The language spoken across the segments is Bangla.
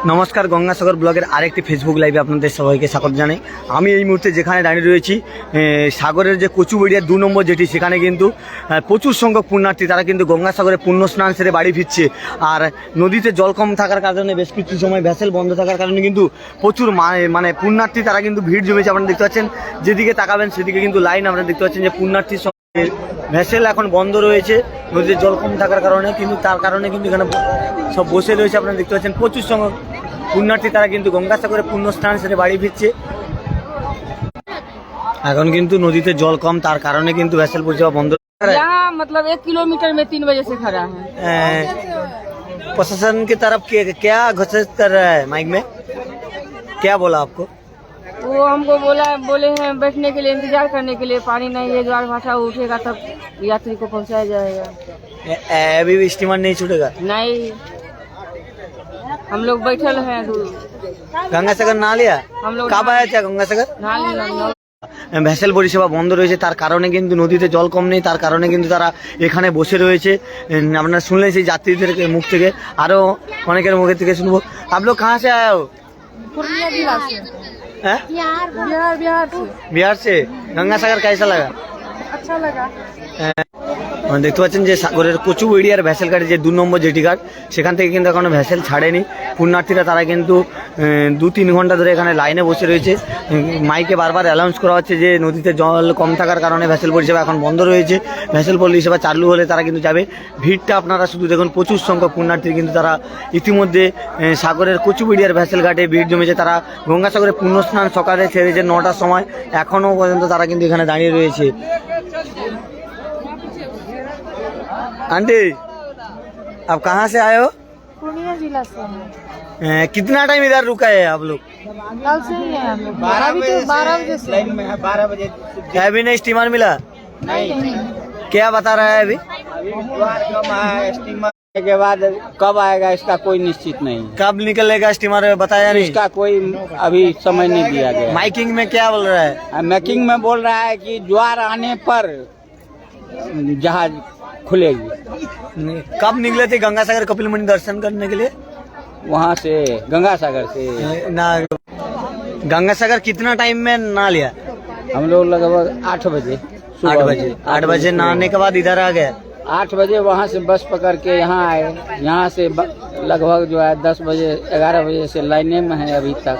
নমস্কার, গঙ্গাসাগর ব্লগের আরেকটি ফেসবুক লাইভে আপনাদের সবাইকে স্বাগত জানাই। আমি এই মুহূর্তে যেখানে দাঁড়িয়ে রয়েছি, সাগরের যে কচুবেড়িয়া 2 নম্বর যেটি, সেখানে কিন্তু প্রচুর সংখ্যক পুণ্যার্থী তারা কিন্তু গঙ্গাসাগরে পুণ্য স্নান সেরে বাড়ি ফিরছে। আর নদীতে জল কম থাকার কারণে বেশ কিছু সময় ভ্যাসেল বন্ধ থাকার কারণে কিন্তু প্রচুর মানে পুণ্যার্থী তারা কিন্তু ভিড় জমেছে। আপনারা দেখতে পাচ্ছেন, যেদিকে তাকাবেন সেদিকে কিন্তু লাইন। আপনারা দেখতে পাচ্ছেন যে পুণ্যার্থীর ভ্যাসেল এখন বন্ধ রয়েছে নদীতে জল কম থাকার কারণে, কিন্তু তার কারণে কিন্তু এখানে সব বসে রয়েছে। আপনারা দেখতে পাচ্ছেন প্রচুর সংখ্যক পুণ্যার্থী তারা কিন্তু গঙ্গাসাগরে পুণ্য স্নান সেরে বাড়ি ফিরছে। এখন কিন্তু নদীতে জল কম, তার কারণে কিন্তু ভ্যাসেল পরিষেবা বন্ধ। यहाँ मतलब 1 किलोमीटर में 3 बजे से खड़ा है। प्रशासन की तरफ क्या घोषित कर रहा है? माइक में क्या बोला आपको? वो हमको बोले हैं बैठने के लिए, इंतजार करने के लिए। पानी नहीं है, ज्वार भाटा उठेगा तब यात्री को पहुंचाया जाएगा। अभी भी स्टीमर नहीं छूटेगा? नहीं, हम लोग बैठल हैं। गंगासागर ना लिया? हम लोग कब आया था गंगासागर? ভ্যাসেল পরিষেবা বন্ধ রয়েছে, তার কারণে কিন্তু নদীতে জল কম নেই, তার কারণে কিন্তু তারা এখানে বসে রয়েছে। আপনারা শুনলেন সেই যাত্রীদের মুখ থেকে, আরো অনেকের মুখের থেকে শুনবো। आप लोग कहाँ से आए हो? पूर्णिया जिला से। हैं? बिहार से। बिहार से। गंगासागर कैसा लगा? अच्छा लगा। দেখতে পাচ্ছেন যে সাগরের কচুবেড়িয়ার ভ্যাসেল ঘাটে যে 2 নম্বর জেটি ঘাট, সেখান থেকে কিন্তু এখনো ভ্যাসেল ছাড়েনি। পুণ্যার্থীরা তারা কিন্তু 2-3 ঘন্টা ধরে এখানে লাইনে বসে রয়েছে। মাইকে বারবার অ্যানাউন্স করা হচ্ছে যে নদীতে জল কম থাকার কারণে ভ্যাসেল পরিষেবা এখন বন্ধ রয়েছে। ভ্যাসেল পরিষেবা চালু হলে তারা কিন্তু যাবে। ভিড়টা আপনারা শুধু দেখুন, প্রচুর সংখ্যক পুণ্যার্থী কিন্তু তারা ইতিমধ্যে সাগরের কচুবেড়িয়ার ভ্যাসেল ঘাটে ভিড় জমেছে। তারা গঙ্গাসাগরে পুণ্য স্নান সকালে ছেড়েছে 9টার সময়, এখনও পর্যন্ত তারা কিন্তু এখানে দাঁড়িয়ে রয়েছে। आंटी, आप कहाँ से आए हो? पूर्णिया जिला से। कितना टाइम इधर रुका है आप लोग? कल से ही है हम लोग। 12 बजे से लाइन में है। 12 बजे अभी नहीं स्टीमर मिला? नहीं। क्या बता रहा है अभी? स्टीमर के बाद कब आएगा इसका कोई निश्चित नहीं। कब निकलेगा स्टीमर बताया नहीं? इसका कोई अभी समय नहीं दिया गया। माइकिंग में क्या बोल रहा है? मैकिंग में बोल रहा है कि ज्वार आने पर जहाज खुलेगी। कब निकले थे गंगासागर कपिल मुनि दर्शन करने के लिए? वहाँ से गंगासागर से ना, गंगासागर कितना टाइम में ना लिया? हम लोग लगभग 8 बजे। 8 बजे नहाने के बाद इधर आ गए। 8 बजे वहाँ से बस पकड़ के यहाँ आए। यहाँ से लगभग जो है 10 बजे 11 बजे से लाइने में है अभी तक।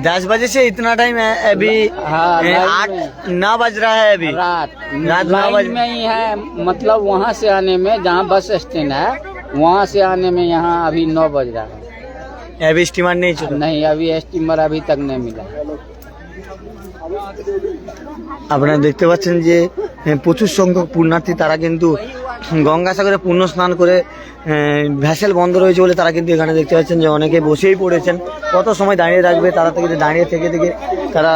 10 बजे से इतना टाइम है अभी? हाँ, 9 बज रहा है अभी। रात 9 बजे में ही है। मतलब वहाँ से आने में, जहाँ बस स्टैंड है वहाँ से आने में यहाँ अभी 9 बज रहा है। अभी स्टीमर नहीं छूटा? नहीं, अभी स्टीमर अभी तक नहीं मिला। আপনারা দেখতে পাচ্ছেন যে প্রচুর সংখ্যক পুণ্যার্থী তারা কিন্তু গঙ্গাসাগরে পুণ্য স্নান করে, ভ্যাসেল বন্ধ রয়েছে বলে তারা কিন্তু এখানে দেখতে পাচ্ছেন যে অনেকে বসেই পড়েছেন। কত সময় দাঁড়িয়ে রাখবে তারা, থেকে দাঁড়িয়ে থেকে তারা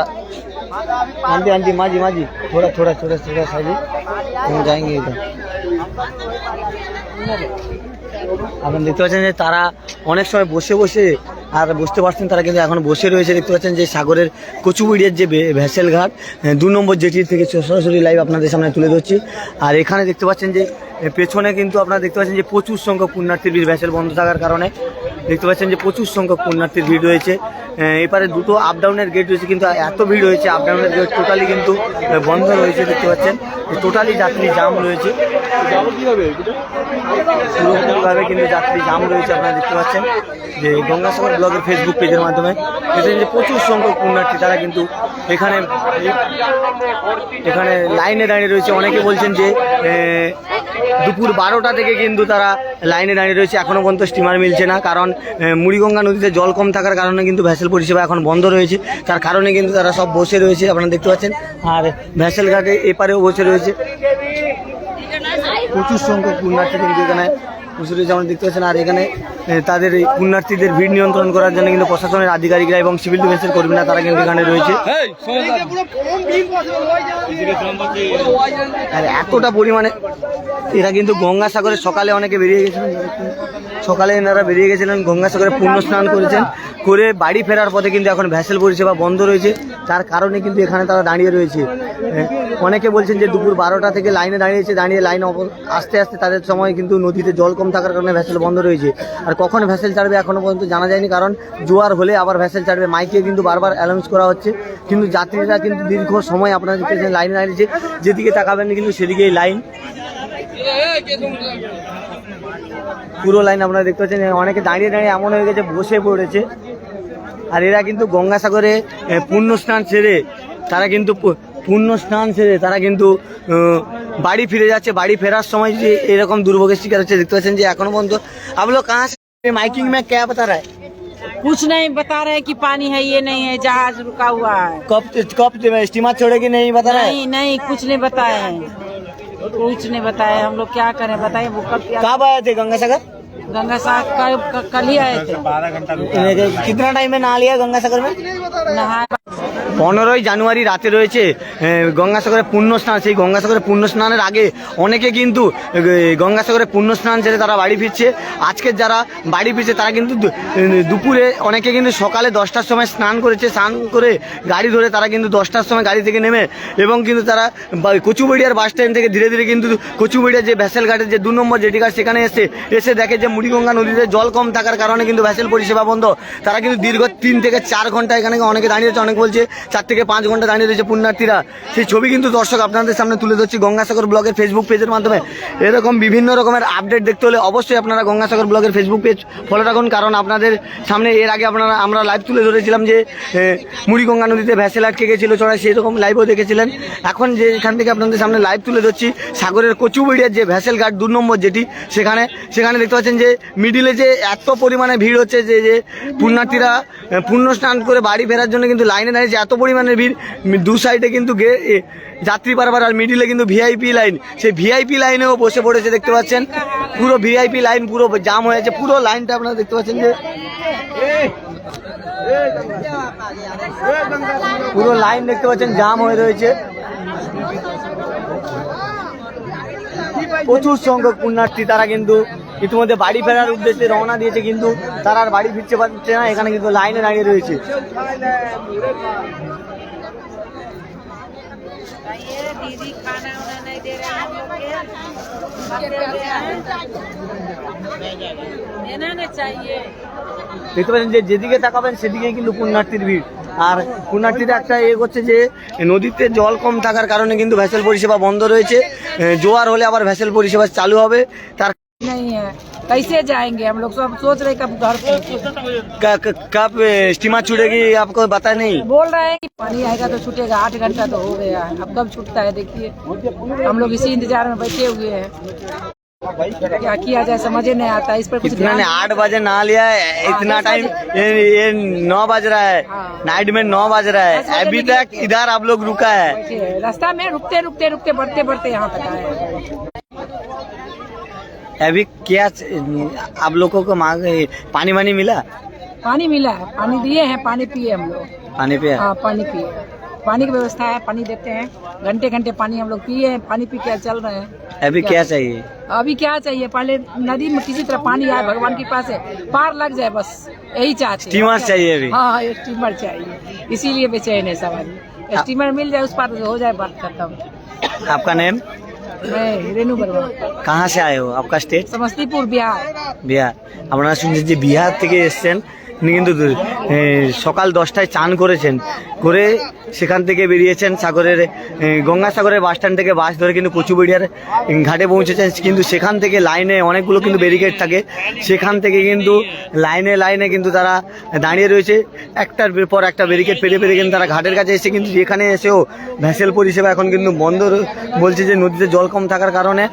आंटी आंटी माजी माजी थोड़ा थोड़ा थोड़ा थोड़ा साजी हम जाएंगे इधर। আপনারা দেখতে পাচ্ছেন যে তারা অনেক সময় বসে বসে আর বুঝতে পারছেন তারা কিন্তু এখন বসে রয়েছে। দেখতে পাচ্ছেন যে সাগরের কচুবেড়িয়ার যে ভ্যাসেল ঘাট 2 নম্বর জেটি থেকে সরাসরি লাইভ আপনাদের সামনে তুলে ধরছি। আর এখানে দেখতে পাচ্ছেন যে পেছনে কিন্তু আপনারা দেখতে পাচ্ছেন যে প্রচুর সংখ্যক পুণ্যার্থীর ভিড়, ভ্যাসেল বন্ধ থাকার কারণে দেখতে পাচ্ছেন যে প্রচুর সংখ্যক পুণ্যার্থীর ভিড় রয়েছে। এপারে 2টো আপ ডাউনের গেট রয়েছে, কিন্তু এত ভিড় হয়েছে আপ ডাউনের গেট টোটালি কিন্তু বন্ধ রয়েছে। দেখতে পাচ্ছেন টোটালি যাত্রী জাম রয়েছে, পুরোপুরিভাবে কিন্তু যাত্রী জাম রয়েছে। আপনারা দেখতে পাচ্ছেন যে গঙ্গাসাগর ব্লগের ফেসবুক পেজের মাধ্যমে দেখছেন যে প্রচুর সংখ্যক পুণ্যার্থী তারা কিন্তু এখানে লাইনে দাঁড়িয়ে রয়েছে। অনেকে বলছেন যে দুপুর 12টা থেকে কিন্তু তারা লাইনে দাঁড়িয়ে রয়েছে, এখনও পর্যন্ত স্টিমার মিলছে না। কারণ মুড়িগঙ্গা নদীতে জল কম থাকার কারণে কিন্তু ভ্যাসেল পরিষেবা এখন বন্ধ রয়েছে, তার কারণে কিন্তু তারা সব বসে রয়েছে। আপনারা দেখতে পাচ্ছেন আর ভ্যাসেল ঘাটে এপারেও বসে রয়েছে প্রচুর সংখ্যক পুণ্যার্থী কিন্তু এখানে বসে রয়েছে। আমরা দেখতে পাচ্ছেন। আর এখানে তাদের এই পুণ্যার্থীদের ভিড় নিয়ন্ত্রণ করার জন্য কিন্তু প্রশাসনের আধিকারিকরা এবং সিভিল ডিফেন্সের কর্মীরা তারা কিন্তু এখানে রয়েছে। আর এতটা পরিমাণে এরা কিন্তু গঙ্গাসাগরে সকালে অনেকে বেরিয়ে গেছিলেন, সকালে এনারা বেরিয়ে গেছিলেন গঙ্গাসাগরে পুণ্য স্নান করেছেন, করে বাড়ি ফেরার পথে কিন্তু এখন ভ্যাসেল পরিষেবা বন্ধ রয়েছে, তার কারণে কিন্তু এখানে তারা দাঁড়িয়ে রয়েছে। অনেকে বলছেন যে দুপুর 12টা থেকে লাইনে দাঁড়িয়েছে, দাঁড়িয়ে লাইন আস্তে আস্তে তাদের সময় কিন্তু নদীতে জল কম থাকার কারণে ভ্যাসেল বন্ধ রয়েছে। আর কখন ভ্যাসেল ছাড়বে এখনো পর্যন্ত জানা যায়নি, কারণ জোয়ার হলে আবার ভ্যাসেল ছাড়বে। মাইকে কিন্তু বারবার অ্যানাউন্স করা হচ্ছে, কিন্তু যাত্রীরা কিন্তু দীর্ঘ সময় আপনারা দেখতেছেন লাইনে দাঁড়িয়েছে, যেদিকে তাকাবেন কিন্তু সেদিকেই লাইন, পুরো লাইন আপনারা দেখতে পাচ্ছেন। অনেকে দাঁড়িয়ে দাঁড়িয়ে এমন হয়ে গেছে বসে পড়েছে। আর এরা কিন্তু গঙ্গাসাগরে পুণ্য স্নান সেরে তারা কিন্তু বাড়ি ফিরে যাচ্ছে। বাড়ি ফেরার সময় যে এরকম দুর্ভোগের শিকার হচ্ছে দেখতে পাচ্ছেন যে এখনো পর্যন্ত। आप लोग कहाँ से माइकिंग में क्या बता रहा है? कुछ नहीं बता रहे कि पानी है, ये नहीं है, जहाज रुका हुआ है। कब स्टीमर छोड़ेगी नहीं बता रहा है? नहीं नहीं, कुछ नहीं बताए हैं, कुछ नहीं बताए। हम लोग क्या करें बताइए, वो कब कब आए थे गंगासागर? गंगा सागर कल ही आए थे। कितना टाइम में नहा लिया गंगासागर में? नहा 15ই জানুয়ারি রাতে রয়েছে গঙ্গাসাগরে পুণ্য স্নান। সেই গঙ্গাসাগরে পুণ্য স্নানের আগে অনেকে কিন্তু গঙ্গাসাগরে পুণ্য স্নান সেরে তারা বাড়ি ফিরছে। আজকের যারা বাড়ি ফিরছে তারা কিন্তু দুপুরে, অনেকে কিন্তু সকালে 10টার সময় স্নান করেছে। স্নান করে গাড়ি ধরে তারা কিন্তু 10টার সময় গাড়ি থেকে নেমে এবং কিন্তু তারা কচুবেড়িয়ার বাস স্ট্যান্ড থেকে ধীরে ধীরে কিন্তু কচুবেড়িয়ার যে ভ্যাসেল ঘাটের যে 2 নম্বর জেটি ঘাট সেখানে এসে দেখে যে মুড়িগঙ্গা নদীতে জল কম থাকার কারণে কিন্তু ভ্যাসেল পরিষেবা বন্ধ। তারা কিন্তু দীর্ঘ 3 থেকে 4 ঘন্টা এখানে অনেকে দাঁড়িয়ে রয়েছে, অনেকে বলছে 4 থেকে 5 ঘন্টা দাঁড়িয়ে রয়েছে পুণ্যার্থীরা। সেই ছবি কিন্তু দর্শক আপনাদের সামনে তুলে ধরছি গঙ্গাসাগর ব্লগের ফেসবুক পেজের মাধ্যমে। এরকম বিভিন্ন রকমের আপডেট দেখতে হলে অবশ্যই আপনারা গঙ্গাসাগর ব্লগের ফেসবুক পেজ ফলো রাখুন, কারণ আপনাদের সামনে এর আগে আমরা লাইভ তুলে ধরেছিলাম যে মুড়িগঙ্গা নদীতে ভ্যাসেল আটকে গেছিল চড়াই, সেই রকম লাইভও দেখেছিলেন। এখন যে এখান থেকে আপনাদের সামনে লাইভ তুলে ধরছি সাগরের কচুবেড়িয়ার যে ভ্যাসেল ঘাট 2 নম্বর যেটি সেখানে দেখতে পাচ্ছেন যে মিডিলে যে এত পরিমাণে ভিড় হচ্ছে যে পুণ্যার্থীরা পুণ্য স্নান করে বাড়ি ফেরার জন্য কিন্তু লাইনে দাঁড়িয়েছে। এত পরিমাণে ভিড়, 2 সাইডে কিন্তু যাত্রী পারাবার, আর মিডিলে কিন্তু ভিআইপি লাইন, সেই ভিআইপি লাইনেও বসে পড়েছে দেখতে পাচ্ছেন। পুরো ভিআইপি লাইন পুরো জাম হয়েছে, পুরো লাইনটা আপনারা দেখতে পাচ্ছেন যে পুরো লাইন দেখতে পাচ্ছেন জাম হয়ে রয়েছে। প্রচুর সংখ্যক পুণ্যার্থী তারা কিন্তু ইতিমধ্যে বাড়ি ফেরার উদ্দেশ্যে রওনা দিয়েছে, কিন্তু তারা আর বাড়ি ফিরতে পারছে না, এখানে কিন্তু লাইনে দাঁড়িয়ে রয়েছে। दीदी खाना उना नहीं दे रहे हैं, देना ना चाहिए। দেখতে পাচ্ছেন যে যেদিকে তাকাবেন সেদিকেই কিন্তু পুণ্যার্থীর ভিড়। আর পুণ্যার্থীরা একটা করছে যে নদীতে জল কম থাকার কারণে কিন্তু ভ্যাসেল পরিষেবা বন্ধ রয়েছে। জোয়ার হলে আবার ভ্যাসেল পরিষেবা চালু হবে। তার नहीं है, कैसे जाएंगे हम लोग, सब सोच रहे कब घर कब स्टीमर छूटेगी आपको पता नहीं? बोल रहे हैं कि पानी आएगा तो छूटेगा, 8 घंटा तो हो गया, अब कब छूटता है देखिए। हम लोग इसी इंतजार में बैठे हुए हैं, क्या किया जाए समझ नहीं आता। इस पर कुछ इतना ने 8 बजे नहा लिया है, इतना टाइम ये 9 बज रहा है, नाइट में 9 बज रहा है, अभी तक इधर आप लोग रुका है। रास्ता में रुकते बढ़ते यहाँ तक आए। अभी क्या आप लोगों को मांग पानी वानी मिला? पानी मिला है, पानी दिए हैं, पानी पिए हम लोग। पानी पे हाँ पानी पिए, पानी की व्यवस्था है, पानी देते हैं, घंटे घंटे पानी हम लोग पिए हैं, पानी पी के चल रहे हैं। अभी क्या चाहिए? अभी क्या चाहिए, पहले नदी में किसी तरह पानी आए, भगवान की पास है, पार लग जाए, बस यही चाहते हैं। स्टीमर चाहिए अभी? हाँ स्टीमर चाहिए, इसीलिए बेचैन है सवारी। स्टीमर मिल जाए उस पार हो जाए बात खत्म। आपका नेम? मैं रेनू वर्मा, कहाँ से आए हो? आपका स्टेट? समस्तीपुर बिहार। বিহার। আপনারা শুনছেন যে বিহার থেকে এসছেন, উনি কিন্তু সকাল 10টায় চান করেছেন, করে সেখান থেকে বেরিয়েছেন সাগরের গঙ্গাসাগরের বাস স্ট্যান্ড থেকে বাস ধরে কিন্তু কচুবেড়িয়ার ঘাটে পৌঁছেছেন। কিন্তু সেখান থেকে লাইনে অনেকগুলো কিন্তু ব্যারিকেড থাকে, সেখান থেকে কিন্তু লাইনে কিন্তু তারা দাঁড়িয়ে রয়েছে, একটার পর একটা ব্যারিকেড পেরিয়ে কিন্তু তারা ঘাটের কাছে এসে কিন্তু এখানে এসেও ভ্যাসেল পরিষেবা এখন কিন্তু বন্ধ বলছে যে নদীতে জল কম থাকার কারণে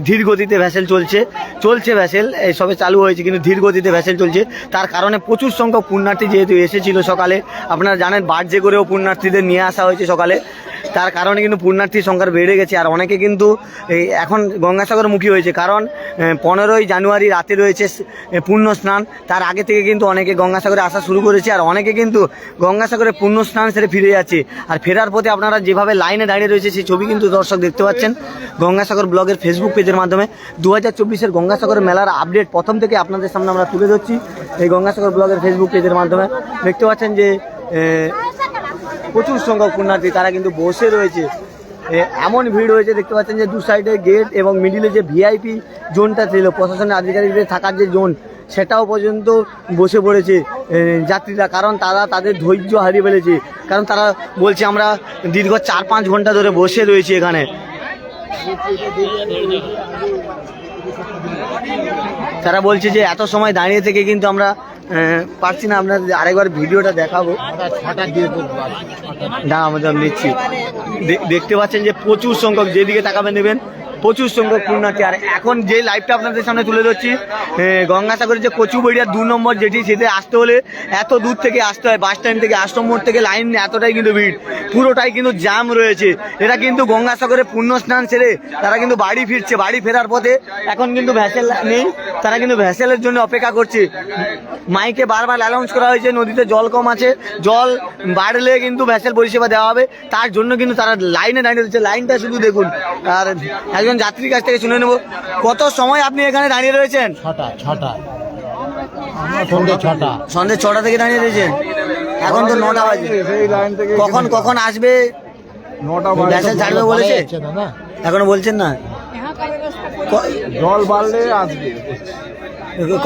ধীর গতিতে ভ্যাসেল চলছে ভ্যাসেল সবে চালু হয়েছে, কিন্তু ধীর গতিতে ভ্যাসেল চলছে। তার কারণে প্রচুর সংখ্যক পুণ্যার্থী যেহেতু এসেছিল সকালে, আপনারা জানেন বার্জে করেও পুণ্যার্থীদের নিয়ে আসা হয়েছে সকালে, তার কারণে কিন্তু পুণ্যার্থীর সংখ্যা বেড়ে গেছে। আর অনেকে কিন্তু এখন গঙ্গাসাগরমুখী হয়েছে, কারণ 15ই জানুয়ারি রাতে রয়েছে পুণ্য স্নান, তার আগে থেকে কিন্তু অনেকে গঙ্গাসাগরে আসা শুরু করেছে। আর অনেকে কিন্তু গঙ্গাসাগরে পুণ্য স্নান সেরে ফিরে যাচ্ছে। আর ফেরার পথে আপনারা যেভাবে লাইনে দাঁড়িয়ে রয়েছে সেই ছবি কিন্তু দর্শক দেখতে পাচ্ছেন গঙ্গাসাগর ব্লগের ফেসবুক পেজের মাধ্যমে। 2024-এর গঙ্গাসাগর মেলার আপডেট প্রথম থেকে আপনাদের সামনে আমরা তুলে ধরছি এই গঙ্গাসাগর ব্লগের ফেসবুক পেজের মাধ্যমে। দেখতে পাচ্ছেন যে প্রচুর সংখ্যক পুণ্যার্থী তারা কিন্তু বসে রয়েছে এমন ভিড় হয়েছে, দেখতে পাচ্ছেন যে দু সাইডে গেট এবং মিডিলে যে ভিআইপি জোনটা ছিল, প্রশাসনের আধিকারিকদের থাকার যে জোন, সেটাও পর্যন্ত বসে পড়েছে যাত্রীরা, কারণ তারা তাদের ধৈর্য হারিয়ে ফেলেছে। কারণ তারা বলছে আমরা দীর্ঘ 4-5 ঘন্টা ধরে বসে রয়েছি এখানে। তারা বলছে যে এত সময় দাঁড়িয়ে থেকে কিন্তু আমরা পারছি না। আপনাদের আরেকবার ভিডিওটা দেখাবো, না আমাদের নিচ্ছি। দেখতে পাচ্ছেন যে প্রচুর সংখ্যক, যেদিকে তাকাবেন দেবেন প্রচুর সংখ্যক পুণ্যার্থী। আর এখন যে লাইভটা আপনাদের সামনে তুলে ধরছি, গঙ্গাসাগরের যে কচুবেড়িয়া 2 নম্বর যেটি, সেটা আসতে হলে এত দূর থেকে আসতে হয়। বাস স্ট্যান্ড থেকে আশ্রম মোড় থেকে লাইন এতটাই কিন্তু ভিড়, পুরোটাই কিন্তু জ্যাম রয়েছে। এরা কিন্তু গঙ্গাসাগরে পুণ্য স্নান সেরে তারা কিন্তু বাড়ি ফিরছে। বাড়ি ফেরার পথে এখন কিন্তু ভ্যাসেল নেই, তারা কিন্তু ভ্যাসেলের জন্য অপেক্ষা করছে। মাইকে বারবার অ্যানাউন্স করা হয়েছে নদীতে জল কম আছে, জল বাড়লে কিন্তু ভ্যাসেল পরিষেবা দেওয়া হবে। তার জন্য কিন্তু তারা লাইনে দাঁড়িয়ে রয়েছে। লাইনটা শুধু দেখুন। আর একজন যাত্রীর কাছ থেকে শুনে নেব, কত সময় আপনি এখানে দাঁড়িয়ে রয়েছেন? সন্ধ্যে 6টা থেকে দাঁড়িয়ে রয়েছেন, এখন তো 9টা বাজে। কখন আসবে? ভ্যাসেল ছাড়বে বলেছে, এখনো বলছেন না? জল বাড়লে আসবে।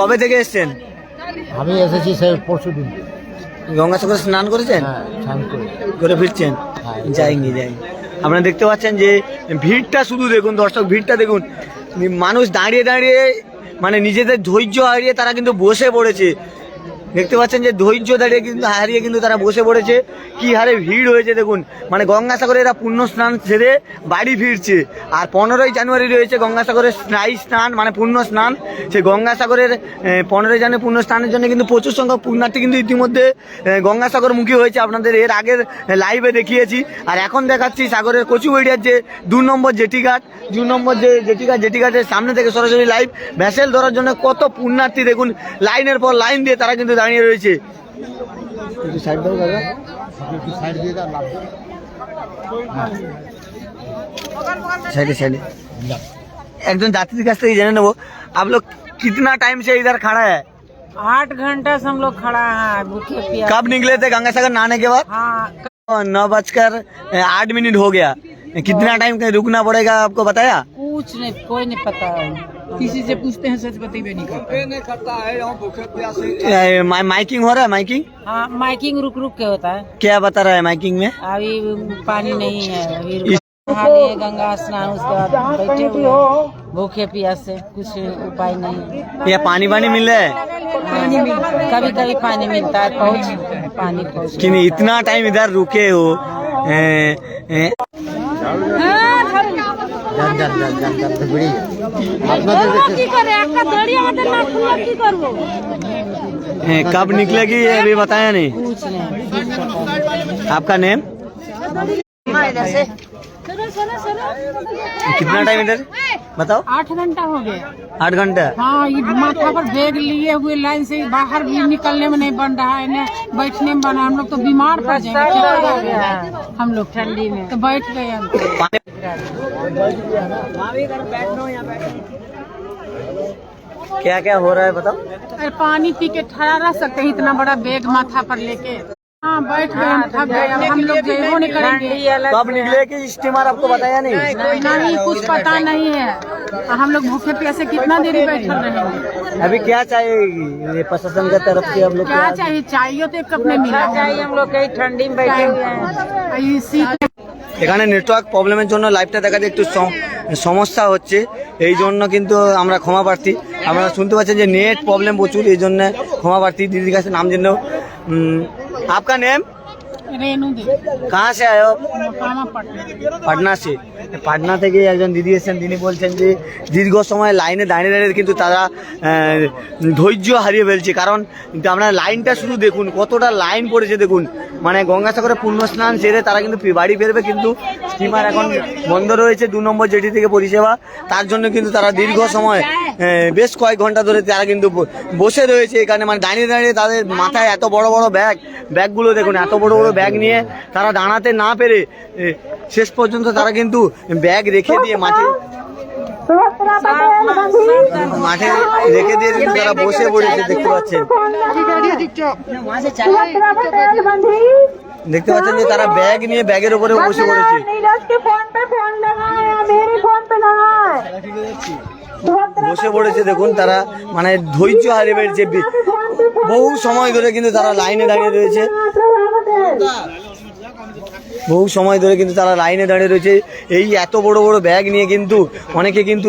কবে থেকে এসছেন? আমি এসেছি সেই পরশুদিন। গঙ্গাসাগরে স্নান করেছেন? স্নান করে ফিরছেন? যাইনি। আপনারা দেখতে পাচ্ছেন যে ভিড়টা শুধু দেখুন, দর্শক ভিড়টা দেখুন। মানুষ দাঁড়িয়ে দাঁড়িয়ে মানে নিজেদের ধৈর্য হারিয়ে তারা কিন্তু বসে পড়েছে। দেখতে পাচ্ছেন যে ধৈর্য হারিয়ে কিন্তু তারা বসে পড়েছে। কি হারে ভিড় হয়েছে দেখুন। মানে গঙ্গাসাগরে এরা পুণ্য স্নান সেরে বাড়ি ফিরছে। আর 15ই জানুয়ারি রয়েছে গঙ্গাসাগরের স্নায়ী স্নান, মানে পুণ্য স্নান। সেই গঙ্গাসাগরের 15ই জানুয়ারি পুণ্য স্নানের জন্য কিন্তু প্রচুর সংখ্যক পুণ্যার্থী কিন্তু ইতিমধ্যে গঙ্গাসাগরমুখী হয়েছে। আপনাদের এর আগের লাইভে দেখিয়েছি। আর এখন দেখাচ্ছি সাগরের কচুবেড়িয়ার যে 2 নম্বর জেটিঘাট, 2 নম্বর যে জেটিঘাটের সামনে থেকে সরাসরি লাইভ। ভ্যাসেল ধরার জন্য কত পুণ্যার্থী দেখুন, লাইনের পর লাইন দিয়ে তারা কিন্তু দাঁড়িয়ে রয়েছে। साइड একজন যাত্রীর কাছ থেকে জেনে নেবো, आप लोग कितना टाइम से इधर खड़ा है? 8 घंटा से हम लोग खड़ा है भूखे प्यासे। कब निकले थे गंगासागर नहाने के बाद? हाँ 9:08 हो गया। कितना टाइम रुकना पड़ेगा आपको बताया? कुछ नहीं, कोई नहीं पता है। किसी से पूछते हैं सच बतेबे नहीं करता है। माइकिंग हो रहा है? माइकिंग? हाँ माइकिंग रुक रुक के होता है। क्या बता रहा है माइकिंग में? अभी पानी नहीं है, अभी नहा लिए गंगा स्नान, उसके बाद बैठे हुए हैं भूखे प्यासे, कुछ उपाय नहीं है। ये पानी मिल रहा है? कभी कभी पानी मिलता है, पानी पहुँच। कि नहीं इतना टाइम इधर रुके हो? कब निकलेगी ये अभी बताया नहीं? कुछ नहीं। आपका नेम? कितना टाइम इधर बताओ? 8 घंटा हो गया। 8 घंटा? हाँ ये माथा पर बैग लिए हुए लाइन से बाहर भी निकलने में नहीं बन रहा है, न बैठने में बना। हम लोग तो बीमार पड़ जाएंगे हम लोग ठंडी में, तो बैठ गए हम। क्या क्या हो रहा है बताओ? अरे पानी पी के ठहरा रह सकते हैं, इतना बड़ा बैग माथा पर लेके। हाँ बैठ गए, हम थक गए, हम लोग जेबो नहीं करेंगे। कब निकलेगी स्टीमर आपको बताया नहीं? नहीं कुछ पता नहीं है। हम लोग भूखे प्यासे कितना देर बैठे रहेंगे। अभी क्या चाहिएगी ये प्रशासन की तरफ से? हम लोग क्या चाहिए? चाहिए तो एक कप नहीं मिला चाहिए। हम लोग कहीं ठंडी में बैठे हुए हैं। এখানে নেটওয়ার্ক প্রবলেমের জন্য লাইভটা দেখাতে একটু সমস্যা হচ্ছে, এই জন্য কিন্তু আমরা ক্ষমা প্রার্থী। আপনারা শুনতে পাচ্ছেন যে নেট প্রবলেম প্রচুর, এই জন্য ক্ষমা প্রার্থী। দিদির কাছে নাম জেনে आपका नेम? रेनू दे। कहाँ से आए हो? पटना। পাটনা से। পাটনা থেকে একজন দিদি এসেছেন, তিনি বলছেন যে দীর্ঘ সময় লাইনে দাঁড়িয়ে দাঁড়িয়ে কিন্তু তারা ধৈর্য হারিয়ে ফেলছে। কারণ আপনারা লাইনটা শুধু দেখুন, কতটা লাইন পড়েছে দেখুন। মানে গঙ্গাসাগরে পুণ্য স্নান সেরে তারা কিন্তু বাড়ি ফেরবে, কিন্তু স্টিমার এখন বন্ধ রয়েছে 2 নম্বর জেটি থেকে পরিষেবা। তার জন্য কিন্তু তারা দীর্ঘ সময় বেশ কয়েক ঘন্টা ধরে তারা কিন্তু বসে রয়েছে এখানে। মানে দাঁড়িয়ে দাঁড়িয়ে তাদের মাথায় এত বড় বড় ব্যাগগুলো দেখুন, এত বড় বড় ব্যাগ নিয়ে তারা দাঁড়াতে না পেরে শেষ পর্যন্ত তারা কিন্তু ব্যাগ রেখে দিয়ে মাঠে রেখে দিয়ে কিন্তু তারা বসে পড়েছে, দেখতে পাচ্ছেন। দেখতে পাচ্ছেন যে তারা ব্যাগ নিয়ে ব্যাগের উপরে বসে পড়েছে। বসে পড়েছে দেখুন, তারা মানে ধৈর্য হারিয়ে ফেলছে। বহু সময় ধরে কিন্তু তারা লাইনে দাঁড়িয়ে রয়েছে, বহু সময় ধরে কিন্তু তারা লাইনে দাঁড়িয়ে রয়েছে। এই এত বড় বড় ব্যাগ নিয়ে কিন্তু অনেকে কিন্তু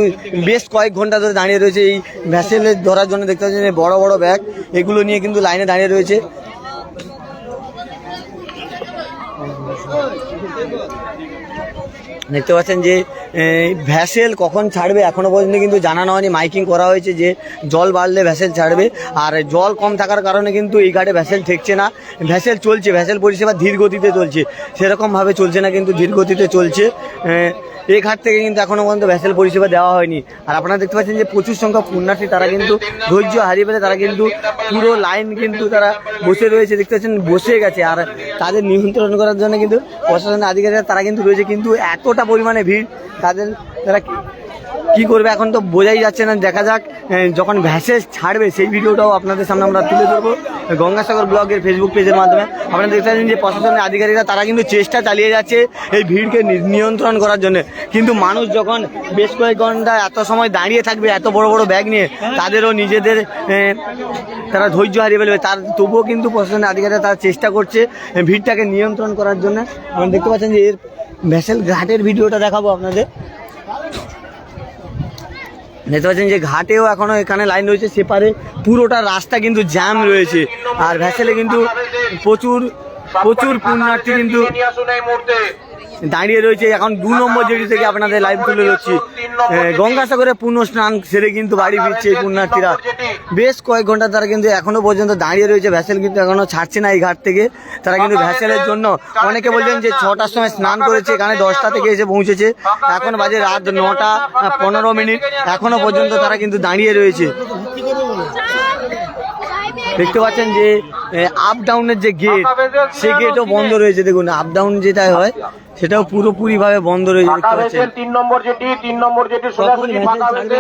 বেশ কয়েক ঘন্টা ধরে দাঁড়িয়ে রয়েছে এই ভ্যাসেলে ধরার জন্য। দেখতে পাচ্ছেন বড় বড় ব্যাগ এগুলো নিয়ে কিন্তু লাইনে দাঁড়িয়ে রয়েছে। দেখতে পাচ্ছেন যে ভ্যাসেল কখন ছাড়বে এখনো পর্যন্ত কিন্তু জানানো হয়নি। মাইকিং করা হয়েছে যে জল বাড়লে ভ্যাসেল ছাড়বে, আর জল কম থাকার কারণে কিন্তু এই ঘাটে ভ্যাসেল ঠেকছে না। ভ্যাসেল চলছে, ভ্যাসেল পরিষেবা ধীর গতিতে চলছে, সেরকমভাবে চলছে না, কিন্তু ধীর গতিতে চলছে। এই ঘাট থেকে কিন্তু এখনো পর্যন্ত ভ্যাসেল পরিষেবা দেওয়া হয়নি। আর আপনারা দেখতে পাচ্ছেন যে প্রচুর সংখ্যক পুণ্যার্থী তারা কিন্তু ধৈর্য হারিয়ে ফেলে, তারা কিন্তু পুরো লাইন কিন্তু তারা বসে রয়েছে। দেখতে পাচ্ছেন বসে গেছে, আর তাদের নিয়ন্ত্রণ করার জন্য কিন্তু প্রশাসনের আধিকারিকরা তারা কিন্তু রয়েছে। কিন্তু এতটা পরিমাণে ভিড়, তারা কি করবে এখন তো বোঝাই যাচ্ছে না। দেখা যাক যখন ভ্যাসেল ছাড়বে সেই ভিডিওটাও আপনাদের সামনে আমরা তুলে ধরবো গঙ্গাসাগর ব্লগের ফেসবুক পেজের মাধ্যমে। আপনারা দেখতে পাচ্ছেন যে প্রশাসনের আধিকারিকরা তারা কিন্তু চেষ্টা চালিয়ে যাচ্ছে এই ভিড়কে নিয়ন্ত্রণ করার জন্য। কিন্তু মানুষ যখন বেশ কয়েক ঘন্টা এত সময় দাঁড়িয়ে থাকবে এত বড় বড় ব্যাগ নিয়ে, তাদেরও নিজেদের তারা ধৈর্য হারিয়ে ফেলবে। তবুও কিন্তু প্রশাসনের আধিকারিকরা তারা চেষ্টা করছে ভিড়টাকে নিয়ন্ত্রণ করার জন্য। আপনারা দেখতে পাচ্ছেন যে এর ভ্যাসেল ঘাটের ভিডিওটা দেখাবো আপনাদের। দেখতে পাচ্ছেন যে ঘাটেও এখনো এখানে লাইন রয়েছে, সেপারে পুরোটা রাস্তা কিন্তু জ্যাম রয়েছে। আর ভ্যাসেলে কিন্তু প্রচুর পুণ্যার্থী কিন্তু দাঁড়িয়ে রয়েছে। এখন 2 নম্বর জেটি থেকে আপনাদের লাইভ তুলে ধরছি। গঙ্গাসাগরে পূর্ণ স্নান সেরে কিন্তু বাড়ি ফিরছে এই পুণ্যার্থীরা। বেশ কয়েক ঘন্টা তারা কিন্তু এখনো পর্যন্ত দাঁড়িয়ে রয়েছে। ভ্যাসেল কিন্তু এখনো ছাড়ছে না এই ঘাট থেকে। তারা কিন্তু ভ্যাসেলের জন্য অনেকে বলছেন যে 6টার সময় স্নান করেছে, এখানে 10টা থেকে এসে পৌঁছেছে। এখন বাজে রাত 9:15, এখনো পর্যন্ত তারা কিন্তু দাঁড়িয়ে রয়েছে। দেখতে পাচ্ছেন যে আপ ডাউনের যে গেট, সেই গেটও বন্ধ রয়েছে। দেখুন আপ ডাউন যেটা হয় সেটাও পুরোপুরি ভাবে বন্ধ রয়েছে। দেখতে পাচ্ছেন 3 নম্বর জেটি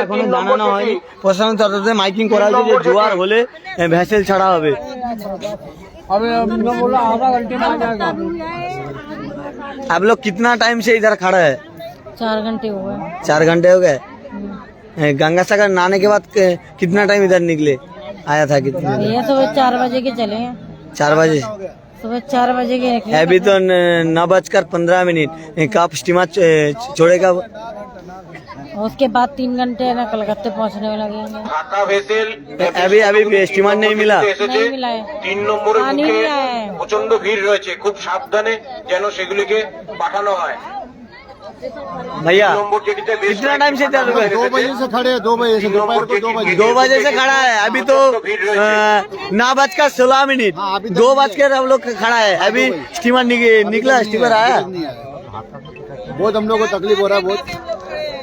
এখনো জানানো হয়নি। প্রশাসন তরফে মাইকিং করা হয়েছে যে জোয়ার হলে ভ্যাসেল ছাড়া হবে। आप लोग कितना टाइम से इधर खड़ा है? 4 घंटे हो गए। 4 घंटे हो गए। गंगासागर नहाने के बाद कितना टाइम इधर निकले आया था? कितना? ये सुबह 4 बजे के चले हैं। 4 बजे। सुबह 4 बजे के निकले। अभी तो 9:15। कब स्टीमर छोड़ेगा? उसके बाद 3 घंटे ना कलकत्ते पहुंचने में लगेंगे। अभी स्टीमर नहीं मिला। नहीं मिला है। 3 নম্বরের পানি মুখে नहीं आया है। প্রচন্ড ভিড় রয়েছে, খুব সাবধানে যেন সেগুলিকে পাঠানো হয়। भैया 3 নম্বর জেটিতে বেশ कितना टाइम से इधर रुके? 2 बजे से खड़े हैं, 2 बजे से, दोपहर को 2 बजे। 2 बजे से खड़ा है। अभी तो 9:16। हाँ, अभी 2 हम लोग खड़ा है। अभी स्टीमर निकला, स्टीमर आया। बहुत हम लोग को तकलीफ हो रहा है बहुत।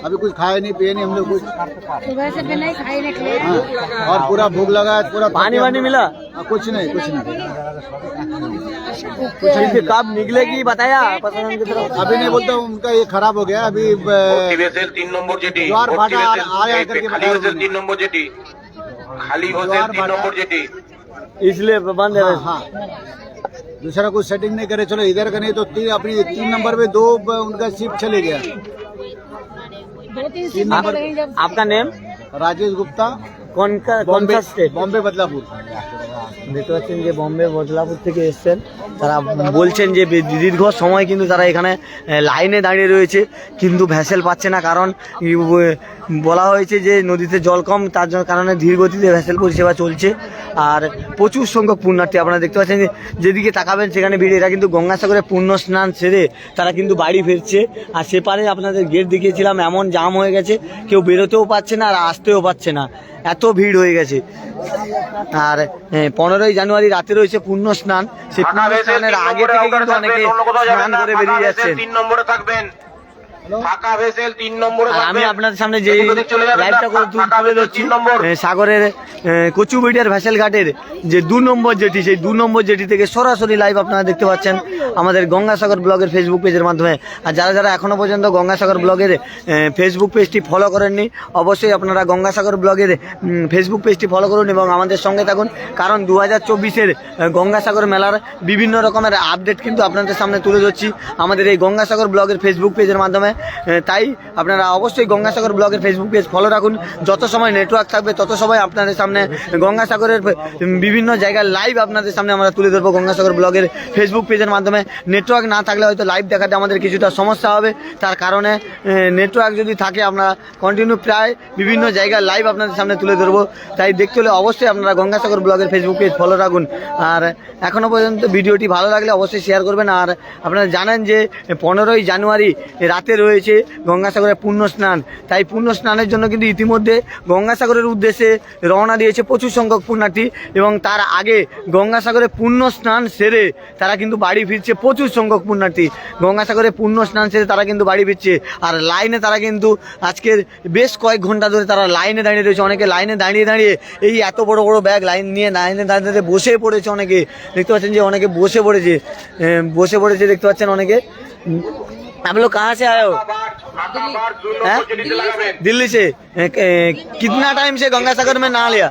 अभी कुछ खाए नहीं पिए नहीं हम लोग कुछ। सुबह से बिना ही खाए निकले। हाँ, और पूरा भूख लगा है, पूरा पानी वानी मिला? कुछ नहीं। कब निकलेगी बताया प्रशासन की तरफ? अभी नहीं बोलता, उनका ये खराब हो गया। अभी ভর্তিভেসেল 3 নম্বর জেটি, জোয়ার ভাটা ভর্তিভেসেল आया करके খালি ভেসেল 3 নম্বর জেটি, খালি ভেসেল 3 নম্বর জেটি। इसलिए बंद है। हाँ, दूसरा कुछ सेटिंग नहीं करे, चलो इधर का नहीं तो अपनी 3 नंबर पे 2 उनका शिप चले गया। 3 नंबर आपका नेम? राजेश गुप्ता, कौन सा स्टेट? बॉम्बे बदलापुर। দেখতে পাচ্ছেন যে বম্বে বদলাপুর থেকে এসছেন। তারা বলছেন যে দীর্ঘ সময় কিন্তু তারা এখানে লাইনে দাঁড়িয়ে রয়েছে, কিন্তু ভ্যাসেল পাচ্ছে না। কারণ বলা হয়েছে যে নদীতে জল কম, তার জন্য কারণে ধীর গতিতে ভ্যাসেল পরিষেবা চলছে। আর প্রচুর সংখ্যক পুণ্যার্থী আপনারা দেখতে পাচ্ছেন যে যেদিকে তাকাবেন সেখানে ভিড়। এরা কিন্তু গঙ্গাসাগরে পূর্ণ স্নান সেরে তারা কিন্তু বাড়ি ফিরছে। আর সেপারে আপনাদের গেট দেখিয়েছিলাম, এমন জাম হয়ে গেছে, কেউ বেরোতেও পারছে না আর আসতেও পারছে না, এত ভিড় হয়ে গেছে। আর 15ই জানুয়ারি রাতে রয়েছে পূর্ণ স্নান। সেই পূর্ণ স্নানের আগে থেকে কিন্তু অনেকে স্নান করে বেরিয়ে যাচ্ছেন। 3 নম্বরে থাকবেন। ফাঁকা ভেসেল 3 নম্বরে আর আমি থাকবে। আপনাদের সামনে যে এদিক ওদিক চলে যাবেন না, লাইভটা করে ফাঁকা তুলে ভেসেল ধরছি 3 নম্বর। সাগরের কচুবেড়িয়ার ভেসেল ঘাটের যে 2 নম্বর জেটি, সেই 2 নম্বর জেটি থেকে সরাসরি লাইভ আপনারা দেখতে পাচ্ছেন আমাদের গঙ্গাসাগর ব্লগের ফেসবুক পেজের মাধ্যমে। আর যারা যারা এখনো পর্যন্ত গঙ্গাসাগর ব্লগের ফেসবুক পেজটি ফলো করেননি, অবশ্যই আপনারা গঙ্গাসাগর ব্লগের ফেসবুক পেজটি ফলো করুন এবং আমাদের সঙ্গে থাকুন, কারণ 2024-এর গঙ্গাসাগর মেলার বিভিন্ন রকমের আপডেট কিন্তু আপনাদের সামনে তুলে ধরছি আমাদের এই গঙ্গাসাগর ব্লগের ফেসবুক পেজের মাধ্যমে। তাই আপনারা অবশ্যই গঙ্গাসাগর ব্লগের ফেসবুক পেজ ফলো রাখুন। যত সময় নেটওয়ার্ক থাকবে তত সময় আপনাদের সামনে গঙ্গাসাগরের বিভিন্ন জায়গায় লাইভ আপনাদের সামনে আমরা তুলে ধরবো গঙ্গাসাগর ব্লগের ফেসবুক পেজের মাধ্যমে। নেটওয়ার্ক না থাকলে হয়তো লাইভ দেখাতে আমাদের কিছুটা সমস্যা হবে, তার কারণে নেটওয়ার্ক যদি থাকে আমরা কন্টিনিউ প্রায় বিভিন্ন জায়গায় লাইভ আপনাদের সামনে তুলে ধরবো। তাই দেখতে হলে অবশ্যই আপনারা গঙ্গাসাগর ব্লগের ফেসবুক পেজ ফলো রাখুন। আর এখনও পর্যন্ত ভিডিওটি ভালো লাগলে অবশ্যই শেয়ার করবেন। আর আপনারা জানেন যে 15ই জানুয়ারি রাতে রয়েছে গঙ্গাসাগরের পুণ্য স্নান, তাই পুণ্য স্নানের জন্য কিন্তু ইতিমধ্যে গঙ্গাসাগরের উদ্দেশ্যে রওনা দিয়েছে প্রচুর সংখ্যক পুণ্যার্থী এবং তার আগে গঙ্গাসাগরে পুণ্য স্নান সেরে তারা কিন্তু বাড়ি ফিরছে প্রচুর সংখ্যক পুণ্যার্থী। গঙ্গাসাগরে পুণ্য স্নান সেরে তারা কিন্তু বাড়ি ফিরছে, আর লাইনে তারা কিন্তু আজকের বেশ কয়েক ঘন্টা ধরে তারা লাইনে দাঁড়িয়ে রয়েছে। অনেকে লাইনে দাঁড়িয়ে দাঁড়িয়ে এই এত বড় বড় ব্যাগ লাইন নিয়ে লাইনে দাঁড়িয়ে দাঁড়িয়ে বসে পড়েছে। অনেকে দেখতে পাচ্ছেন যে অনেকে বসে পড়েছে দেখতে পাচ্ছেন অনেকে। आप लोग कहाँ से आए हो? हैं? दिल्ली से। कितना टाइम से गंगासागर में नहा लिया?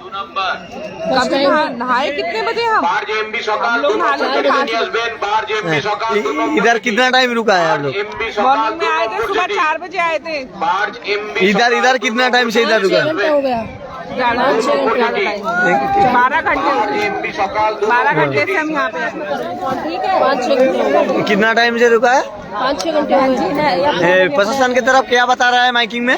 नहाए कितने बजे हम बार जेएमबी सकाल 2 নম্বর জেটিতে নিয়ে আসবেন। बार जेएमबी सकाल 2 নম্বর इधर कितना टाइम रुका है आप लोग? जेएमबी सकाल मॉर्निंग में आए थे, सुबह 4 बजे आए थे। बार जेएमबी इधर कितना टाइम से इधर रुका? 12 घंटे जेएमबी सकाल 12 घंटे से हम यहाँ पे हैं। कितना टाइम से रुका है? 5-6 घंटे प्रशासन की तरफ क्या बता रहा है माइकिंग में?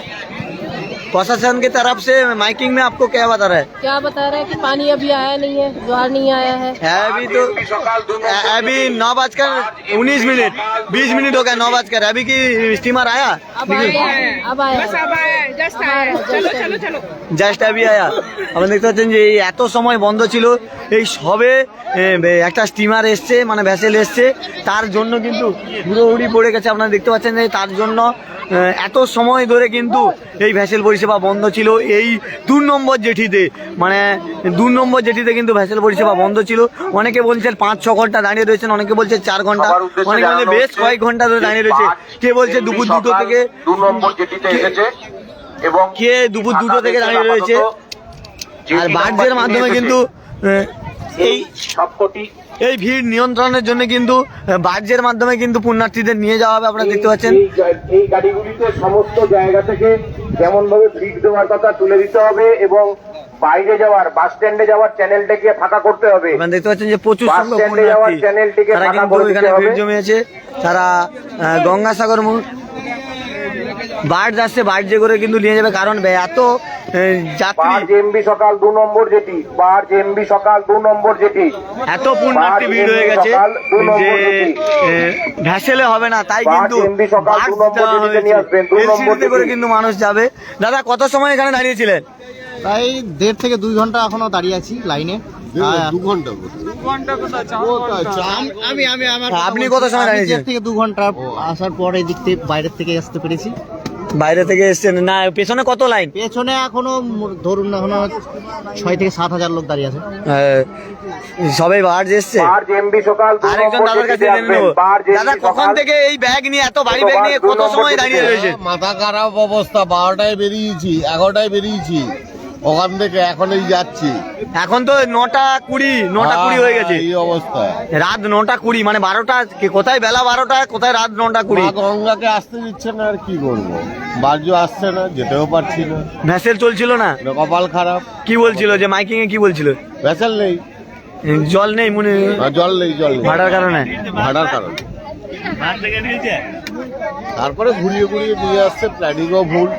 प्रशासन की तरफ से माइकिंग में आपको क्या बता रहा है? क्या बता रहे हैं कि पानी अभी आया नहीं है, ज्वार नहीं आया है। अभी तो सकाल 2 নম্বর अभी 9:19 20 मिनट हो गया 9 अभी की स्टीमर आया अब आया अब आया जस्ट आया। चलो चलो चलो জাস্ট अभी आया। আপনারা দেখতে পাচ্ছেন যে এই এত সময় বন্ধ ছিল, এই সবে একটা স্টিমার এসছে মানে ভ্যাসেল এসছে, তার জন্য কিন্তু হুড়োহুড়ি পড়ে গেছে। আপনারা দেখতে পাচ্ছেন যে তার জন্য এত সময় ধরে কিন্তু এই ভ্যাসেল পরিষেবা বন্ধ ছিল এই 2 নম্বর জেটিতে, মানে 2 নম্বর জেটিতে কিন্তু ভ্যাসেল পরিষেবা বন্ধ ছিল। অনেকে বলছেন 5-6 ঘন্টা দাঁড়িয়ে রয়েছেন, অনেকে বলছে 4 ঘন্টা, অনেকে বলছে বেশ কয়েক ঘন্টা ধরে দাঁড়িয়ে রয়েছে। কে বলছে দুপুর 2টো থেকে 2 নম্বর জেটিতে এসেছে এবং কে দুপুর 2টো থেকে দাঁড়িয়ে রয়েছে। আর বার্জের মাধ্যমে কিন্তু এই সবকটি এই ভিড় নিয়ন্ত্রণের জন্য কিন্তু বার্জের মাধ্যমে কিন্তু পুণ্যার্থীদের নিয়ে যাওয়া হবে। আপনারা দেখতে পাচ্ছেন এই গাড়িগুলিতে সমস্ত জায়গা থেকে যেমন ভাবে ফিট দেওয়ার কথা তুলে দিতে হবে এবং বাইরে যাওয়ার বাস স্ট্যান্ডে যাওয়ার চ্যানেলটাকে ফাঁকা করতে হবে। আপনারা দেখতে পাচ্ছেন যে প্রচুর বাস সংখ্যক স্ট্যান্ডে যাওয়ার পুণ্যার্থী চ্যানেলটিকে তারা ফাঁকা কিন্তু করে এখানে দিতে হবে। ভিড় জমিয়েছে। তারা গঙ্গাসাগর বার্জ আসছে, বার্জে করে কিন্তু নিয়ে যাবে, কারণ এত যাত্রী বার জেএমবি সকাল 2 নম্বর জেটি, বার জেএমবি সকাল 2 নম্বর জেটি, এত পুণ্যার্থী ভিড় হয়ে গেছে যে ভ্যাসেলে হবে না, তাই কিন্তু বার্জ দেওয়া হয়েছে। এলসিডিতে করে কিন্তু মানুষ যাবে। দাদা কত সময় এখানে দাঁড়িয়েছিলেন? প্রায় 1.5 থেকে 2 ঘন্টা এখনো দাঁড়িয়ে আছি লাইনে। 2 ঘন্টা আপনি কত সময় দাঁড়িয়েছেন? 1.5 থেকে 2 ঘন্টা আসার পর এই দিক থেকে বাইরের থেকে আসতে পেরেছি। বাইরে থেকে এসছেন না? পেছনে কত লাইন? পেছনে এখনো ধরুন এখনো 6 থেকে 7 হাজার লোক দাঁড়িয়ে আছে। সবাই বার্জ এসছে। বার জেএমবি সকাল 2 আরেকজন নম্বর দাদার কাছে জেটিতে জেনে নেবো। আসবেন। বার দাদা জেএমবি কখন সকাল থেকে এই ব্যাগ নিয়ে এত ভারী ব্যাগ নিয়ে কত সময় দাঁড়িয়ে রয়েছে? মাথা খারাপ অবস্থা, 12টায় বেরিয়েছি, 11টায় বেরিয়েছি ওখান থেকে এখন এই যাচ্ছি। এখন তো 9:20 হয়ে গেছে। এই অবস্থা রাত 9:20 মানে 12টা, কোথায় বেলা 12টা, কোথায় রাত 9:20। মা গঙ্গাকে আসতে দিচ্ছে না, আর কি করবো, বাজু আসছে না, যেতেও পারছি না, ভ্যাসেল চলছিল না। কপাল খারাপ। কি বলছিল যে মাইকিং এ কি বলছিল? ভেসেল নেই, জল নেই মনে জল নেই, জল নেই ভাড়ার কারণে। ভাড়ার কারণে। তারপরে ঘুরিয়ে ঘুরিয়ে নিয়ে আসছে, প্ল্যানিংও ভুল।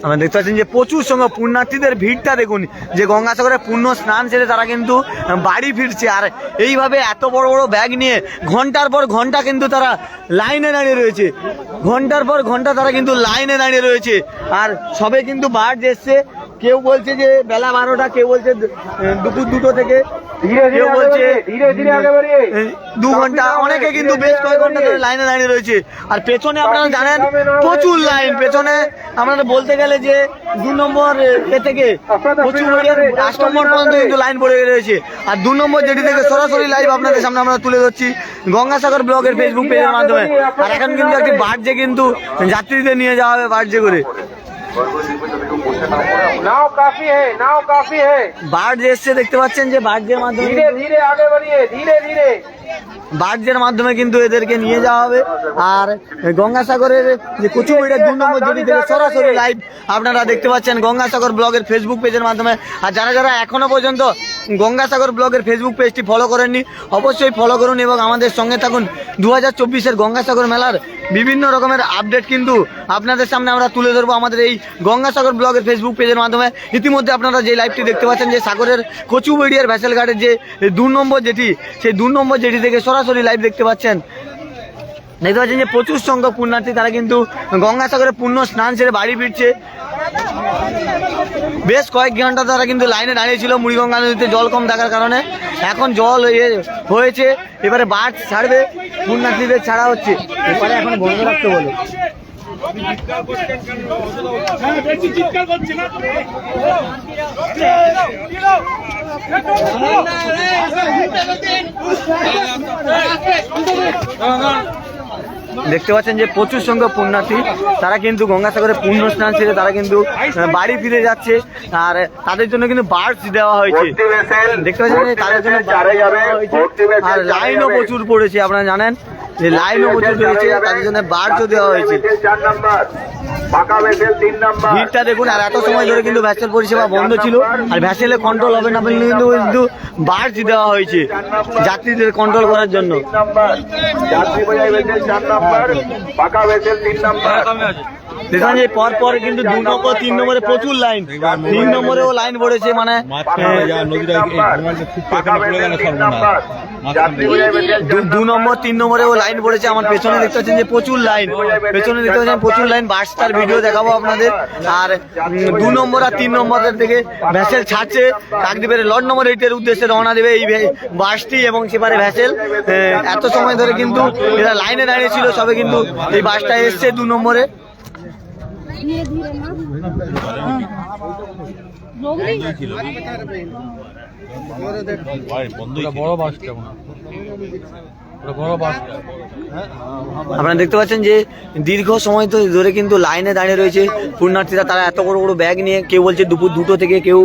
আমরা দেখতে পাচ্ছেন যে প্রচুর সংখ্যক পুণ্যার্থীদের ভিড়টা দেখুন, যে গঙ্গাসাগরে পুণ্য স্নান সেরে তারা কিন্তু বাড়ি ফিরছে। আর এইভাবে এত বড় বড় ব্যাগ নিয়ে ঘন্টার পর ঘন্টা কিন্তু তারা লাইনে দাঁড়িয়ে রয়েছে, ঘন্টার পর ঘন্টা তারা কিন্তু লাইনে দাঁড়িয়ে রয়েছে। আর সবে কিন্তু বার্জ এসছে, কেউ বলছে যে বেলা 12টা, কেউ বলছে দুপুর 2টো থেকে, ধীরে কেউ ধীরে বলছে ধীরে ধীরে আগে বাড়িয়ে 2 ঘন্টা, অনেকে কিন্তু বেশ কয়েক ঘন্টা ধরে লাইনে দাঁড়িয়ে রয়েছে। আর পেছনে আপনারা জানেন প্রচুর লাইন, পেছনে আপনারা বলতে গেলে যে 2 নম্বর থেকে প্রচুর 8 নম্বর পর্যন্ত কিন্তু লাইন পড়ে রয়েছে। আর 2 নম্বর যেটি থেকে সরাসরি লাইভ আপনাদের সামনে আমরা তুলে ধরছি গঙ্গাসাগর ব্লগের ফেসবুক পেজের মাধ্যমে। আর এখন কিন্তু একটি বার্জে কিন্তু যাত্রীদের নিয়ে যাওয়া হবে বার্জে করে। নাও কাফি হে, নাও কাফি হে, বার্জ এসছে, দেখতে পাচ্ছেন যে বার্জের মাধ্যমে ধীরে ধীরে আগে বাড়িয়ে ধীরে ধীরে। বার্জের মাধ্যমে কিন্তু এদেরকে নিয়ে যাওয়া হবে। আর গঙ্গাসাগরের যে কচুবেড়িয়া 2 নম্বর জেটি থেকে সরাসরি লাইভ আপনারা দেখতে পাচ্ছেন গঙ্গাসাগর ব্লগের ফেসবুক পেজের মাধ্যমে। আর যারা যারা এখনো পর্যন্ত গঙ্গাসাগর ব্লগের ফেসবুক পেজটি ফলো করেননি অবশ্যই ফলো করুন এবং আমাদের সঙ্গে থাকুন। 2024-এর গঙ্গাসাগর মেলার বিভিন্ন রকমের আপডেট কিন্তু আপনাদের সামনে আমরা তুলে ধরবো আমাদের এই গঙ্গাসাগর ব্লগের ফেসবুক পেজের মাধ্যমে। ইতিমধ্যে আপনারা যে লাইভটি দেখতে পাচ্ছেন যে সাগরের কচুবেড়িয়ার ভ্যাসেল ঘাটের যে 2 নম্বর জেটি, সেই 2 নম্বর জেটি থেকে সরাসরি লাইভ দেখতে পাচ্ছেন। দেখতে পাচ্ছেন যে প্রচুর সংখ্যক পুণ্যার্থী তারা কিন্তু গঙ্গাসাগরে পূর্ণ স্নান সেরে বাড়ি ফিরছে। বেশ কয়েক ঘন্টা তারা কিন্তু লাইনে দাঁড়িয়েছিল মুড়িগঙ্গা নদীতে জল কম থাকার কারণে। এখন জল হয়েছে, এবারে বাস ছাড়বে, পুণ্যার্থীদের ছাড়া হচ্ছে। এবারে এখন বন্ধ রাখতে বলে। দেখতে পাচ্ছেন যে প্রচুর সংখ্যক পুণ্যার্থী তারা কিন্তু গঙ্গাসাগরে পূর্ণ স্নান সেরে তারা কিন্তু বাড়ি ফিরে যাচ্ছে। আর তাদের জন্য কিন্তু বার্স দেওয়া হয়েছে, দেখতে পাচ্ছেন যে তাদের জন্য আর লাইনও প্রচুর পড়েছে। আপনারা জানেন যে লাইনও প্রচুর রয়েছে, তাদের জন্য বার্সও দেওয়া হয়েছে। ভিড়টা দেখুন। আর এত সময় ধরে কিন্তু ভ্যাসেল পরিষেবা বন্ধ ছিল, আর ভ্যাসেলে কন্ট্রোল হবে না বলে কিন্তু বার্স দেওয়া হয়েছে যাত্রীদের কন্ট্রোল করার জন্য। দেখুন যে পর পর কিন্তু 2 নম্বর 3 নম্বরে প্রচুর লাইন, 3 নম্বরেও লাইন পড়েছে। মানে 2 নম্বর 3 নম্বরেও লাইন পড়েছে। আমার পেছনে দেখতে পাচ্ছেন যে প্রচুর লাইন, পেছনে দেখতে পাচ্ছেন প্রচুর লাইন। বাসটার ভিডিও দেখাবো আপনাদের। আর 2 নম্বর আর 3 নম্বরের থেকে ভ্যাসেল ছাড়ছে কাকদ্বীপের লর্ড নম্বর 8-এর উদ্দেশ্যে রওনা দেবে এই বাসটি এবং সেবারে ভ্যাসেল। এত সময় ধরে কিন্তু এরা লাইনে দাঁড়িয়েছিল, সবে কিন্তু এই বাসটা এসছে 2 নম্বরে। বড় বাসটা আপনারা দেখতে পাচ্ছেন যে দীর্ঘ সময় তো ধরে কিন্তু লাইনে দাঁড়িয়ে রয়েছে পুণ্যার্থীরা। তারা এত বড় বড় ব্যাগ নিয়ে, কেউ বলছে দুপুর 2টো থেকে, কেউ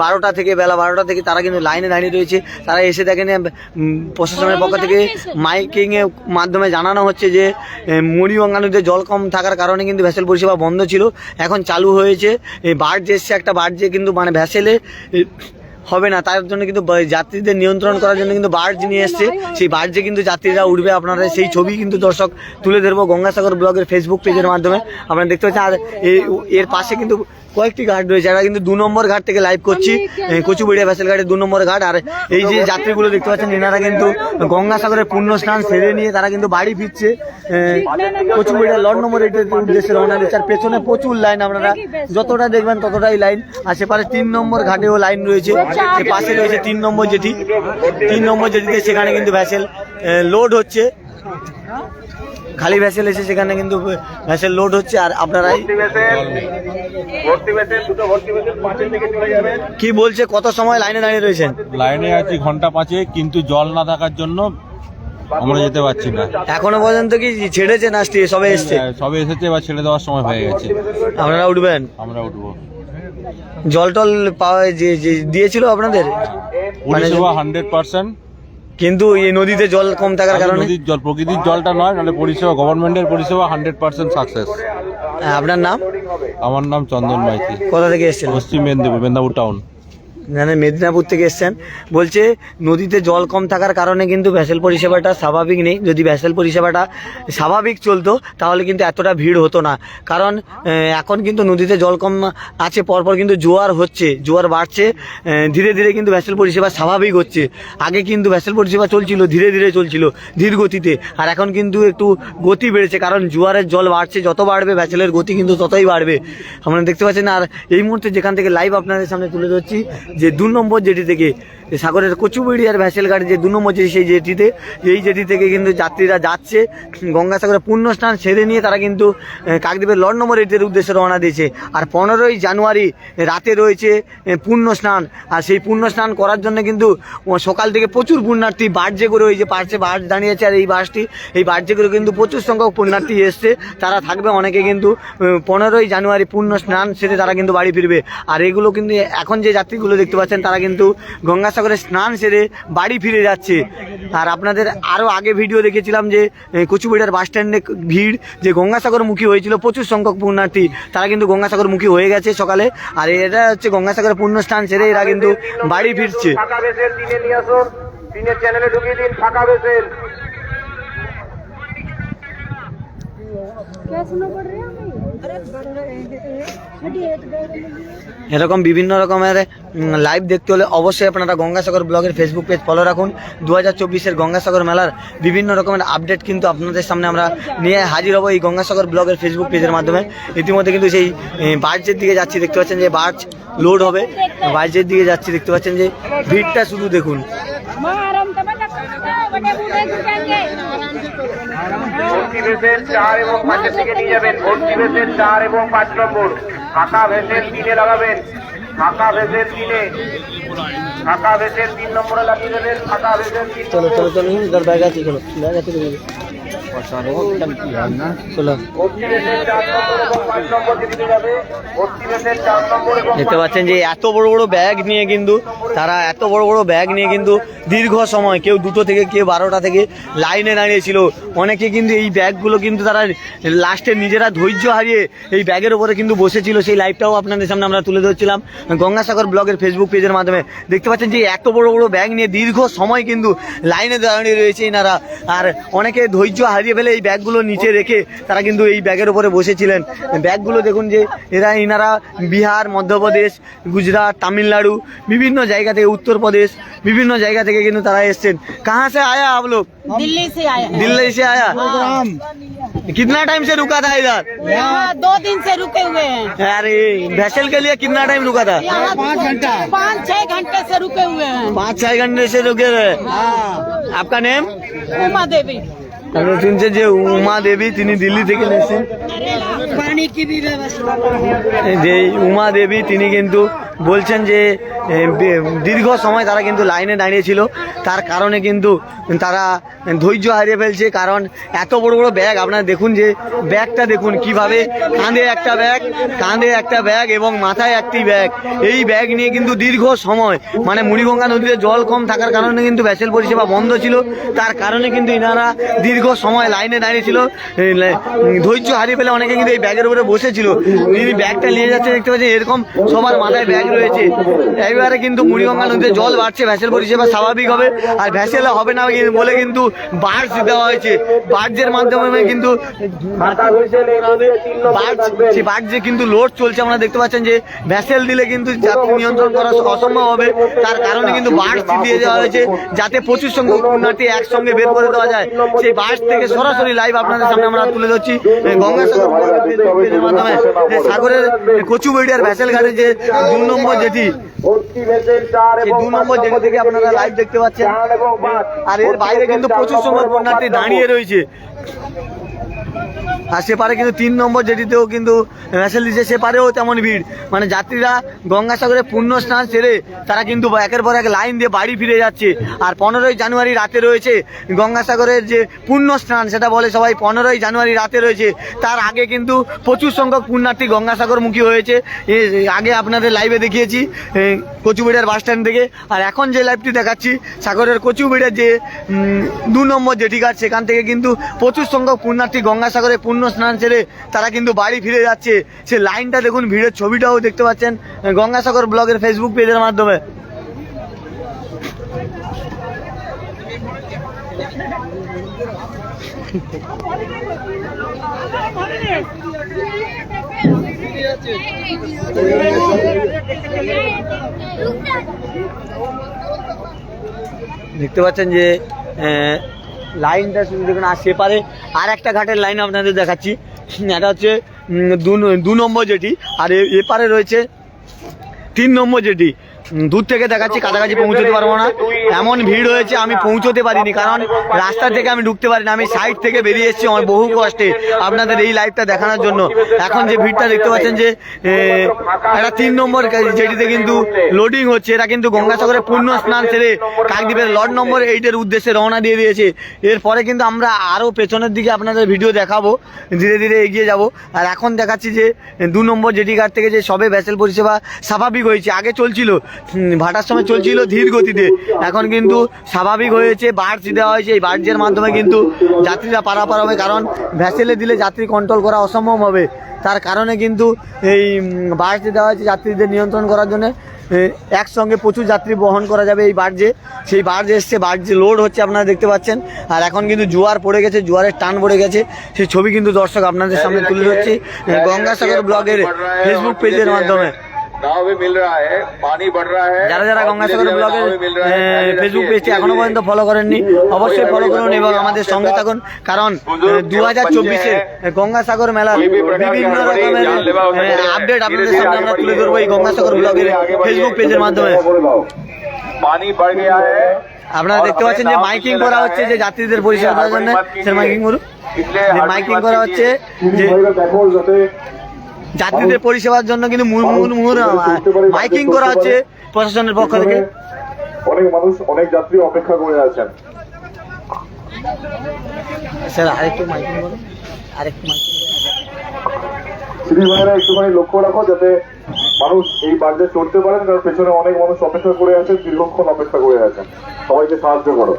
12টা থেকে, বেলা 12টা থেকে তারা কিন্তু লাইনে দাঁড়িয়ে রয়েছে। তারা এসে দেখেন প্রশাসনের পক্ষ থেকে মাইকিংয়ের মাধ্যমে জানানো হচ্ছে যে মুড়িগঙ্গা নদীতে জল কম থাকার কারণে কিন্তু ভ্যাসেল পরিষেবা বন্ধ ছিল, এখন চালু হয়েছে। এই বার্জ এসছে, একটা বার্জে কিন্তু মানে ভ্যাসেলে হবে না, তার জন্য কিন্তু যাত্রীদের নিয়ন্ত্রণ করার জন্য কিন্তু বার্জ নিয়ে এসছে। সেই বার্জে কিন্তু যাত্রীরা উঠবে। আপনারা সেই ছবি কিন্তু দর্শক তুলে ধরবো গঙ্গাসাগর ব্লগের ফেসবুক পেজের মাধ্যমে। আপনারা দেখতে পাচ্ছেন। আর এর পাশে কিন্তু কয়েকটি ঘাট রয়েছে, এরা কিন্তু 2 নম্বর ঘাট থেকে লাইভ করছি, কচুবেড়িয়া ভ্যাসেল ঘাটের 2 নম্বর ঘাট। আর এই যে যাত্রীগুলো দেখতে পাচ্ছেন এনারা কিন্তু গঙ্গাসাগরের পূর্ণ স্নান সেরে নিয়ে তারা কিন্তু বাড়ি ফিরছে। কচুবেড়িয়া লর্ড নম্বর 8-এর উদ্দেশ্যে রওনা দিচ্ছে। আর পেছনে প্রচুর লাইন, আপনারা যতটা দেখবেন ততটাই লাইন। আর সেপারে 3 নম্বর ঘাটেও লাইন রয়েছে, সে পাশে রয়েছে 3 নম্বর জেটি। 3 নম্বর জেটিতে সেখানে কিন্তু ভ্যাসেল লোড হচ্ছে, খালি ভ্যাসেল এসে সেখানে কিন্তু ভ্যাসেল লোড হচ্ছে। আর আপনারাই কি বলছে, কত সময় লাইনে দাঁড়িয়ে রয়েছেন? লাইনে আছি ঘন্টা 5, কিন্তু জল না থাকার জন্য আমরা যেতে পারছি না। এখনো পর্যন্ত কি ছেড়েছে না সবে এসছে? সবে এসেছে, এবার ছেড়ে দেওয়ার সময় হয়ে গেছে। আপনারা উঠবেন? আমরা উঠবো। জল টল পাওয়া দিয়েছিল আপনাদের? মানে 100%, কিন্তু এই নদীতে জল কম থাকার কারণে, নদীর জল প্রকৃতির জলটা নয়, নাহলে পরিষেবা গভর্নমেন্টের পরিষেবা 100% সাকসেস। আপনার নাম? আমার নাম চন্দন মাইতি। কোথা থেকে এসেছেন? পশ্চিম মেদিনীপুর টাউন। মানে মেদিনীপুর থেকে এসছেন। বলছে নদীতে জল কম থাকার কারণে কিন্তু ভ্যাসেল পরিষেবাটা স্বাভাবিক নেই। যদি ভ্যাসেল পরিষেবাটা স্বাভাবিক চলতো তাহলে কিন্তু এতটা ভিড় হতো না। কারণ এখন কিন্তু নদীতে জল কম আছে, পরপর কিন্তু জোয়ার হচ্ছে, জোয়ার বাড়ছে, ধীরে ধীরে কিন্তু ভ্যাসেল পরিষেবা স্বাভাবিক হচ্ছে। আগে কিন্তু ভ্যাসেল পরিষেবা চলছিল ধীরে ধীরে চলছিল, ধীর গতিতে। আর এখন কিন্তু একটু গতি বেড়েছে, কারণ জোয়ারের জল বাড়ছে, যত বাড়বে ভ্যাসেলের গতি কিন্তু ততই বাড়বে। আপনারা দেখতে পাচ্ছেন। আর এই মুহূর্তে যেখান থেকে লাইভ আপনাদের সামনে তুলে ধরছি যে 2 নম্বর জেটি থেকে যে সাগরের কচুবেড়িয়ার ভ্যাসেল ঘাট যে 2 নম্বর জেটি, সেই জেটিতে, এই জেটি থেকে কিন্তু যাত্রীরা যাচ্ছে গঙ্গাসাগরে পুণ্য স্নান সেরে নিয়ে তারা কিন্তু কাকদ্বীপের লর্ড নম্বর 8-এর উদ্দেশ্যে রওনা দিয়েছে। আর 15ই জানুয়ারি রাতে রয়েছে পুণ্য স্নান, আর সেই পুণ্য স্নান করার জন্য কিন্তু সকাল থেকে প্রচুর পুণ্যার্থী বার্জে করে, ওই যে পার্শ্বে বাস দাঁড়িয়েছে আর এই বার্জে করে কিন্তু প্রচুর সংখ্যক পুণ্যার্থী এসছে, তারা থাকবে। অনেকে কিন্তু 15ই জানুয়ারি পুণ্য স্নান সেরে তারা কিন্তু বাড়ি ফিরবে। আর এগুলো কিন্তু এখন যে যাত্রীগুলো দেখতে পাচ্ছেন তারা কিন্তু গঙ্গাসাগরে স্নান সেরে বাড়ি ফিরে যাচ্ছে। আর আপনাদের আরও আগে ভিডিও দেখেছিলাম যে কচুবেড়িয়ার বাস স্ট্যান্ডে ভিড় যে গঙ্গাসাগরমুখী হয়েছিল, প্রচুর সংখ্যক পুণ্যার্থী তারা কিন্তু গঙ্গাসাগরমুখী হয়ে গেছে সকালে। আর এটা হচ্ছে গঙ্গাসাগরের পুণ্য স্নান সেরে এরা কিন্তু বাড়ি ফিরছে। ফাঁকা ভেসেল দিনে নিয়ে আসুন, দিনের চ্যানেলে ঢুকিয়ে দিন ফাঁকা ভেসেল। এরকম বিভিন্ন রকমের লাইভ দেখতে হলে অবশ্যই আপনারা গঙ্গাসাগর ব্লগের ফেসবুক পেজ ফলো রাখুন। 2024-এর গঙ্গাসাগর মেলার বিভিন্ন রকমের আপডেট কিন্তু আপনাদের সামনে আমরা নিয়ে হাজির হব এই গঙ্গাসাগর ব্লগের ফেসবুক পেজের মাধ্যমে। ইতিমধ্যে কিন্তু সেই বার্জের দিকে যাচ্ছি, দেখতে পাচ্ছেন যে বার্জ লোড হবে, বার্জের দিকে যাচ্ছি, দেখতে পাচ্ছেন যে ভিড়টা শুধু দেখুন। ভর্তি ভেসেল 4 এবং 5-এর দিকে নিয়ে যাবেন। ভর্তি ভেসেল 4 এবং 5 নম্বর। ফাঁকা ভেসেল 3-এ লাগাবেন। ফাঁকা ভেসেল 3-এ, ফাঁকা ভেসেল 3 নম্বরে লাগিয়ে দেবেন। ফাঁকা ভেসেল 3 চলো চলো চলো ইধর ব্যাগ আছে, চলো ব্যাগ আছে চলো। ভর্তি ভেসেল 4 নম্বর এবং 5 নম্বর দিকে যাবে। ভর্তি ভেসেল 4 নম্বর এবং দেখতে পাচ্ছেন যে এত বড় বড় ব্যাগ নিয়ে কিন্তু তারা দীর্ঘ সময়, কেউ 2টো থেকে কেউ 12টা থেকে লাইনে দাঁড়িয়েছিল। অনেকে কিন্তু এই ব্যাগগুলো কিন্তু তারা লাস্টে নিজেরা ধৈর্য হারিয়ে এই ব্যাগের উপরে কিন্তু বসেছিল। সেই লাইভটাও আপনাদের সামনে আমরা তুলে ধরছিলাম গঙ্গাসাগর ব্লগের ফেসবুক পেজের মাধ্যমে। দেখতে পাচ্ছেন যে এত বড় বড় ব্যাগ নিয়ে দীর্ঘ সময় কিন্তু লাইনে দাঁড়িয়ে রয়েছে এনারা। আর অনেকে ধৈর্য হারিয়ে ফেলে এই ব্যাগগুলো নিচে রেখে তারা কিন্তু এই ব্যাগের উপরে বসেছিলেন। ব্যাগগুলো দেখুন যে এনারা বিহার, মধ্যপ্রদেশ, গুজরাট, তামিলনাড়ু, বিভিন্ন জায়গা থেকে, উত্তরপ্রদেশ, বিভিন্ন জায়গা থেকে কিন্তু তারা এসছেন। কাহা সে আয়া আপ লোগ? दिल्ली से आया है। दिल्ली से आया। कितना टाइम से रुका था इधर? यहाँ 2 दिन से रुके हुए हैं। अरे वैसल के लिए कितना टाइम रुका था? 5-6 घंटे से रुके हुए हैं। 5-6 घंटे से रुके हुए। आपका नेम? उमा देवी। শুনছে যে উমা দেবী, তিনি দিল্লি থেকে এসেছেন। पानी की भी व्यवस्था। যে উমা দেবী তিনি কিন্তু বলছেন যে দীর্ঘ সময় তারা কিন্তু লাইনে দাঁড়িয়েছিল, তার কারণে কিন্তু তারা ধৈর্য হারিয়ে ফেলছে। কারণ এত বড় বড় ব্যাগ, আপনারা দেখুন যে ব্যাগটা দেখুন কিভাবে, কাঁধে একটা ব্যাগ এবং মাথায় একটি ব্যাগ। এই ব্যাগ নিয়ে কিন্তু দীর্ঘ সময়, মানে মুড়িগঙ্গা নদীতে জল কম থাকার কারণে কিন্তু ভ্যাসেল পরিষেবা বন্ধ ছিল, তার কারণে কিন্তু এনারা দীর্ঘ সময় লাইনে দাঁড়িয়েছিল। ধৈর্য হারিয়ে ফেলে অনেকে কিন্তু এই ব্যাগের উপরে বসেছিল। তিনি ব্যাগটা নিয়ে যাচ্ছে, দেখতে পাচ্ছেন এরকম সবার মাথায় ব্যাগ রয়েছে। এবারে কিন্তু মুড়িগঙ্গা নদীতে জল বাড়ছে, ভ্যাসেল পরিষেবা স্বাভাবিক হবে। আর ভ্যাসেল হবে না বলে কিন্তু বার্জ দেওয়া হয়েছে। বার্জের মাধ্যমে কিন্তু বার্জে কিন্তু লোড চলছে। আমরা দেখতে পাচ্ছেন যে ভ্যাসেল দিলে কিন্তু যাত্রী নিয়ন্ত্রণ করা অসম্ভব হবে, তার কারণে কিন্তু বার্জ দিয়ে দেওয়া হয়েছে যাতে প্রচুর সংখ্যক পুণ্যার্থী একসঙ্গে বের করে দেওয়া যায়। সেই বার্জ থেকে সরাসরি লাইভ আপনাদের সামনে আমরা তুলে ধরছি গঙ্গাসাগর মাধ্যমে। সাগরের কচুবেড়িয়ার ভ্যাসেল ঘাটে যে 2 নম্বর জেটি, সেই 2 নম্বর জেটি থেকে আপনারা লাইভ দেখতে পাচ্ছেন। আর এর বাইরে কিন্তু প্রচুর সংখ্যক পুণ্যার্থী দাঁড়িয়ে রয়েছে। আর সেপারে কিন্তু 3 নম্বর জেটিতেও কিন্তু ভ্যাসেল দিচ্ছে, সেপারেও তেমন ভিড়। মানে যাত্রীরা গঙ্গাসাগরে পুণ্য স্নান সেরে তারা কিন্তু একের পর এক লাইন দিয়ে বাড়ি ফিরে যাচ্ছে। আর 15ই জানুয়ারি রাতে রয়েছে গঙ্গাসাগরের যে পুণ্য স্নান, সেটা বলে সবাই 15ই জানুয়ারি রাতে রয়েছে। তার আগে কিন্তু প্রচুর সংখ্যক পুণ্যার্থী গঙ্গাসাগরমুখী হয়েছে। আগে আপনাদের লাইভে দেখিয়েছি কচুবেড়িয়ার বাস স্ট্যান্ড থেকে। আর এখন যে লাইভটি দেখাচ্ছি সাগরের কচুবেড়িয়ার যে 2 নম্বর জেটি ঘাট, সেখান থেকে কিন্তু প্রচুর সংখ্যক পুণ্যার্থী গঙ্গাসাগরে পুণ্য স্নান সেরে তারা কিন্তু বাড়ি ফিরে যাচ্ছে। সে লাইনটা দেখুন, ভিড়ের ছবিটাও দেখতে পাচ্ছেন গঙ্গাসাগর ব্লগের ফেসবুক পেজের মাধ্যমে। দেখতে পাচ্ছেন যে লাইনটা শুধু দেখুন। আর সেপারে আর একটা ঘাটের লাইন আপনাদের দেখাচ্ছি, এটা হচ্ছে 2 নম্বর জেটি। আর এপারে রয়েছে 3 নম্বর যেটি দূর থেকে দেখাচ্ছি, কাছাকাছি পৌঁছতে পারবো না, এমন ভিড় হয়েছে আমি পৌঁছতে পারিনি, কারণ রাস্তা থেকে আমি ঢুকতে পারিনি। আমি সাইড থেকে বেরিয়ে এসেছি আমার বহু কষ্টে আপনাদের এই লাইভটা দেখানোর জন্য। এখন যে ভিড়টা দেখতে পাচ্ছেন যে একটা 3 নম্বর যেটিতে কিন্তু লোডিং হচ্ছে, এরা কিন্তু গঙ্গাসাগরে পূর্ণ স্নান সেরে কাকদ্বীপের লট নম্বর 8-এর উদ্দেশ্যে রওনা দিয়ে দিয়েছে। এরপরে কিন্তু আমরা আরও পেছনের দিকে আপনাদের ভিডিও দেখাবো, ধীরে ধীরে এগিয়ে যাব। আর এখন দেখাচ্ছি যে 2 নম্বর জেটি ঘাট থেকে যে সবে ভ্যাসেল পরিষেবা স্বাভাবিক হয়েছে। আগে চলছিল ভাটার সময় চলছিল ধীর গতিতে, এখন কিন্তু স্বাভাবিক হয়েছে, বার্জ দেওয়া হয়েছে। এই বার্জের মাধ্যমে কিন্তু যাত্রীরা পারাপার হবে, কারণ ভ্যাসেলে দিলে যাত্রী কন্ট্রোল করা অসম্ভব হবে। তার কারণে কিন্তু এই বার্জ দেওয়া হয়েছে যাত্রীদের নিয়ন্ত্রণ করার জন্য। একসঙ্গে প্রচুর যাত্রী বহন করা যাবে এই বার্জে। সেই বার্জ এসছে, বার্জে লোড হচ্ছে আপনারা দেখতে পাচ্ছেন। আর এখন কিন্তু জোয়ার পড়ে গেছে, জোয়ারের টান পড়ে গেছে, সেই ছবি কিন্তু দর্শক আপনাদের সামনে তুলে ধরছি গঙ্গাসাগর ব্লগের ফেসবুক পেজের মাধ্যমে। যারা যারা গঙ্গাসাগর ব্লগের ফেসবুক পেজটি এখনো পর্যন্ত ফলো করেননি অবশ্যই ফলো করুন এবং আমাদের সঙ্গে থাকুন, কারণ 2024-এর গঙ্গাসাগর মেলার বিভিন্ন রকমের আপডেট আপনাদের সামনে আমরা তুলে ধরবো এই গঙ্গাসাগর ব্লগের ফেসবুক পেজের মাধ্যমে। আপনারা দেখতে পাচ্ছেন যে মাইকিং করা হচ্ছে, যে যাত্রীদের পরিষেবা দেওয়ার জন্য সে মাইকিং করুন, মাইকিং করা হচ্ছে যে যাত্রীদের পরিষেবার জন্য কিন্তু মাইকিং করা হচ্ছে প্রশাসনের পক্ষ থেকে। অনেক মানুষ, অনেক যাত্রী অপেক্ষা করে আছেন। স্যার আরেকটু মাইকিং করুন, আরেকটু মাইকিং ভাইরা একটুখানি লক্ষ্য রাখো যাতে মানুষ এই বার্জে চড়তে পারেন, কারণ পেছনে অনেক মানুষ অপেক্ষা করে আছেন, দীর্ঘক্ষণ অপেক্ষা করে আছেন। সবাইকে সাহায্য করো।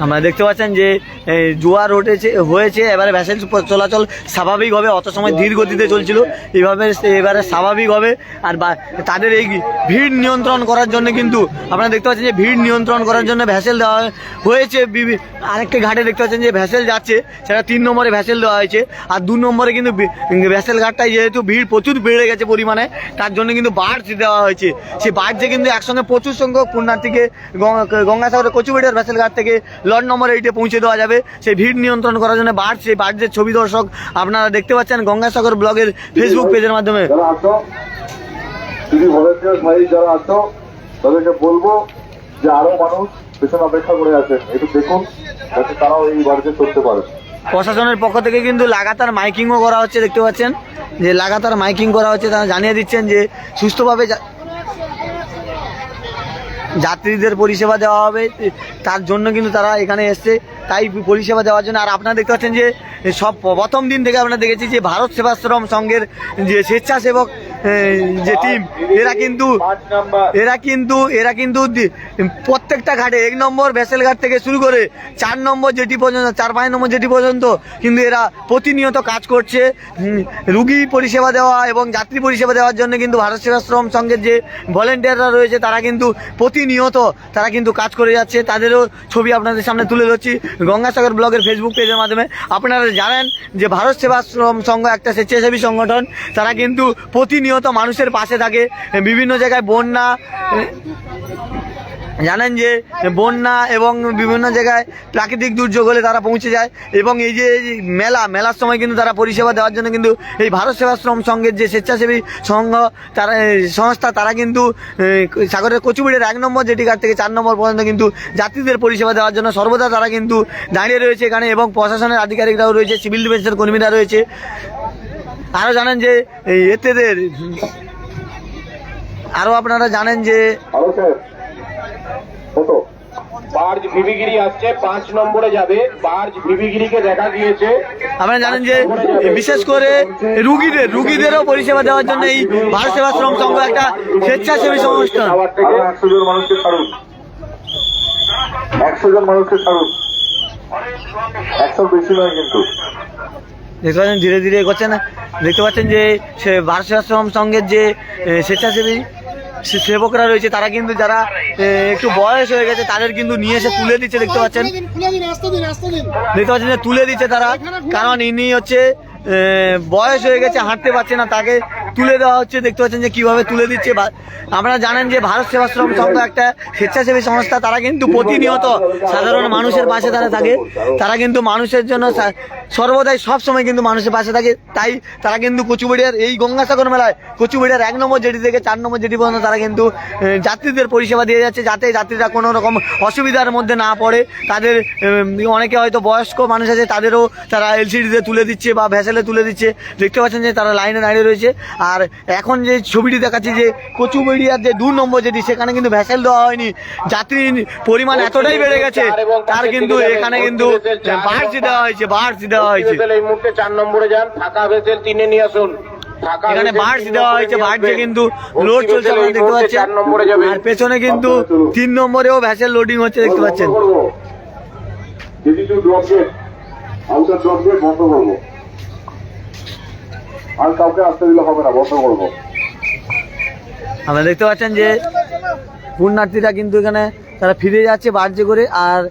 আপনারা দেখতে পাচ্ছেন যে জোয়ার হয়েছে, এবারে ভ্যাসেল চলাচল স্বাভাবিক হবে। অত সময় ধীর গতিতে চলছিল, এইভাবে এবারে স্বাভাবিক হবে। আর তাদের এই ভিড় নিয়ন্ত্রণ করার জন্য কিন্তু আপনারা দেখতে পাচ্ছেন যে ভিড় নিয়ন্ত্রণ করার জন্য ভ্যাসেল দেওয়া হয়েছে। আরেকটা ঘাটে দেখতে পাচ্ছেন যে ভ্যাসেল যাচ্ছে, সেটা 3 নম্বরে ভ্যাসেল দেওয়া হয়েছে। আর 2 নম্বরে কিন্তু ভ্যাসেল ঘাটটায় যেহেতু ভিড় প্রচুর বেড়ে গেছে পরিমাণে, তার জন্য কিন্তু বার্জ দেওয়া হয়েছে। সেই বার্জে কিন্তু একসঙ্গে প্রচুর সংখ্যক পুণ্যার্থীকে গঙ্গাসাগরের কচুবেড়িয়ার ভ্যাসেল ঘাট থেকে লট নম্বর 8-এ পৌঁছে দেওয়া যাবে। সেই ভিড় নিয়ন্ত্রণ করার জন্য বার্জ, সেই বার্জের ছবি দর্শক আপনারা দেখতে পাচ্ছেন গঙ্গাসাগর ব্লগের ফেসবুক পেজের মাধ্যমে। যারা আছো তাদেরকে বলবো যে আরো মানুষ পেছনে অপেক্ষা করে আছেন, একটু দেখুন যাতে তারাও এই বাড়িতে চলতে পারে। প্রশাসনের পক্ষ থেকে কিন্তু লাগাতার মাইকিংও করা হচ্ছে, দেখতে পাচ্ছেন যে লাগাতার মাইকিং করা হচ্ছে। তারা জানিয়ে দিচ্ছেন যে সুস্থভাবে যাত্রীদের পরিষেবা দেওয়া হবে, তার জন্য কিন্তু তারা এখানে এসছে, তাই পরিষেবা দেওয়ার জন্য। আর আপনারা দেখতে পাচ্ছেন যে সব প্রথম দিন থেকে আমরা দেখেছি যে ভারত সেবাশ্রম সংঘের যে স্বেচ্ছাসেবক যে টিম, এরা কিন্তু প্রত্যেকটা ঘাটে 1 নম্বর ভ্যাসেল ঘাট থেকে শুরু করে 4 নম্বর জেটি পর্যন্ত, 4-5 নম্বর জেটি পর্যন্ত কিন্তু এরা প্রতিনিয়ত কাজ করছে। রুগী পরিষেবা দেওয়া এবং যাত্রী পরিষেবা দেওয়ার জন্য কিন্তু ভারত সেবাশ্রম সংঘের যে ভলেন্টিয়াররা রয়েছে তারা কিন্তু প্রতিনিয়ত তারা কিন্তু কাজ করে যাচ্ছে। তাদেরও ছবি আপনাদের সামনে তুলে ধরছি গঙ্গাসাগর ব্লগের ফেসবুক পেজের মাধ্যমে। আপনারা জানেন যে ভারত সেবাশ্রম সংঘ একটা স্বেচ্ছাসেবী সংগঠন, তারা কিন্তু প্রতিনিয়ত মানুষের পাশে থাকে। বিভিন্ন জায়গায় বন্যা, জানেন যে বন্যা এবং বিভিন্ন জায়গায় প্রাকৃতিক দুর্যোগ হলে তারা পৌঁছে যায়। এবং এই যে মেলার সময় কিন্তু তারা পরিষেবা দেওয়ার জন্য কিন্তু এই ভারত সেবাশ্রম সংঘের যে স্বেচ্ছাসেবী সংঘ তারা সংস্থা, তারা কিন্তু সাগরের কচুবেড়িয়ার 1 নম্বর জেটি ঘাট থেকে 4 নম্বর পর্যন্ত কিন্তু যাত্রীদের পরিষেবা দেওয়ার জন্য সর্বদা তারা কিন্তু দাঁড়িয়ে রয়েছে এখানে। এবং প্রশাসনের আধিকারিকরাও রয়েছে, সিভিল ডিফেন্সের কর্মীরা রয়েছে। আরও জানেন যে এতেদের আরও আপনারা জানেন যে বার্জ ভিবিগিরি আসছে, 5 নম্বরে যাবে। বার্জ ভিবিগিরিকে দেখা গিয়েছে। আপনারা জানেন যে বিশেষ করে রুগীদেরও পরিষেবা দেওয়ার জন্য এই ভারত সেবাশ্রম সংঘ একটা স্বেচ্ছাসেবী সংস্থা। 100 জন মানুষকে ছাড়ুন, 100 জন মানুষকে ছাড়ুন, 100 বেশি নয় কিন্তু। দেখতে পাচ্ছেন ধীরে ধীরে এগোচ্ছেন। দেখতে পাচ্ছেন যে সে ভারত সেবাশ্রম সংঘের যে স্বেচ্ছাসেবী সেবকরা রয়েছে, তারা কিন্তু যারা একটু বয়স হয়ে গেছে তাদের কিন্তু নিয়ে এসে তুলে দিচ্ছে। দেখতে পাচ্ছেন যে তুলে দিচ্ছে তারা, কারণ ইনি হচ্ছে বয়স হয়ে গেছে, হাঁটতে পারছে না, তাকে তুলে দেওয়া হচ্ছে। দেখতে পাচ্ছেন যে কিভাবে তুলে দিচ্ছে। আপনারা জানেন যে ভারত সেবাশ্রম সংঘ একটা স্বেচ্ছাসেবী সংস্থা, তারা কিন্তু প্রতিনিয়ত সাধারণ মানুষের পাশে তারা থাকে। তারা কিন্তু মানুষের জন্য সর্বদাই সব সময় কিন্তু মানুষের পাশে থাকে। তাই তারা কিন্তু কচুবেড়িয়ার এই গঙ্গাসাগর মেলায় কচুবেড়িয়ার 1 নম্বর জেটি থেকে 4 নম্বর জেটি পর্যন্ত তারা কিন্তু যাত্রীদের পরিষেবা দিয়ে যাচ্ছে, যাতে যাত্রীরা কোনো রকম অসুবিধার মধ্যে না পড়ে। তাদের অনেকে হয়তো বয়স্ক মানুষ আছে, তাদেরও তারা এলসিডিতে তুলে দিচ্ছে বা ভ্যাসেলে তুলে দিচ্ছে। দেখতে পাচ্ছেন যে তারা লাইনে দাঁড়িয়ে রয়েছে। আর এখন যে ছবিটি দেখাচ্ছি যে কচুবেড়িয়ার যে 2 নম্বর জেটি, সেখানে কিন্তু ভ্যাসেল দেওয়া হয়নি। যাত্রীর পরিমাণ এতটাই বেড়ে গেছে, তার কিন্তু এখানে কিন্তু বাড়তি দেওয়া হয়েছে, বাড়তি দেওয়া হয়েছে। এই মুহূর্তে 4 নম্বরে যান, ফাঁকা ভেসেল 3-এ নিয়ে আসুন। এখানে বাড়তি দেওয়া হয়েছে, বাড়ছে কিন্তু লোড চলছে, আপনারা দেখতে পাচ্ছেন। আর পেছনে কিন্তু 3 নম্বরেও ভ্যাসেল লোডিং হচ্ছে, দেখতে পাচ্ছেন। আউটার ড্রপ গেট বন্ধ করবো, আর কাউকে আসতে দিলে হবে না, বন্ধ করবো। আপনারা দেখতে পাচ্ছেন যে পুণ্যার্থীরা কিন্তু এখানে তারা ফিরে যাচ্ছে বাড়ছে করে। আর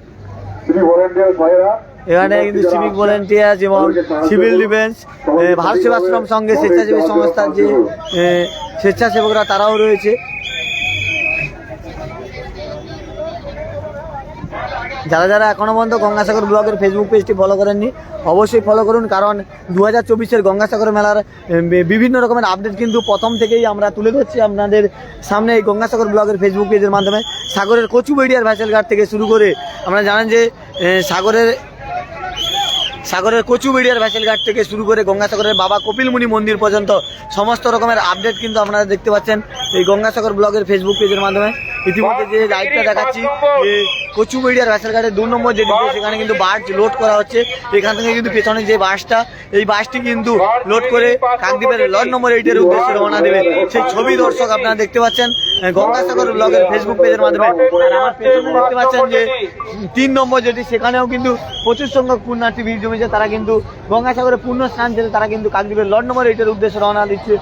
এখানে কিন্তু সিভিক ভলেন্টিয়ার্স এবং সিভিল ডিফেন্স, ভারত সেবাশ্রম সঙ্গে স্বেচ্ছাসেবী সংস্থার যে স্বেচ্ছাসেবকরা তারাও রয়েছে। যারা যারা এখনও পর্যন্ত গঙ্গাসাগর ব্লগের ফেসবুক পেজটি ফলো করেননি, অবশ্যই ফলো করুন, কারণ 2024-এর গঙ্গাসাগর মেলার বিভিন্ন রকমের আপডেট কিন্তু প্রথম থেকেই আমরা তুলে ধরছি আপনাদের সামনে এই গঙ্গাসাগর ব্লগের ফেসবুক পেজের মাধ্যমে। সাগরের কচুবেড়িয়ার ভ্যাসেল ঘাট থেকে শুরু করে আমরা জানেন যে সাগরের কচুবেড়িয়ার ভ্যাসেল ঘাট থেকে শুরু করে গঙ্গাসাগরের বাবা কপিলমুনি মন্দির পর্যন্ত সমস্ত রকমের আপডেট কিন্তু আপনারা দেখতে পাচ্ছেন এই গঙ্গাসাগর ব্লগের ফেসবুক পেজের মাধ্যমে। ইতিমধ্যে যে লাইভটা দেখাচ্ছি যে কচুবেড়িয়ার ভ্যাসেল ঘাটের 2 নম্বর জেটিতে, সেখানে কিন্তু বাস লোড করা হচ্ছে। এখান থেকে কিন্তু পেছনে যে বাসটা, এই বাসটি কিন্তু লোড করে কাকদ্বীপের লট নম্বর 8-এর উদ্দেশ্যে রওনা দেবে। সেই ছবি দর্শক আপনারা দেখতে পাচ্ছেন গঙ্গাসাগর ব্লগের ফেসবুক পেজের মাধ্যমে। আর আমার পেছনে দেখতে পাচ্ছেন যে 3 নম্বর জেটি, সেখানেও কিন্তু প্রচুর সংখ্যক পুণ্যার্থী ভিড় জমেছে। তারা কিন্তু গঙ্গাসাগরে পূর্ণ স্নান ছেড়ে তারা কিন্তু কাকদ্বীপের লট নম্বর 8-এর উদ্দেশ্যে রওনা দিচ্ছে।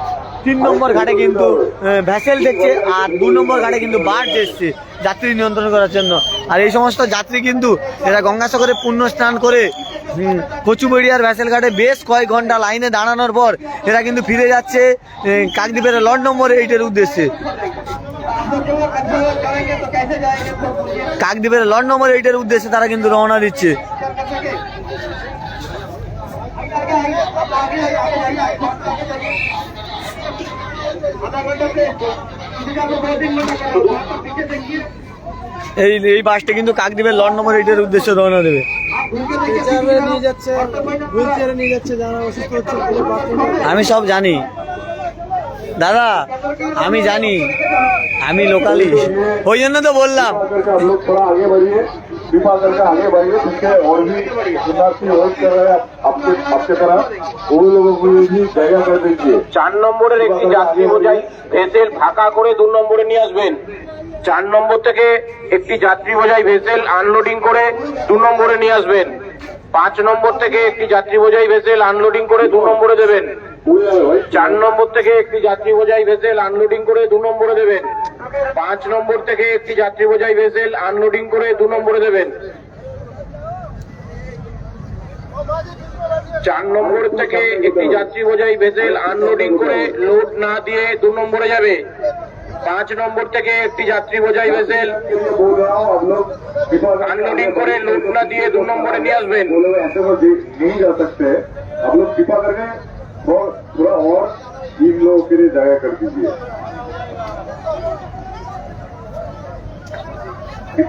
3 নম্বর ঘাটে কিন্তু ভ্যাসেল দেখছে, আর 2 নম্বর ঘাটে কিন্তু বার্জ এসছে যাত্রী নিয়ন্ত্রণ করার জন্য। আর এই সমস্ত যাত্রী কিন্তু এরা গঙ্গাসাগরে পূর্ণ স্নান করে কচুবেড়িয়ার ভ্যাসেল ঘাটে বেশ কয়েক ঘন্টা লাইনে দাঁড়ানোর পর এরা কিন্তু ফিরে যাচ্ছে কাকদ্বীপের লট নম্বর 8-এর উদ্দেশ্যে। কাকদ্বীপের লট নম্বর 8-এর উদ্দেশ্যে তারা কিন্তু রওনা দিচ্ছে। এই বাসটা কিন্তু কাকদ্বীপের লট নম্বর 8-এর উদ্দেশ্যে রওনা দেবে। আমি সব জানি দাদা, আমি জানি, আমি লোকালি, ওই জন্য তো বললাম। कृपा करके आगे बढ़िए, पीछे और भी पुण्यार्थी वेट कर रहे हैं आपके तरह, वो लोगों को भी जगह कर दीजिए। 4 নম্বরের একটি যাত্রী বোঝাই ভেসেল ফাঁকা করে 2 নম্বরে নিয়ে আসবেন। 4 নম্বর থেকে একটি যাত্রী বোঝাই ভেসেল আনলোডিং করে 2 নম্বরে নিয়ে আসবেন। 5 নম্বর থেকে একটি যাত্রী বোঝাই ভেসেল আনলোডিং করে 2 নম্বরে দেবেন। 4 নম্বর থেকে একটি যাত্রী বোঝাই ভেসেল আনলোডিং করে 2 নম্বরে দেবেন। 5 নম্বর থেকে একটি যাত্রী বোঝাই ভেসেল আনলোডিং করে 2 নম্বরে দেবেন। 4 নম্বর থেকে একটি যাত্রী বোঝাই ভেসেল আনলোডিং করে লোড না দিয়ে 2 নম্বরে যাবে। 5 নম্বর থেকে একটি যাত্রী বোঝাই ভেসেল আনলোডিং করে লোড না দিয়ে 2 নম্বরে নিয়ে আসবেন। नहीं जा सकते, आप लोग कृपा करके थोड़ा और इन लोगों के लिए जगह कर दीजिए।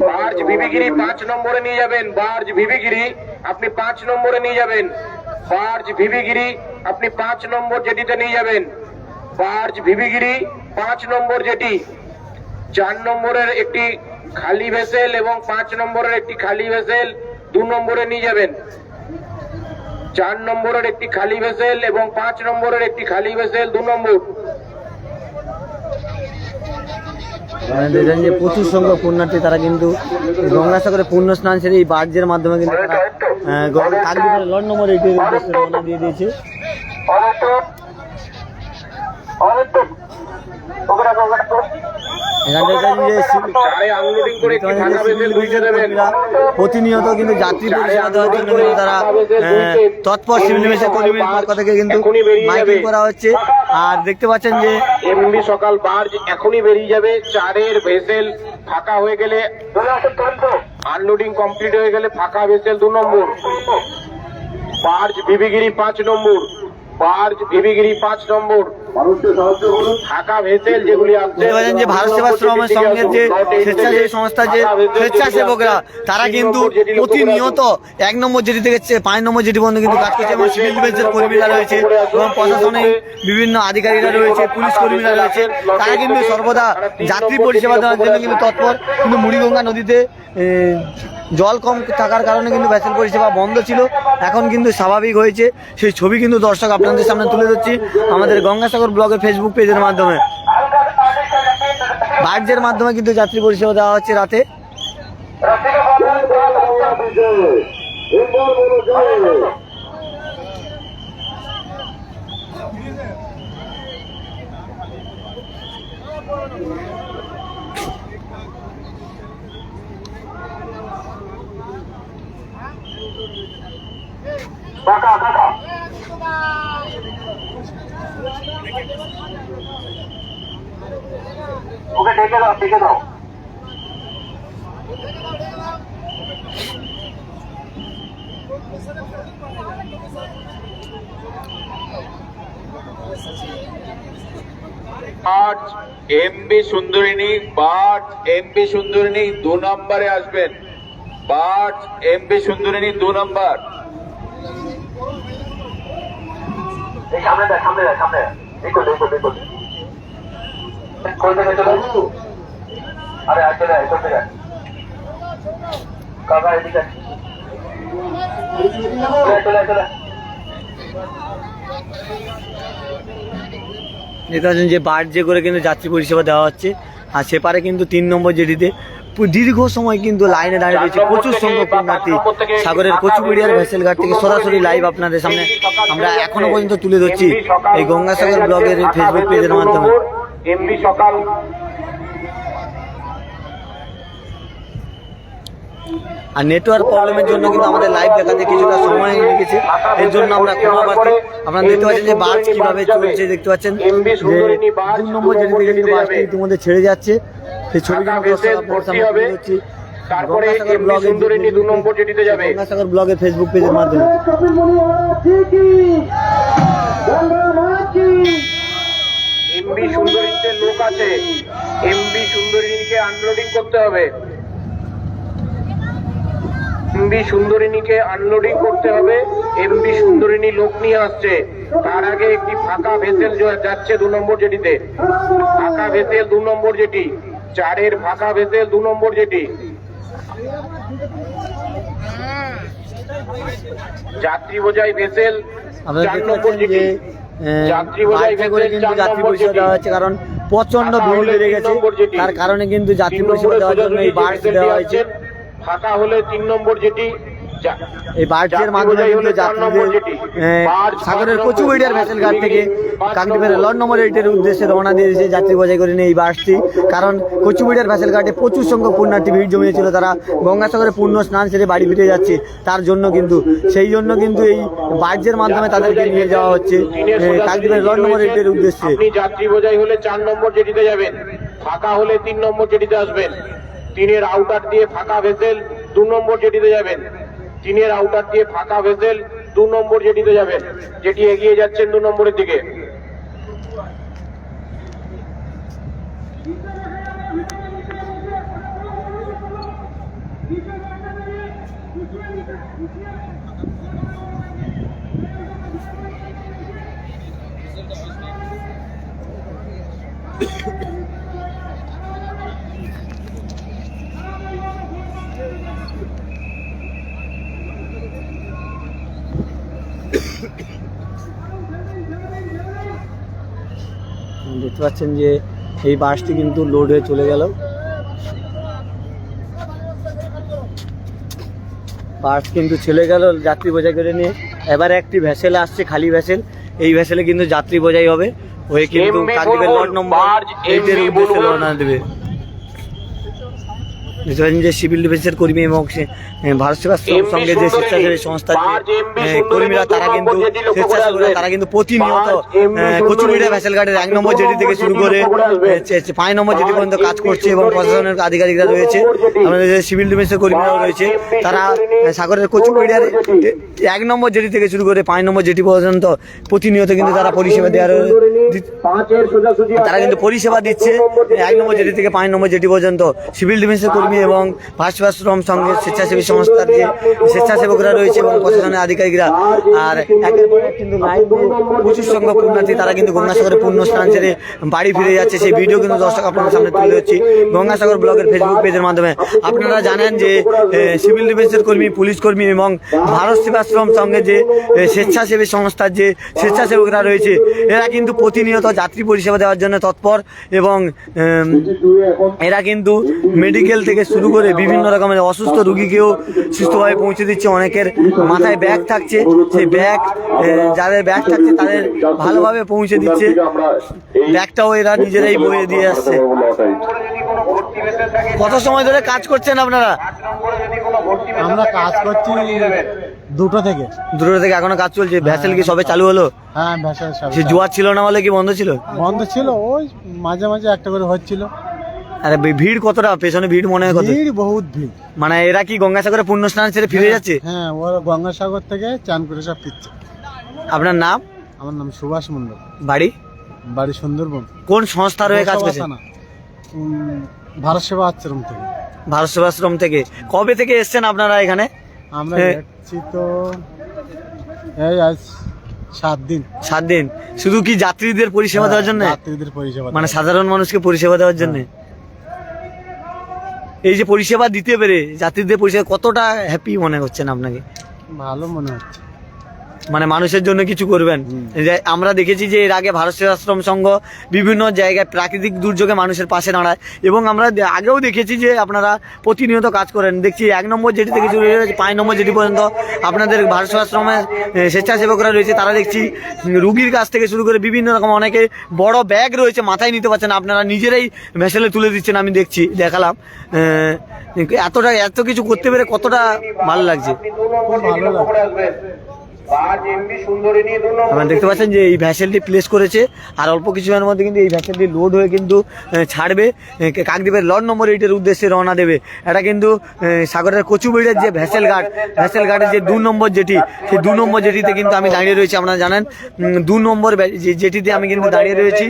বার্জ ভিভিগিরি 5 নম্বরে নিয়ে যাবেন। বার্জ ভিভিগিরি আপনি 5 নম্বরে নিয়ে যাবেন। বার্জ ভিভিগিরি আপনি 5 নম্বর জেটিতে নিয়ে যাবেন। বার্জ ভিভিগিরি 5 নম্বর জেটি। 4 নম্বরের একটি খালি ভেসেল এবং 5 নম্বরের একটি খালি ভেসেল 2 নম্বরে নিয়ে যাবেন। 4 নম্বরের একটি খালি ভেসেল এবং 5 নম্বরের একটি খালি ভেসেল 2 নম্বর। দেখেন যে প্রচুর সংখ্যক পুণ্যার্থী তারা কিন্তু গঙ্গাসাগরে পূর্ণ স্নান সেরে এই বার্জের মাধ্যমে কিন্তু তারা কাকদ্বীপের লট নম্বর 8-এর উদ্দেশ্যে রওনা দিয়ে দিয়েছে। প্রতিনিয়ত কিন্তু যাত্রী পরিষেবা দেওয়ার জন্য তারা তৎপর সিভিল ডিফেন্সের কর্মীর পক্ষ থেকে কিন্তু মাইকিং করা হচ্ছে। আর দেখতে পাচ্ছেন যে এমবি সকাল বার্জ এখনই বেরিয়ে যাবে। 4-এর ভেসেল ফাঁকা হয়ে গেলে, আনলোডিং কমপ্লিট হয়ে গেলে ফাঁকা ভেসেল 2 নম্বর, বার্জ বিবিগিরি 5 নম্বর, বার্জ বিবিগিরি 5 নম্বর, মানুষকে সাহায্য করুন। ফাঁকা ভেসেল যেগুলি আসছে। বুঝতে পারছেন যে ভারত সেবাশ্রমের সঙ্গে যে স্বেচ্ছাসেবী সংস্থার যে স্বেচ্ছাসেবকরা তারা কিন্তু প্রতিনিয়ত 1 নম্বর জেটি থেকে 5 নম্বর জেটি পর্যন্ত কিন্তু কাজ করছে এবং সিভিল ডিফেন্সের কর্মীরা রয়েছে এবং প্রশাসনিক বিভিন্ন আধিকারিকরা রয়েছে, পুলিশ কর্মীরা রয়েছে, তারা কিন্তু সর্বদা যাত্রী পরিষেবা দেওয়ার জন্য কিন্তু তৎপর। কিন্তু মুড়িগঙ্গা নদীতে জল কম থাকার কারণে কিন্তু ভ্যাসেল পরিষেবা বন্ধ ছিল, এখন কিন্তু স্বাভাবিক হয়েছে। সেই ছবি কিন্তু দর্শক আপনাদের সামনে তুলে ধরছি আমাদের গঙ্গাসাগর ব্লগের ফেসবুক পেজের মাধ্যমে। বার্জের মাধ্যমে কিন্তু যাত্রী পরিষেবা দেওয়া হচ্ছে রাতে। ওকে ডেকে দাও, ডেকে দাও। MB Sundarini, barge MB Sundarini 2 নম্বরে আসবেন, বার্জ এমবি সুন্দরিনী 2 নম্বর। সামনে দেখ, সামনে দেখ, সামনে দেখো, দেখো, দেখো। কোন জায়গায় চলে আসছো? আরে চলে আয়, চলে আয় কাকা, এদিকে চলে আয়, চলে আয়। দেখতে পাচ্ছেন যে বার্জে করে কিন্তু যাত্রী পরিষেবা দেওয়া হচ্ছে। আর সেপারে কিন্তু 3 নম্বর জেটিতে দীর্ঘ সময় কিন্তু লাইনে দাঁড়িয়ে রয়েছে প্রচুর সংখ্যক পুণ্যার্থী। সাগরের কচুবেড়িয়ার ভেসেল ঘাট থেকে সরাসরি লাইভ আপনাদের সামনে আমরা এখনো পর্যন্ত তুলে ধরছি এই গঙ্গাসাগর ব্লগের ফেসবুক পেজের মাধ্যমে। এমবি সকাল আর নেটওয়ার্ক প্রবলেমের জন্য কিন্তু আমাদের লাইভ দেখাতে কিছুটা সময় লেগেছে, এর জন্য আমরা ক্ষমা প্রার্থী। আপনারা দেখতে পাচ্ছেন যে বাস কিভাবে চলছে, দেখতে পাচ্ছেন যে 2 নম্বর জেটি থেকে কিন্তু বাসটি ইতিমধ্যে ছেড়ে যাচ্ছে। সেই ছবি কিন্তু দর্শক আপনাদের সামনে তুলে ধরছি তারপরে এমবি সুন্দরিনী 2 নম্বর জেটিতে যাবে। গঙ্গাসাগর ব্লগের ফেসবুক পেজের মাধ্যমে। এমবি সুন্দরিনীতে লোক আছে, এমবি সুন্দরিনীকে আনলোডিং করতে হবে, এমবি সুন্দরিনীকে আনলোডিং করতে হবে। এমবি সুন্দরিনী লোক নিয়ে আসছে, তার আগে একটি ফাঁকা ভেসেল যাচ্ছে 2 নম্বর জেটিতে, ফাঁকা ভেসেল 2 নম্বর জেটি, 4-এর ফাঁকা ভেসেল 2 নম্বর জেটি, যাত্রী বোঝাই ভেসেল 4 নম্বর জেটি, যাত্রী বোঝাই ভেসেল 4 যাত্রী নম্বর পরিষেবা জেটি। দেওয়া হচ্ছে, কারণ প্রচন্ড ভিড় বেড়ে গেছে, তার কারণে কিন্তু যাত্রী পরিষেবা দেওয়ার জন্য এই বাস দেওয়া হয়েছে। ফাঁকা হলে 3 নম্বর জেটি, এই বার্জের মাধ্যমে কিন্তু যাত্রীদের সাগরের কচুবেড়িয়ার ভেসেল ঘাট থেকে কাকদ্বীপের লট নম্বর 8-এর উদ্দেশ্যে রওনা দিয়েছে যাত্রী বোঝাই করে নিয়ে এই বাসটি। কারণ কচুবেড়িয়ার ভেসেল ঘাটে প্রচুর সংখ্যক পুণ্যার্থী ভিড় জমিয়েছিল, তারা গঙ্গাসাগরে পূর্ণ স্নান সেরে বাড়ি ফিরে যাচ্ছে, তার জন্য কিন্তু সেই জন্য কিন্তু এই বার্জের মাধ্যমে তাদেরকে নিয়ে যাওয়া হচ্ছে কাকদ্বীপের লট নম্বর 8-এর উদ্দেশ্যে। আপনি যাত্রী বোঝাই হলে 4 নম্বর জেটিতে যাবেন, ফাঁকা হলে 3 নম্বর জেটিতে আসবেন। 3-এর আউটার দিয়ে ফাঁকা ভেসেল 2 নম্বর জেটিতে যাবেন, 3-এর আউটার দিয়ে ফাঁকা ভেসেল 2 নম্বর জেটিতে যাবেন। যেটি এগিয়ে যাচ্ছেন 2 নম্বরের দিকে। দেখতে পাচ্ছেন যে এই বাসটি কিন্তু লোড হয়ে চলে গেল। বাস কিন্তু চলে গেল যাত্রী বোঝাই করে নিয়ে। এবারে একটি ভেসেল আসছে, খালি ভেসেল। এই ভেসেলে কিন্তু যাত্রী বোঝাই হবে, হয়ে কিন্তু কাকদ্বীপের লট নম্বর 8-এর উদ্দেশ্যে রওনা দেবে। বুঝতে পারছেন যে সিভিল ডিফেন্সের কর্মী এবং ভারত সেবাশ্রম সঙ্গে যে স্বেচ্ছাসেবী সংস্থার যে কর্মীরা তারা কিন্তু স্বেচ্ছাসেবীরা তারা কিন্তু প্রতিনিয়ত কচুবেড়িয়া ভ্যাসেল ঘাটের 1 নম্বর জেটি থেকে শুরু করে 5 নম্বর জেটি পর্যন্ত কাজ করছে এবং প্রশাসনের আধিকারিকরা রয়েছে, আমাদের যে সিভিল ডিফেন্সের কর্মীরাও রয়েছে, তারা সাগরের কচুবেড়িয়ার 1 নম্বর জেটি থেকে শুরু করে 5 নম্বর জেটি পর্যন্ত প্রতিনিয়ত কিন্তু তারা পরিষেবা দেওয়ার তারা কিন্তু পরিষেবা দিচ্ছে। 1 নম্বর জেটি থেকে 5 নম্বর জেটি পর্যন্ত সিভিল ডিফেন্সের কর্মী এবং ভারত সেবাশ্রম সঙ্গে স্বেচ্ছাসেবী সংস্থার যে স্বেচ্ছাসেবকরা রয়েছে এবং প্রশাসনের আধিকারিকরা। আর একের পর এক কিন্তু প্রচুর সংখ্যক পুণ্যার্থী তারা কিন্তু গঙ্গাসাগরে পুণ্য স্নান সেরে বাড়ি ফিরে যাচ্ছে। সেই ভিডিও কিন্তু দর্শক আপনাদের সামনে তুলে ধরছি গঙ্গাসাগর ব্লগের ফেসবুক পেজের মাধ্যমে। আপনারা জানেন যে সিভিল ডিফেন্সের কর্মী, পুলিশ কর্মী এবং ভারত সেবাশ্রম সঙ্গে যে স্বেচ্ছাসেবী সংস্থার যে স্বেচ্ছাসেবকরা রয়েছে এরা কিন্তু প্রতিনিয়ত যাত্রী পরিষেবা দেওয়ার জন্য তৎপর এবং এরা কিন্তু মেডিকেল থেকে শুরু করে বিভিন্ন রকমের অসুস্থ রুগীকেও সুস্থভাবে পৌঁছে দিচ্ছে। অনেকের মাথায় ব্যাগ থাকছে, সেই ব্যাগ যাদের ব্যাগ থাকছে তাদের ভালোভাবে পৌঁছে দিচ্ছে, ব্যাগটাও এরা নিজেরাই বয়ে দিয়ে আসছে। কত সময় ধরে কাজ করছেন আপনারা? আমরা কাজ করছি 2টা থেকে। 2টা থেকে এখনো কাজ চলছে? ভ্যাসেল কি সবে চালু হলো? হ্যাঁ, ভ্যাসেল সে জোয়ার ছিল না বলে কি বন্ধ ছিল? বন্ধ ছিল, ওই মাঝে মাঝে একটা করে হচ্ছিল। আরে ভিড় কতটা? পেছনে ভিড় মনে হয় কত? ভিড়, বহুত ভিড়। মানে এরা কি গঙ্গাসাগরে পুণ্য স্নান সেরে ফিরে যাচ্ছে? হ্যাঁ, ওরা গঙ্গাসাগর থেকে চান করে সব ফিরছে। আপনার নাম? আমার নাম সুভাষ মণ্ডল। বাড়ি? বাড়ি সুন্দরবন। কোন সংস্থার হয়ে কাজ করছেন? ভারত সেবা আশ্রম থেকে। ভারত সেবাশ্রম থেকে। কবে থেকে এসছেন আপনারা এখানে? আমরা এসেছি তো এই আজ 7 দিন। 7 দিন। শুধু কি যাত্রীদের পরিষেবা দেওয়ার জন্য? যাত্রীদের পরিষেবা, মানে সাধারণ মানুষকে পরিষেবা দেওয়ার জন্য। এই যে পরিষেবা দিতে পেরে যাত্রীদের পরিষেবা কতটা হ্যাপি মনে করছেন আপনাকে? ভালো মনে হচ্ছে। মানে মানুষের জন্য কিছু করবেন। যে আমরা দেখেছি যে এর আগে ভারত সেবাশ্রম সংঘ বিভিন্ন জায়গায় প্রাকৃতিক দুর্যোগে মানুষের পাশে দাঁড়ায় এবং আমরা আগেও দেখেছি যে আপনারা প্রতিনিয়ত কাজ করেন। দেখছি 1 নম্বর জেটি থেকে শুরু হয়ে 5 নম্বর জেটি পর্যন্ত আপনাদের ভারত সেবাশ্রমের স্বেচ্ছাসেবকরা রয়েছে। তারা দেখছি রুগীর কাছ থেকে শুরু করে বিভিন্ন রকম অনেকে বড় ব্যাগ রয়েছে মাথায় নিতে পারছেন, আপনারা নিজেরাই ভেসেলে তুলে দিচ্ছেন। আমি দেখছি, দেখালাম। এত কিছু করতে পেরে কতটা ভালো লাগছে? ভালো লাগছে। আপনারা দেখতে পাচ্ছেন যে এই ভ্যাসেলটি প্লেস করেছে আর অল্প কিছুক্ষণের মধ্যে কিন্তু এই ভ্যাসেলটি লোড হয়ে কিন্তু ছাড়বে, কাকদ্বীপের লর্ড নম্বর 8-এর উদ্দেশ্যে রওনা দেবে। এটা কিন্তু সাগরের কচুবেড়িয়ার যে ভ্যাসেল ঘাটের যে 2 নম্বর জেটি, সেই 2 নম্বর জেটিতে কিন্তু আমি দাঁড়িয়ে রয়েছি। আপনারা জানেন 2 নম্বর জেটিতে আমি কিন্তু দাঁড়িয়ে রয়েছি।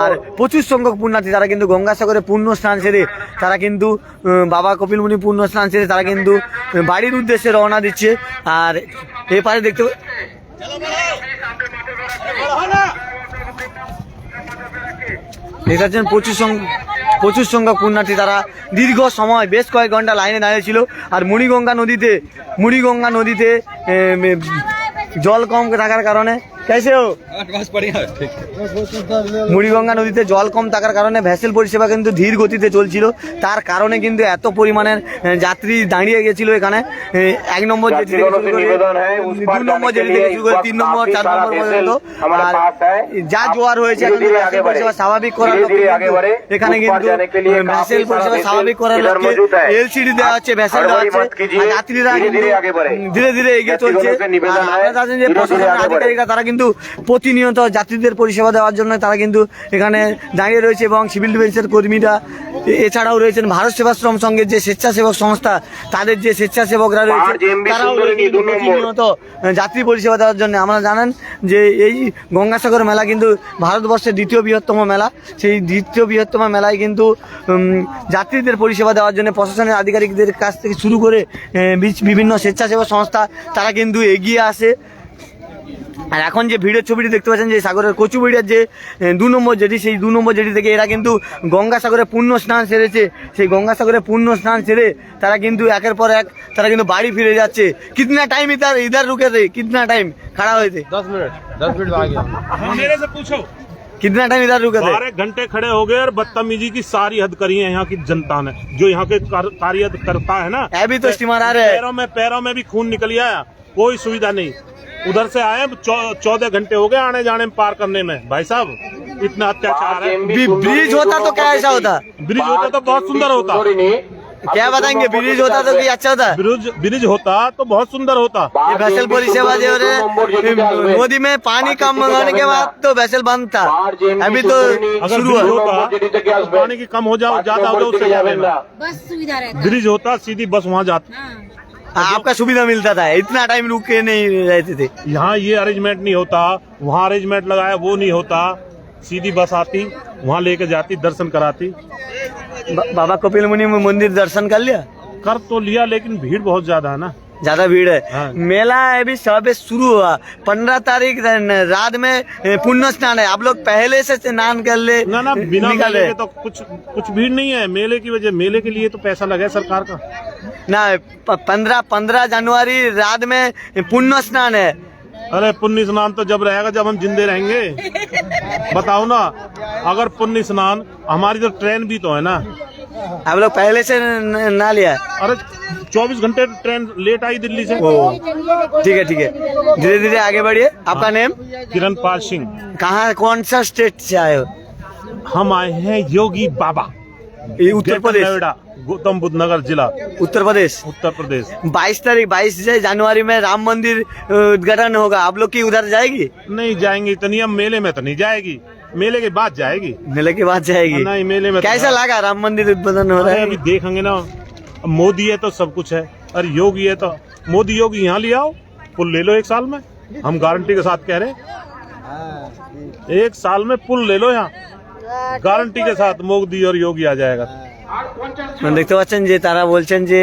আর প্রচুর সংখ্যক পুণ্যার্থী তারা কিন্তু গঙ্গাসাগরে পূর্ণ স্নান সেরে তারা কিন্তু বাবা কপিলমুনি পূর্ণ স্নান সেরে তারা কিন্তু বাড়ির উদ্দেশ্যে রওনা দিচ্ছে। আর এপারে দেখতে দেখতে প্রচুর সংখ্যক পুণ্যার্থী তারা দীর্ঘ সময় বেশ কয়েক ঘন্টা লাইনে দাঁড়িয়েছিল। আর মুড়িগঙ্গা নদীতে জল কম থাকার কারণে মুড়িগঙ্গা নদীতে জল কম থাকার কারণে ভ্যাসেল পরিষেবা কিন্তু ধীর গতিতে চলছিল। তার কারণে কিন্তু এত পরিমাণের যাত্রী দাঁড়িয়ে গেছিল এখানে। 1 নম্বর জেটি থেকে শুরু করে 2 নম্বর জেটি থেকে শুরু করে 3 নম্বর 4 নম্বর পর্যন্ত। আর যা জোয়ার হয়েছে ভ্যাসেল পরিষেবা স্বাভাবিক করার লক্ষ্যে এখানে কিন্তু ভ্যাসেল পরিষেবা স্বাভাবিক করার লক্ষ্যে এলসিডি দেওয়া হচ্ছে, ভ্যাসেল দেওয়া হচ্ছে। আর যাত্রীরা ধীরে ধীরে এগিয়ে চলছে। আর আমরা জানেন যে প্রশাসনের আধিকারিকরা তারা কিন্তু প্রতিনিয়ত যাত্রীদের পরিষেবা দেওয়ার জন্য তারা কিন্তু এখানে দাঁড়িয়ে রয়েছে এবং সিভিল ডিফেন্সের কর্মীরা এছাড়াও রয়েছেন ভারত সেবাশ্রম সঙ্গের যে স্বেচ্ছাসেবক সংস্থা তাদের যে স্বেচ্ছাসেবকরা রয়েছে তারাও প্রতিনিয়ত যাত্রী পরিষেবা দেওয়ার জন্য। আমরা জানেন যে এই গঙ্গাসাগর মেলা কিন্তু ভারতবর্ষের 2য় বৃহত্তম মেলা। সেই 2য় বৃহত্তম মেলায় কিন্তু যাত্রীদের পরিষেবা দেওয়ার জন্য প্রশাসনের আধিকারিকদের কাছ থেকে শুরু করে বিভিন্ন স্বেচ্ছাসেবক সংস্থা তারা কিন্তু এগিয়ে আসে। আর এখন যে ভিড়ের ছবিটি দেখতে পাচ্ছেন যে সাগরের কচুবেড়িয়ার যে 2 নম্বর জেটি, সেই 2 নম্বর জেটি থেকে এরা কিন্তু গঙ্গাসাগরে পূর্ণ স্নান সেরেছে। সেই গঙ্গাসাগরে পূর্ণ স্নান সেরে তারা কিন্তু একের পর এক তারা কিন্তু বাড়ি ফিরে যাচ্ছে। कितना टाइम इधर रुके थे? कितना टाइम खड़ा हुए थे? 10 मिनट बाद मेरे से पूछो कितना टाइम इधर रुके थे? 12 घंटे खड़े हो गए और बदतमीजी की सारी हद करी है यहाँ की जनता ने। जो यहाँ के कार्य करता है ना, अभी तो स्टीमर आ रहे हैं, पैरों में भी खून निकल आया, कोई सुविधा नहीं। उधर से आए 14 घंटे हो गए आने जाने में, पार करने में। भाई साहब इतना अत्याचार है। ब्रिज होता तो क्या ऐसा होता? ब्रिज होता तो बहुत सुंदर होता। क्या बताएंगे, ब्रिज होता तो कि अच्छा होता? ब्रिज होता तो बहुत सुंदर होता। ये वैसल परिसेवा जो है मोदी में पानी कम मंगाने के बाद तो वैसल बंद था, अभी तो अगर शुरू ब्रिज है। होता तो पानी की कम हो जाओ, ज्यादा हो जाओ, उससे क्या लेना। बस सुविधा रहता ब्रिज होता सीधी बस वहाँ जाती। आपका सुविधा मिलता था, इतना टाइम रुक के नहीं रहते थे। यहाँ ये अरेंजमेंट नहीं होता, वहाँ अरेंजमेंट लगाया वो नहीं होता, सीधी बस आती वहाँ लेके जाती, दर्शन कराती। बाबा कपिल मुनि में मंदिर दर्शन कर लिया? कर तो लिया, लेकिन भीड़ बहुत ज्यादा है ना। ज्यादा भीड़ है। हाँ। मेला अभी सब शुरू हुआ, 15 तारीख रात में पुण्य स्नान है, आप लोग पहले से स्नान कर ले। ना बिना निकल मेले रहे। के तो कुछ भीड़ नहीं है। मेले की वजह, मेले के लिए तो पैसा लगा सरकार का ना 15 जनवरी रात में पुण्य स्नान है। अरे पुण्य स्नान तो जब रहेगा जब हम जिंदे रहेंगे। बताओ ना, अगर पुण्य स्नान, हमारी तो ट्रेन भी तो है ना। आप लोग पहले से ना लिया? अरे 24 घंटे ट्रेन लेट आई दिल्ली से। ठीक है ठीक है, धीरे धीरे आगे बढ़िए। आपका नेम? किरण पाल सिंह। कहाँ, कौन सा स्टेट से आए हो? हम आए हैं योगी बाबा, ये उत्तर प्रदेश? नोएडा, गौतम बुद्ध नगर जिला, उत्तर प्रदेश। 22 जनवरी में राम मंदिर उद्घाटन होगा, आप लोग की उधर जाएगी? नहीं जाएंगे, इतनी अब मेले में तो नहीं जाएगी, मेले के बाद जाएगी। मेले के बाद जाएगी? नहीं, मेले में कैसा लगा राम मंदिर उद्घाटन हो रहा है? अभी देखेंगे ना। अब मोदी है तो सब कुछ है, और योगी है तो मोदी योगी यहाँ ले आओ, पुल ले लो 1 साल में। हम गारंटी के साथ कह रहे हैं, 1 साल में पुल ले लो यहाँ, गारंटी के साथ मोदी और योगी आ जाएगा। দেখতে পাচ্ছেন যে তারা বলছেন যে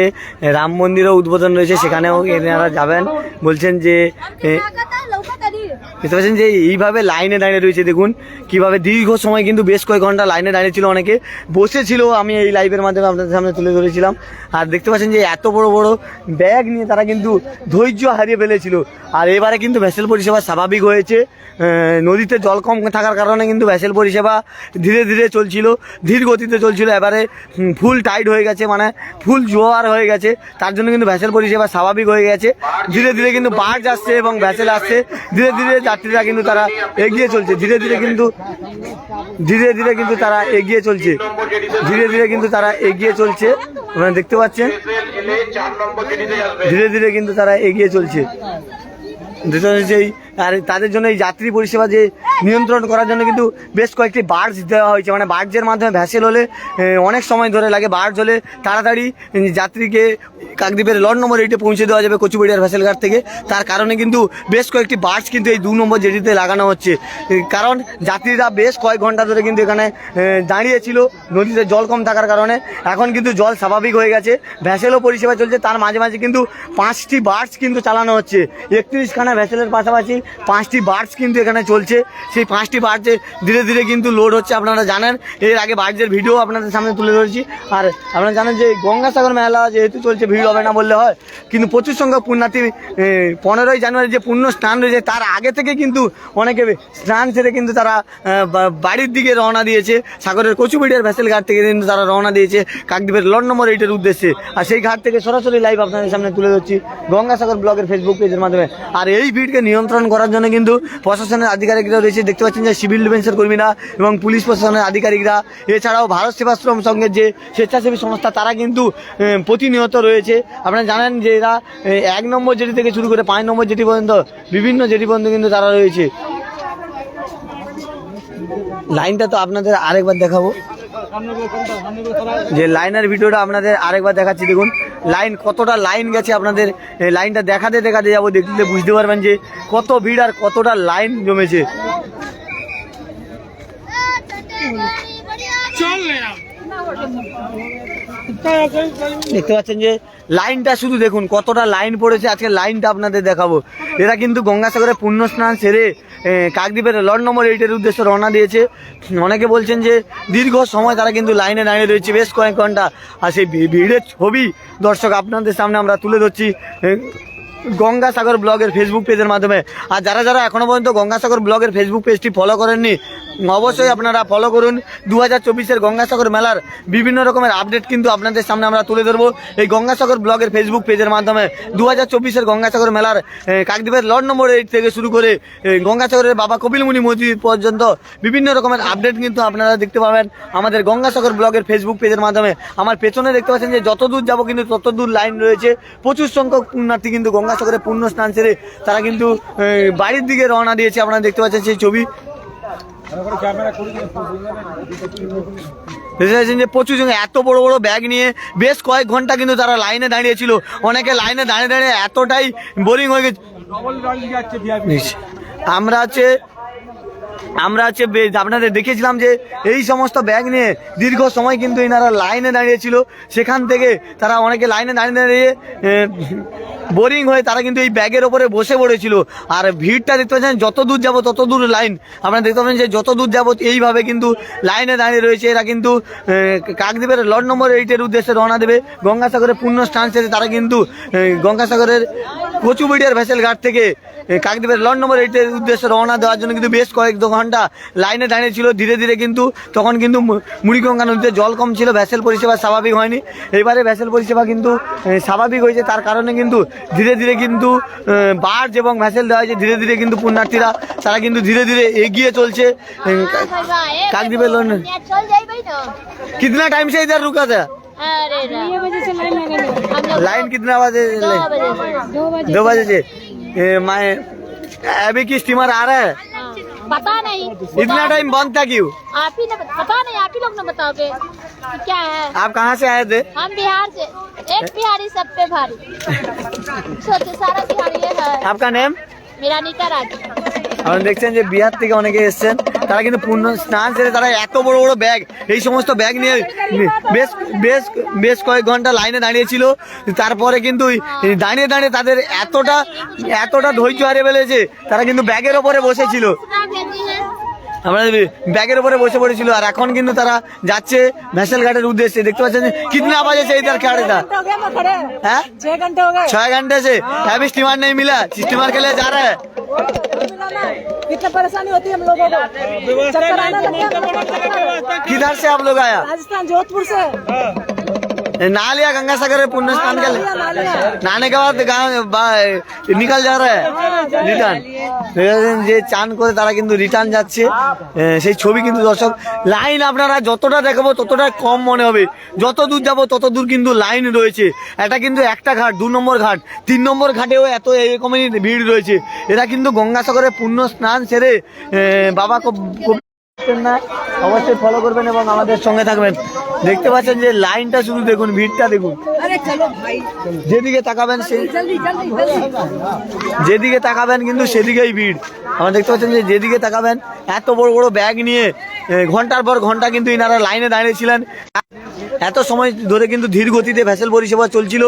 রাম মন্দিরও উদ্বোধন রয়েছে, সেখানেও এনারা যাবেন। বলছেন যে দেখতে পাচ্ছেন যে এইভাবে লাইনে দাঁড়িয়ে রয়েছে, দেখুন কিভাবে দীর্ঘ সময় কিন্তু বেশ কয়েক ঘন্টা লাইনে দাঁড়িয়ে ছিল, অনেকে বসেছিল, আমি এই লাইভের মাধ্যমে আপনাদের সামনে তুলে ধরেছিলাম। আর দেখতে পাচ্ছেন যে এত বড় বড় ব্যাগ নিয়ে তারা কিন্তু ধৈর্য হারিয়ে ফেলেছিল। আর এবারে কিন্তু ভ্যাসেল পরিষেবা স্বাভাবিক হয়েছে, নদীতে জল কম থাকার কারণে কিন্তু ভ্যাসেল পরিষেবা ধীরে ধীরে চলছিল, ধীর গতিতে চলছিল। এবারে ফুল টাইট হয়ে গেছে, মানে ফুল জোয়ার হয়ে গেছে, তার জন্য কিন্তু ভ্যাসেল পরিষেবা স্বাভাবিক হয়ে গেছে। ধীরে ধীরে কিন্তু বার্জ আসছে এবং ভ্যাসেল আসছে, ধীরে ধীরে যাত্রীরা কিন্তু তারা এগিয়ে চলছে, ধীরে ধীরে কিন্তু তারা এগিয়ে চলছে, ধীরে ধীরে কিন্তু তারা এগিয়ে চলছে। আপনারা দেখতে পাচ্ছেন ধীরে ধীরে কিন্তু তারা এগিয়ে চলছে। যেই আর তাদের জন্য এই যাত্রী পরিষেবা যে নিয়ন্ত্রণ করার জন্য কিন্তু বেশ কয়েকটি বার্জ দেওয়া হয়েছে, মানে বার্জের মাধ্যমে ভ্যাসেল হলে অনেক সময় ধরে লাগে, বার্জ হলে তাড়াতাড়ি যাত্রীকে কাকদ্বীপের লট নম্বর 8-এ পৌঁছে দেওয়া যাবে কচুবেড়িয়ার ভ্যাসেল ঘাট থেকে। তার কারণে কিন্তু বেশ কয়েকটি বার্জ কিন্তু এই 2 নম্বর জেটিতে লাগানো হচ্ছে, কারণ যাত্রীরা বেশ কয়েক ঘন্টা ধরে কিন্তু এখানে দাঁড়িয়েছিল নদীতে জল কম থাকার কারণে। এখন কিন্তু জল স্বাভাবিক হয়ে গেছে, ভ্যাসেলও পরিষেবা চলছে, তার মাঝে মাঝে কিন্তু 5টি বার্জ কিন্তু চালানো হচ্ছে। 31খানা ভ্যাসেলের পাশাপাশি 5টি বার্জ কিন্তু এখানে চলছে। সেই 5টি বার্জে ধীরে ধীরে কিন্তু লোড হচ্ছে। আপনারা জানেন, এর আগে বার্জের ভিডিও আপনাদের সামনে তুলে ধরেছি। আর আপনারা জানেন যে গঙ্গাসাগর মেলা যেহেতু চলছে, ভিড় হবে না বললে হয়, কিন্তু প্রচুর সংখ্যক পুণ্যার্থী 15ই জানুয়ারি যে পুণ্য স্নান রয়েছে তার আগে থেকে কিন্তু অনেকে স্নান সেরে কিন্তু তারা বাড়ির দিকে রওনা দিয়েছে। সাগরের কচুবেড়িয়ার ভ্যাসেল ঘাট থেকে কিন্তু তারা রওনা দিয়েছে কাকদ্বীপের লট নম্বর 8-এর উদ্দেশ্যে। আর সেই ঘাট থেকে সরাসরি লাইভ আপনাদের সামনে তুলে ধরছি গঙ্গাসাগর ব্লগের ফেসবুক পেজের মাধ্যমে। আর এই ভিড়কে নিয়ন্ত্রণ করার জন্য কিন্তু প্রশাসনের আধিকারিকরা রয়েছে, দেখতে পাচ্ছেন যে সিভিল ডিফেন্সের কর্মীরা এবং পুলিশ প্রশাসনের আধিকারিকরা, এছাড়াও ভারত সেবাশ্রম সংঘের যে স্বেচ্ছাসেবী সংস্থা তারা কিন্তু প্রতিনিয়ত রয়েছে। আপনারা জানেন যে এরা 1 নম্বর জেটি থেকে শুরু করে 5 নম্বর জেটি পর্যন্ত বিভিন্ন জেটি পর্যন্ত কিন্তু তারা রয়েছে। লাইনটা তো আপনাদের আরেকবার দেখাবো, যে লাইনের ভিডিওটা আপনাদের আরেকবার দেখাচ্ছি। দেখুন লাইন, কতটা লাইন গেছে, আপনাদের লাইনটা দেখাতে দেখাতে যাবো, দেখলে বুঝতে পারবেন যে কত ভিড় আর কতটা লাইন জমেছে। দেখতে পাচ্ছেন যে লাইনটা শুধু দেখুন কতটা লাইন পড়েছে, আজকে লাইনটা আপনাদের দেখাবো। এরা কিন্তু গঙ্গাসাগরে পুণ্য স্নান সেরে কাকদ্বীপের লট নম্বর 8-এর উদ্দেশ্যে রওনা দিয়েছে। অনেকে বলছেন যে দীর্ঘ সময় তারা কিন্তু লাইনে দাঁড়িয়ে রয়েছে বেশ কয়েক ঘন্টা। আর সেই ভিড়ের ছবি দর্শক আপনাদের সামনে আমরা তুলে ধরছি। গঙ্গাসাগর ব্লগের ফেসবুক পেজের মাধ্যমে। আর যারা যারা এখনো পর্যন্ত গঙ্গাসাগর ব্লগের ফেসবুক পেজটি ফলো করেননি অবশ্যই আপনারা ফলো করুন। 2024-এর গঙ্গাসাগর মেলার বিভিন্ন রকমের আপডেট কিন্তু আপনাদের সামনে আমরা তুলে ধরবো এই গঙ্গাসাগর ব্লগের ফেসবুক পেজের মাধ্যমে। 2024-এর গঙ্গাসাগর মেলার কাকদ্বীপের লট নম্বর 8 থেকে শুরু করে গঙ্গাসাগরের বাবা কপিলমুনি মসজিদ পর্যন্ত বিভিন্ন রকমের আপডেট কিন্তু আপনারা দেখতে পাবেন আমাদের গঙ্গাসাগর ব্লগের ফেসবুক পেজের মাধ্যমে। আমার পেছনে দেখতে পাচ্ছেন যে যত দূর যাবো কিন্তু তত দূর লাইন রয়েছে। প্রচুর সংখ্যক পুণ্যার্থী কিন্তু গঙ্গাসাগরে পুণ্য স্নান সেরে তারা কিন্তু বাড়ির দিকে রওনা দিয়েছে। আপনারা দেখতে পাচ্ছেন সেই ছবি। যে প্রচুর এত বড় বড় ব্যাগ নিয়ে বেশ কয়েক ঘন্টা কিন্তু তারা লাইনে দাঁড়িয়েছিল। অনেকে লাইনে দাঁড়িয়ে দাঁড়িয়ে এতটাই বোরিং হয়ে গেছে। আমরা আপনাদের দেখেছিলাম যে এই সমস্ত ব্যাগ নিয়ে দীর্ঘ সময় কিন্তু এনারা লাইনে দাঁড়িয়েছিল। সেখান থেকে তারা অনেকে লাইনে দাঁড়িয়ে দাঁড়িয়ে বোরিং হয়ে তারা কিন্তু এই ব্যাগের ওপরে বসে পড়েছিল। আর ভিড়টা দেখতে পাচ্ছেন যত দূর যাবো তত দূর লাইন। আপনারা দেখতে পাবেন যে যত দূর যাবো এইভাবে কিন্তু লাইনে দাঁড়িয়ে রয়েছে। এরা কিন্তু কাকদ্বীপের লট নম্বর 8-এর উদ্দেশ্যে রওনা দেবে। গঙ্গাসাগরের পূর্ণ স্নান সেরে তারা কিন্তু গঙ্গাসাগরের কচুবেড়িয়ার ভেসেল ঘাট থেকে কাকদ্বীপের লট নম্বর 8-এর উদ্দেশ্যে রওনা দেওয়ার জন্য কিন্তু বেশ কয়েক ঘন্টা লাইনে দাঁড়িয়েছিল। ধীরে ধীরে কিন্তু তখন কিন্তু মুড়িগঙ্গা নদীতে জল কম ছিল, ভ্যাসেল পরিষেবা স্বাভাবিক হয়নি। এবারে ভ্যাসেল পরিষেবা কিন্তু স্বাভাবিক হয়েছে। তার কারণে কিন্তু ধীরে ধীরে কিন্তু বার্জ এবং ভ্যাসেল দেওয়া হয়েছে। ধীরে ধীরে কিন্তু পুণ্যার্থীরা তারা কিন্তু ধীরে ধীরে এগিয়ে চলছে কাকদ্বীপের লট। कितना टाइम से इधर रुका था? लाइन कितना बजे? 2 बजे से। मैं अभी की स्टीमर आ रहा है? पता नहीं। इतना टाइम बंद था क्यों? आप ही ने पता नहीं, आप ही लोग ने बताओगे कि क्या है। आप कहाँ से आए थे? हम बिहार से। एक बिहारी सब पे भारी। सोचे सारा बिहारी ये है। आपका नेम? मेरा नीता राज। আপনারা দেখছেন যে বিহার থেকে অনেকে এসেছেন। তারা কিন্তু পূর্ণ স্নান সেরে তারা এত বড় বড় ব্যাগ, এই সমস্ত ব্যাগ নিয়ে বেশ বেশ বেশ কয়েক ঘন্টা লাইনে দাঁড়িয়েছিল। তারপরে কিন্তু দাঁড়িয়ে দাঁড়িয়ে তাদের এতটা ধৈর্য হারিয়ে ফেলেছে। তারা কিন্তু ব্যাগের ওপরে বসেছিল। আমরা ব্যাগের উপরে বসে পড়েছিল। আর এখন কিন্তু তারা যাচ্ছে ভ্যাসেল ঘাটের উদ্দেশ্যে। দেখতে পাচ্ছেন कितना बजे से इधर खड़े था? 6 घंटे हो गए। 6 घंटे से अभी स्टीमर नहीं मिला। स्टीमर के लिए जा रहा है। कितना परेशानी होती है हम लोगों को। चक्कर आने लगता है। किधर से आप लोग आया? राजस्थान जोधपुर से। नहा लिया गंगासागर में पुण्य स्नान के लिए? नहाने के बाद निकल जा रहा है রিটার্ন। যে চান করে তারা কিন্তু রিটার্ন যাচ্ছে সেই ছবি কিন্তু দর্শক। লাইন আপনারা যতটা দেখাবো ততটা কম মনে হবে। যত দূর যাবো তত দূর কিন্তু লাইন রয়েছে। এটা কিন্তু একটা ঘাট, 2 নম্বর ঘাট, 3 নম্বর ঘাটেও এত এরকমই ভিড় রয়েছে। এরা কিন্তু গঙ্গাসাগরে পূর্ণ স্নান সেরে বাবা না অবশ্যই ফলো করবেন এবং আমাদের সঙ্গে থাকবেন। দেখতে পাচ্ছেন যে লাইনটা শুধু দেখুন, ভিড়টা দেখুন। যেদিকে তাকাবেন যেদিকে তাকাবেন কিন্তু সেদিকেই ভিড়। আমরা দেখতে পাচ্ছেন যে যেদিকে তাকাবেন এত বড় বড় ব্যাগ নিয়ে ঘন্টার পর ঘন্টা কিন্তু ইনারা লাইনে দাঁড়িয়েছিলেন। এত সময় ধরে কিন্তু ধীর গতিতে ভ্যাসেল পরিষেবা চলছিল।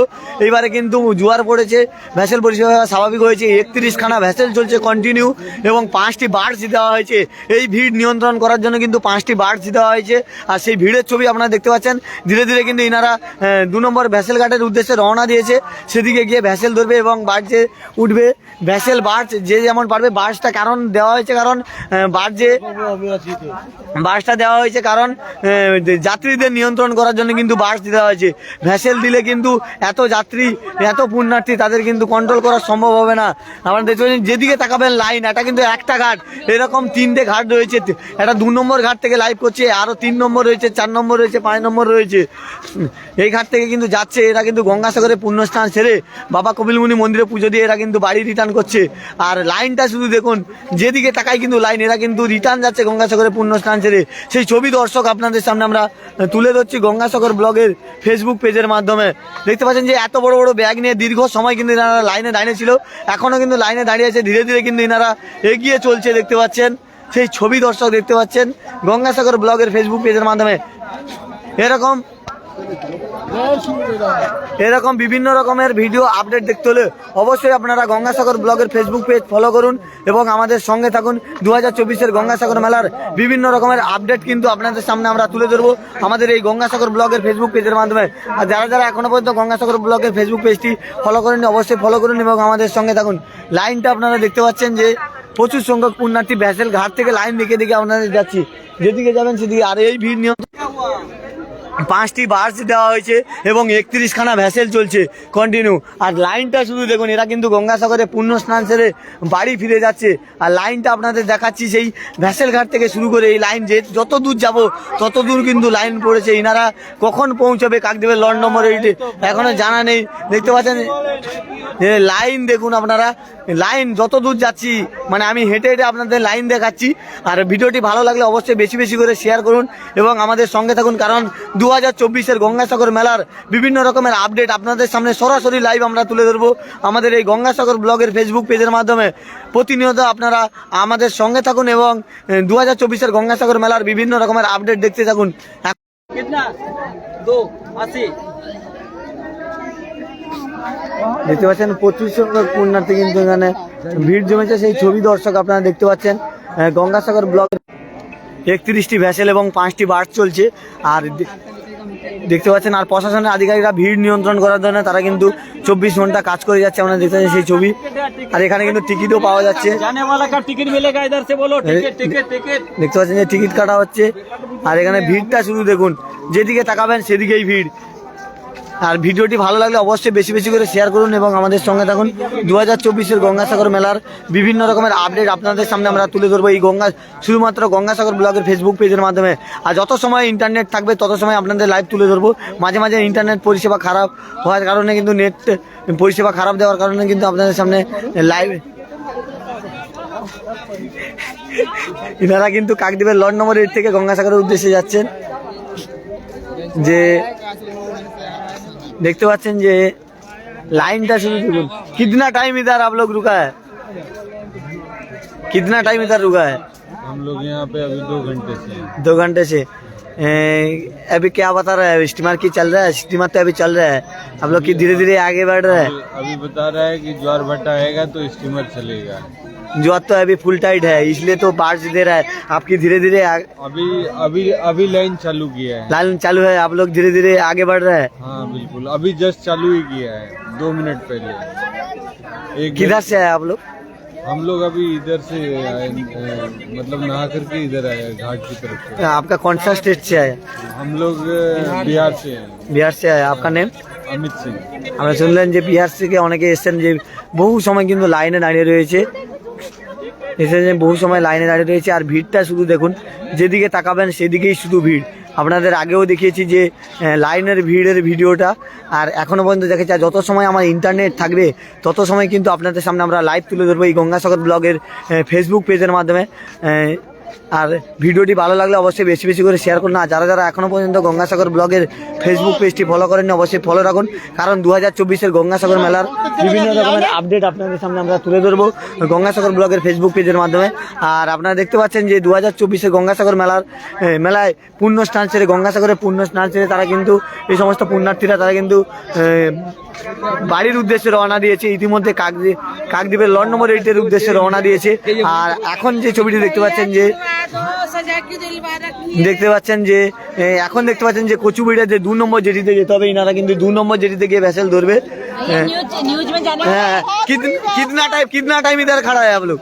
এইবারে কিন্তু জোয়ার পড়েছে, ভ্যাসেল পরিষেবা স্বাভাবিক হয়েছে। 31খানা ভ্যাসেল চলছে কন্টিনিউ এবং 5টি বার্জ দেওয়া হয়েছে। এই ভিড় নিয়ন্ত্রণ করার জন্য কিন্তু 5টি বার্জ দেওয়া হয়েছে। আর সেই ভিড়ের ছবি আপনারা দেখতে পাচ্ছেন। ধীরে ধীরে কিন্তু ইনারা 2 নম্বর ভ্যাসেল ঘাটের উদ্দেশ্যে রওনা দিয়েছে। সেদিকে গিয়ে ভ্যাসেল ধরবে এবং বার্জে উঠবে। ভ্যাসেল বার্জ যে যেমন পারবে। বার্জটা কারণ দেওয়া হয়েছে কারণ বার্জটা দেওয়া হয়েছে কারণ যাত্রীদের নিয়ন্ত্রণ করার জন্য কিন্তু বাস দেওয়া হয়েছে। ভ্যাসেল দিলে কিন্তু এত যাত্রী এত পুণ্যার্থী তাদের কিন্তু কন্ট্রোল করা সম্ভব হবে না। আপনারা দেখতে পাচ্ছেন যেদিকে তাকাবেন লাইন। এটা কিন্তু একটা ঘাট, এরকম 3টে ঘাট রয়েছে। এটা 2 নম্বর ঘাট থেকে লাইভ করছে, আরও 3 নম্বর রয়েছে, 4 নম্বর রয়েছে, 5 নম্বর রয়েছে। এই ঘাট থেকে কিন্তু যাচ্ছে। এরা কিন্তু গঙ্গাসাগরে পুণ্যস্নান সেরে বাবা কপিলমুনি মন্দিরে পুজো দিয়ে এরা কিন্তু বাড়ি রিটার্ন করছে। আর লাইনটা শুধু দেখুন, যেদিকে তাকাই কিন্তু লাইন। এরা কিন্তু রিটার্ন যাচ্ছে গঙ্গাসাগরে পুণ্যস্নান সেরে। সেই ছবি দর্শক আপনাদের সামনে আমরা তুলে ধরছি গঙ্গাসাগর ব্লগের ফেসবুক পেজের মাধ্যমে। দেখতে পাচ্ছেন যে এত বড় বড় ব্যাগ নিয়ে দীর্ঘ সময় কিন্তু এনারা লাইনে দাঁড়িয়েছিল। এখনও কিন্তু লাইনে দাঁড়িয়ে আছে। ধীরে ধীরে কিন্তু এনারা এগিয়ে চলছে। দেখতে পাচ্ছেন সেই ছবি দর্শক দেখতে পাচ্ছেন গঙ্গাসাগর ব্লগের ফেসবুক পেজের মাধ্যমে। এরকম এরকম বিভিন্ন রকমের ভিডিও আপডেট দেখতে হলে অবশ্যই আপনারা গঙ্গাসাগর ব্লগের ফেসবুক পেজ ফলো করুন এবং আমাদের সঙ্গে থাকুন। 2024-এর গঙ্গাসাগর মেলার বিভিন্ন রকমের আপডেট কিন্তু আপনাদের সামনে আমরা তুলে ধরবো আমাদের এই গঙ্গাসাগর ব্লগের ফেসবুক পেজের মাধ্যমে। আর যারা যারা এখনো পর্যন্ত গঙ্গাসাগর ব্লগের ফেসবুক পেজটি ফলো করেননি অবশ্যই ফলো করুন এবং আমাদের সঙ্গে থাকুন। লাইনটা আপনারা দেখতে পাচ্ছেন যে প্রচুর সংখ্যক পুণ্যার্থী ভ্যাসেল ঘাট থেকে লাইন দেখে আপনাদের যাচ্ছি, যেদিকে যাবেন সেদিকে। আর এই ভিড় নিয়ন্ত্রণ 5টি বাস দেওয়া হয়েছে এবং 31খানা ভ্যাসেল চলছে কন্টিনিউ। আর লাইনটা শুধু দেখুন, এরা কিন্তু গঙ্গাসাগরে পুণ্য স্নান সেরে বাড়ি ফিরে যাচ্ছে। আর লাইনটা আপনাদের দেখাচ্ছি, সেই ভ্যাসেল ঘাট থেকে শুরু করে এই লাইন যে যত দূর যাব তত দূর কিন্তু লাইন পড়েছে। ইনারা কখন পৌঁছাবে কাকদ্বীপের লঞ্চ নম্বর 8-এ এখনো জানা নেই। দেখতে পাচ্ছেন যে লাইন দেখুন আপনারা, লাইন যত দূর যাচ্ছি মানে আমি হেঁটে হেঁটে আপনাদের লাইন দেখাচ্ছি। আর ভিডিওটি ভালো লাগলে অবশ্যই বেশি বেশি করে শেয়ার করুন এবং আমাদের সঙ্গে থাকুন, কারণ 2024-এর গঙ্গাসাগর মেলার বিভিন্ন রকমের আপডেট আপনাদের সামনে সরাসরি লাইভ আমরা তুলে ধরবো আমাদের এই গঙ্গাসাগর ব্লগের ফেসবুক পেজের মাধ্যমে। প্রতিনিয়ত আপনারা আমাদের সঙ্গে থাকুন এবং 2024-এর গঙ্গাসাগর মেলার বিভিন্ন রকমের আপডেট দেখতে থাকুন। দেখতে পাচ্ছেন প্রচুর সংখ্যক পুণ্যার্থী কিন্তু এখানে ভিড় জমেছে, সেই ছবি দর্শক আপনারা দেখতে পাচ্ছেন। গঙ্গাসাগর ব্লক 31টি ভ্যাসেল এবং 5টি বাস চলছে। আর দেখতে পাচ্ছেন আর প্রশাসনের আধিকারিকরা ভিড় নিয়ন্ত্রণ করার জন্য তারা কিন্তু 24 ঘন্টা কাজ করে যাচ্ছে, আমরা দেখতে পাচ্ছি সেই ছবি। আর এখানে কিন্তু টিকিটও পাওয়া যাচ্ছে, দেখতে পাচ্ছেন যে টিকিট কাটা হচ্ছে। আর এখানে ভিড়টা শুধু দেখুন, যেদিকে তাকাবেন সেদিকেই ভিড়। আর ভিডিওটি ভালো লাগলে অবশ্যই বেশি বেশি করে শেয়ার করুন এবং আমাদের সঙ্গে থাকুন। 2024-এর গঙ্গাসাগর মেলার বিভিন্ন রকমের আপডেট আপনাদের সামনে আমরা তুলে ধরবো এই শুধুমাত্র গঙ্গাসাগর ব্লগের ফেসবুক পেজের মাধ্যমে। আর যত সময় ইন্টারনেট থাকবে তত সময় আপনাদের লাইভ তুলে ধরবো। মাঝে মাঝে ইন্টারনেট পরিষেবা খারাপ হওয়ার কারণে কিন্তু নেট পরিষেবা খারাপ দেওয়ার কারণে কিন্তু আপনাদের সামনে লাইভ এনারা কিন্তু কাকদ্বীপের লঞ্চ নম্বর 8 থেকে গঙ্গাসাগরের উদ্দেশ্যে যাচ্ছেন। যে देखते पाচ্ছেন যে লাইনটা শুধু দেখুন। कितना टाइम इधर आप लोग रुका है? कितना टाइम इधर रुका है? हम लोग यहाँ पे अभी 2 घंटे से हैं। 2 घंटे से। अभी क्या बता रहा है? स्टीमर की चल रहा है? स्टीमर तो अभी चल रहा है, आप लोग की धीरे धीरे आगे बढ़ रहा है। अभी बता रहा है कि ज्वार भाटा आएगा तो स्टीमर चलेगा। ज्वार तो अभी फुल टाइट है इसलिए तो बाढ़ दे रहा है। आपकी धीरे धीरे अभी लाइन चालू किया है। लाइन चालू है, आप लोग धीरे धीरे आगे बढ़ रहे हैं। हाँ बिल्कुल, अभी जस्ट चालू ही किया है 2 मिनट पहले। किधर से आए आप लोग? हम लोग अभी इधर से आए, मतलब नहा करके इधर आए घाट की तरफ से। आपका कौन सा स्टेट से आए? हम लोग बिहार से हैं। बिहार से आए। आपका नेम? अमित सिंह। আমরা শুনলেন যে বিহার থেকে অনেকে এসেছেন, যে বহু সময় কিন্তু লাইনে দাঁড়িয়ে রয়েছে, বহু সময় লাইনে দাঁড়িয়ে রয়েছে। আর ভিড়টা শুধু দেখুন, যেদিকে তাকাবেন সেদিকেই শুধু ভিড়। আপনাদের আগেও দেখিয়েছি যে লাইনের ভিড়ের ভিডিওটা, আর এখনও পর্যন্ত দেখেছি। আর যত সময় আমার ইন্টারনেট থাকবে তত সময় কিন্তু আপনাদের সামনে আমরা লাইভ তুলে ধরবো এই গঙ্গাসাগর ব্লগের ফেসবুক পেজের মাধ্যমে। আর ভিডিওটি ভালো লাগলে অবশ্যই বেশি বেশি করে শেয়ার করুন। আর যারা যারা এখনও পর্যন্ত গঙ্গাসাগর ব্লগের ফেসবুক পেজটি ফলো করেননি অবশ্যই ফলো রাখুন, কারণ 2024-এর গঙ্গাসাগর মেলার বিভিন্ন রকমের আপডেট আপনাদের সামনে আমরা তুলে ধরবো গঙ্গাসাগর ব্লগের ফেসবুক পেজের মাধ্যমে। আর আপনারা দেখতে পাচ্ছেন যে 2024-এর গঙ্গাসাগর মেলায় পুণ্য স্নান সেরে, গঙ্গাসাগরে পুণ্য স্নান সেরে তারা কিন্তু এই সমস্ত পুণ্যার্থীরা তারা কিন্তু বাড়ির উদ্দেশ্যে রওনা দিয়েছে। ইতিমধ্যে কাকদ্বীপের লঞ্চ নম্বর 8-এর উদ্দেশ্যে রওনা দিয়েছে। আর এখন যে ছবিটি দেখতে পাচ্ছেন যে এখন দেখতে পাচ্ছেন যে কচুবেড়িয়া যে 2 নম্বর জেটিতে যেতে হবে, ইনারা কিন্তু 2 নম্বর জেটিতে গিয়ে ভ্যাসেল ধরবে। कितना टाइम इधर खड़ा है आप लोग?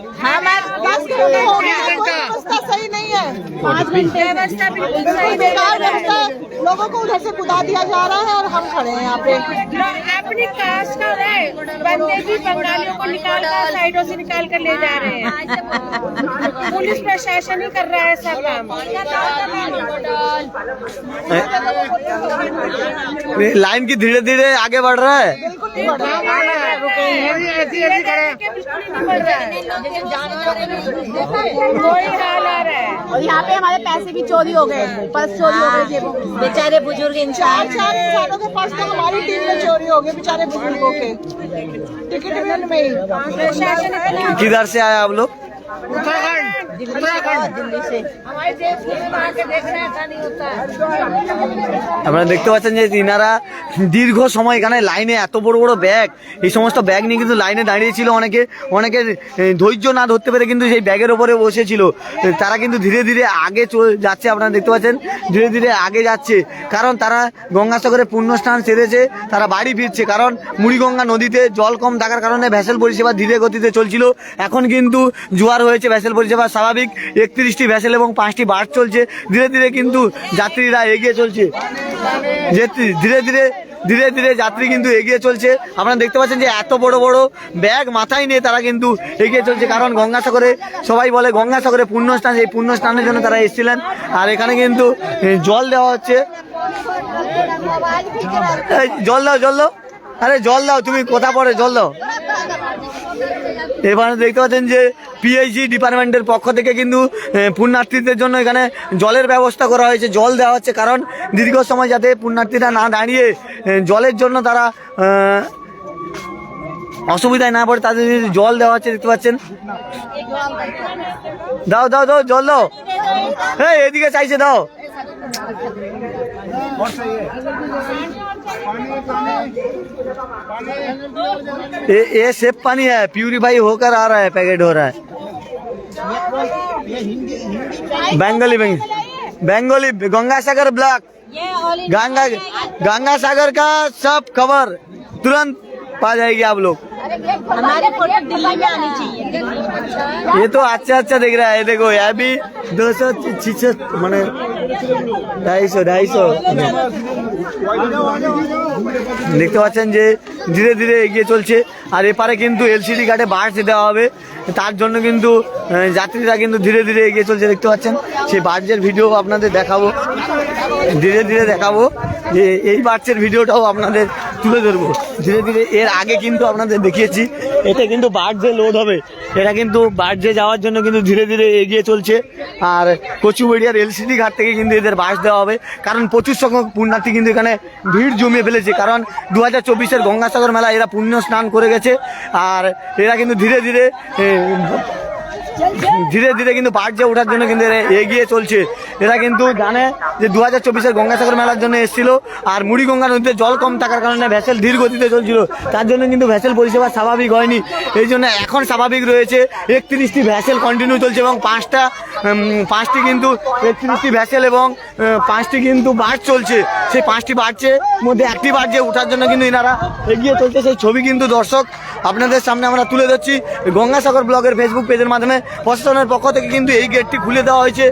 सही नहीं है, 5 घंटे रास्ता बिल्कुल सही नहीं है। लोगों को उधर से कुदा दिया जा रहा है और हम खड़े हैं यहाँ पे। अपनी कास्ट का है बंदे भी बंगालियों को निकाल कर साइडों से निकाल कर ले जा रहे हैं। पुलिस प्रशासन ही कर रहा है सब काम। लाइन की धीरे धीरे आगे बढ़ रहा है। और यहाँ पे हमारे पैसे भी चोरी हो गए, पर्स चोरी हो गए, बेचारे बुजुर्ग इंसान। 4 इंसानों के पर्स तो हमारी टीम में चोरी हो गए, बेचारे बुजुर्गों के टिकट में ही। किधर से आए आप लोग? दिल्ली से हमारे देश में आके देखना ऐसा नहीं होता है। আপনারা দেখতে পাচ্ছেন যে ইনারা দীর্ঘ সময় এখানে লাইনে এত বড় বড় ব্যাগ, এই সমস্ত ব্যাগ নিয়ে কিন্তু লাইনে দাঁড়িয়েছিল। অনেকের ধৈর্য না ধরতে পেরে কিন্তু সেই ব্যাগের ওপরে বসেছিল। তারা কিন্তু ধীরে ধীরে আগে যাচ্ছে, আপনারা দেখতে পাচ্ছেন ধীরে ধীরে আগে যাচ্ছে, কারণ তারা গঙ্গাসাগরে পুণ্যস্নান সেরেছে, তারা বাড়ি ফিরছে। কারণ মুড়িগঙ্গা নদীতে জল কম থাকার কারণে ভ্যাসেল পরিষেবা ধীরে গতিতে চলছিল। এখন কিন্তু জোয়ার হয়েছে, ভ্যাসেল পরিষেবা স্বাভাবিক। 31টি ভ্যাসেল এবং 5টি বাস চলছে। ধীরে ধীরে কিন্তু যাত্রীরা এগিয়ে চলছে, ধীরে ধীরে যাত্রী কিন্তু এগিয়ে চলছে। আপনারা দেখতে পাচ্ছেন যে এত বড় বড় ব্যাগ মাথায় নিয়ে তারা কিন্তু এগিয়ে চলছে, কারণ গঙ্গাসাগরে সবাই বলে গঙ্গাসাগরে পুণ্যস্নান, এই পুণ্যস্নানের জন্য তারা এসেছিলেন। আর এখানে কিন্তু জল দেওয়া হচ্ছে। জল দাও, আরে জল দাও, তুমি কোথা পড়ে জল দাও। এবার দেখতে পাচ্ছেন যে পিএইচই ডিপার্টমেন্টের পক্ষ থেকে কিন্তু পুণ্যার্থীদের জন্য এখানে জলের ব্যবস্থা করা হয়েছে, জল দেওয়া হচ্ছে। কারণ দীর্ঘ সময় যাতে পুণ্যার্থীরা না দাঁড়িয়ে জলের জন্য তারা অসুবিধায় না পড়ে, তাদের জল দেওয়া হচ্ছে। দেখতে পাচ্ছেন, দাও জল দাও, হ্যাঁ এদিকে চাইছে, দাও। ये सेफ पानी है, प्यूरिफाई होकर आ रहा है, पैकेट हो रहा है। बंगाली गंगासागर ब्लॉक, गंगासागर का सब खबर तुरंत पा जाएगी आप लोग। हमारी फोटो दिल्ली में आनी चाहिए। ये तो अच्छा दिख रहा है, देखो ये भी 200 मैंने 250 দেখতে পাচ্ছেন যে ধীরে ধীরে এগিয়ে চলছে। আর এপারে কিন্তু এলসিডি ঘাটে বাস দেওয়া হবে, তার জন্য কিন্তু যাত্রীরা কিন্তু ধীরে ধীরে এগিয়ে চলছে। দেখতে পাচ্ছেন সেই বার্জের ভিডিও আপনাদের দেখাবো, ধীরে ধীরে দেখাবো। এই বার্জের ভিডিওটাও আপনাদের তুলে ধরবো ধীরে ধীরে। এর আগে কিন্তু আপনাদের দেখিয়েছি, এটা কিন্তু বার্জে লোড হবে, এটা কিন্তু বার্জে যাওয়ার জন্য কিন্তু ধীরে ধীরে এগিয়ে চলছে। আর কচুবেড়িয়ার এলসিডি ঘাট থেকে কিন্তু এদের বাস দেওয়া হবে, কারণ প্রচুর সংখ্যক পুণ্যার্থী কিন্তু এখানে ভিড় জমিয়ে ফেলেছে। কারণ 2024-এর গঙ্গাসাগর মেলা এরা পুণ্য স্নান করে গেছে, আর এরা কিন্তু ধীরে ধীরে কিন্তু বার্জে ওঠার জন্য কিন্তু এগিয়ে চলছে। এরা কিন্তু জানে যে 2024-এর গঙ্গাসাগর মেলার জন্য এসেছিল, আর মুড়িগঙ্গা নদীতে জল কম থাকার কারণে ভ্যাসেল ধীর গতিতে চলছিল, তার জন্য কিন্তু ভ্যাসেল পরিষেবা স্বাভাবিক হয়নি। এই জন্য এখন স্বাভাবিক রয়েছে। 31টি ভ্যাসেল কন্টিনিউ চলছে এবং 5টি কিন্তু 31টি ভ্যাসেল এবং 5টি কিন্তু বাস চলছে। সেই 5টি বাসের মধ্যে একটি বাসে ওঠার জন্য কিন্তু এনারা এগিয়ে চলছে। সেই ছবি কিন্তু দর্শক আপনাদের সামনে আমরা তুলে ধরছি গঙ্গাসাগর ব্লগের ফেসবুক পেজের মাধ্যমে। প্রশাসনের পক্ষ থেকে কিন্তু এই গেটটি খুলে দেওয়া হয়েছে,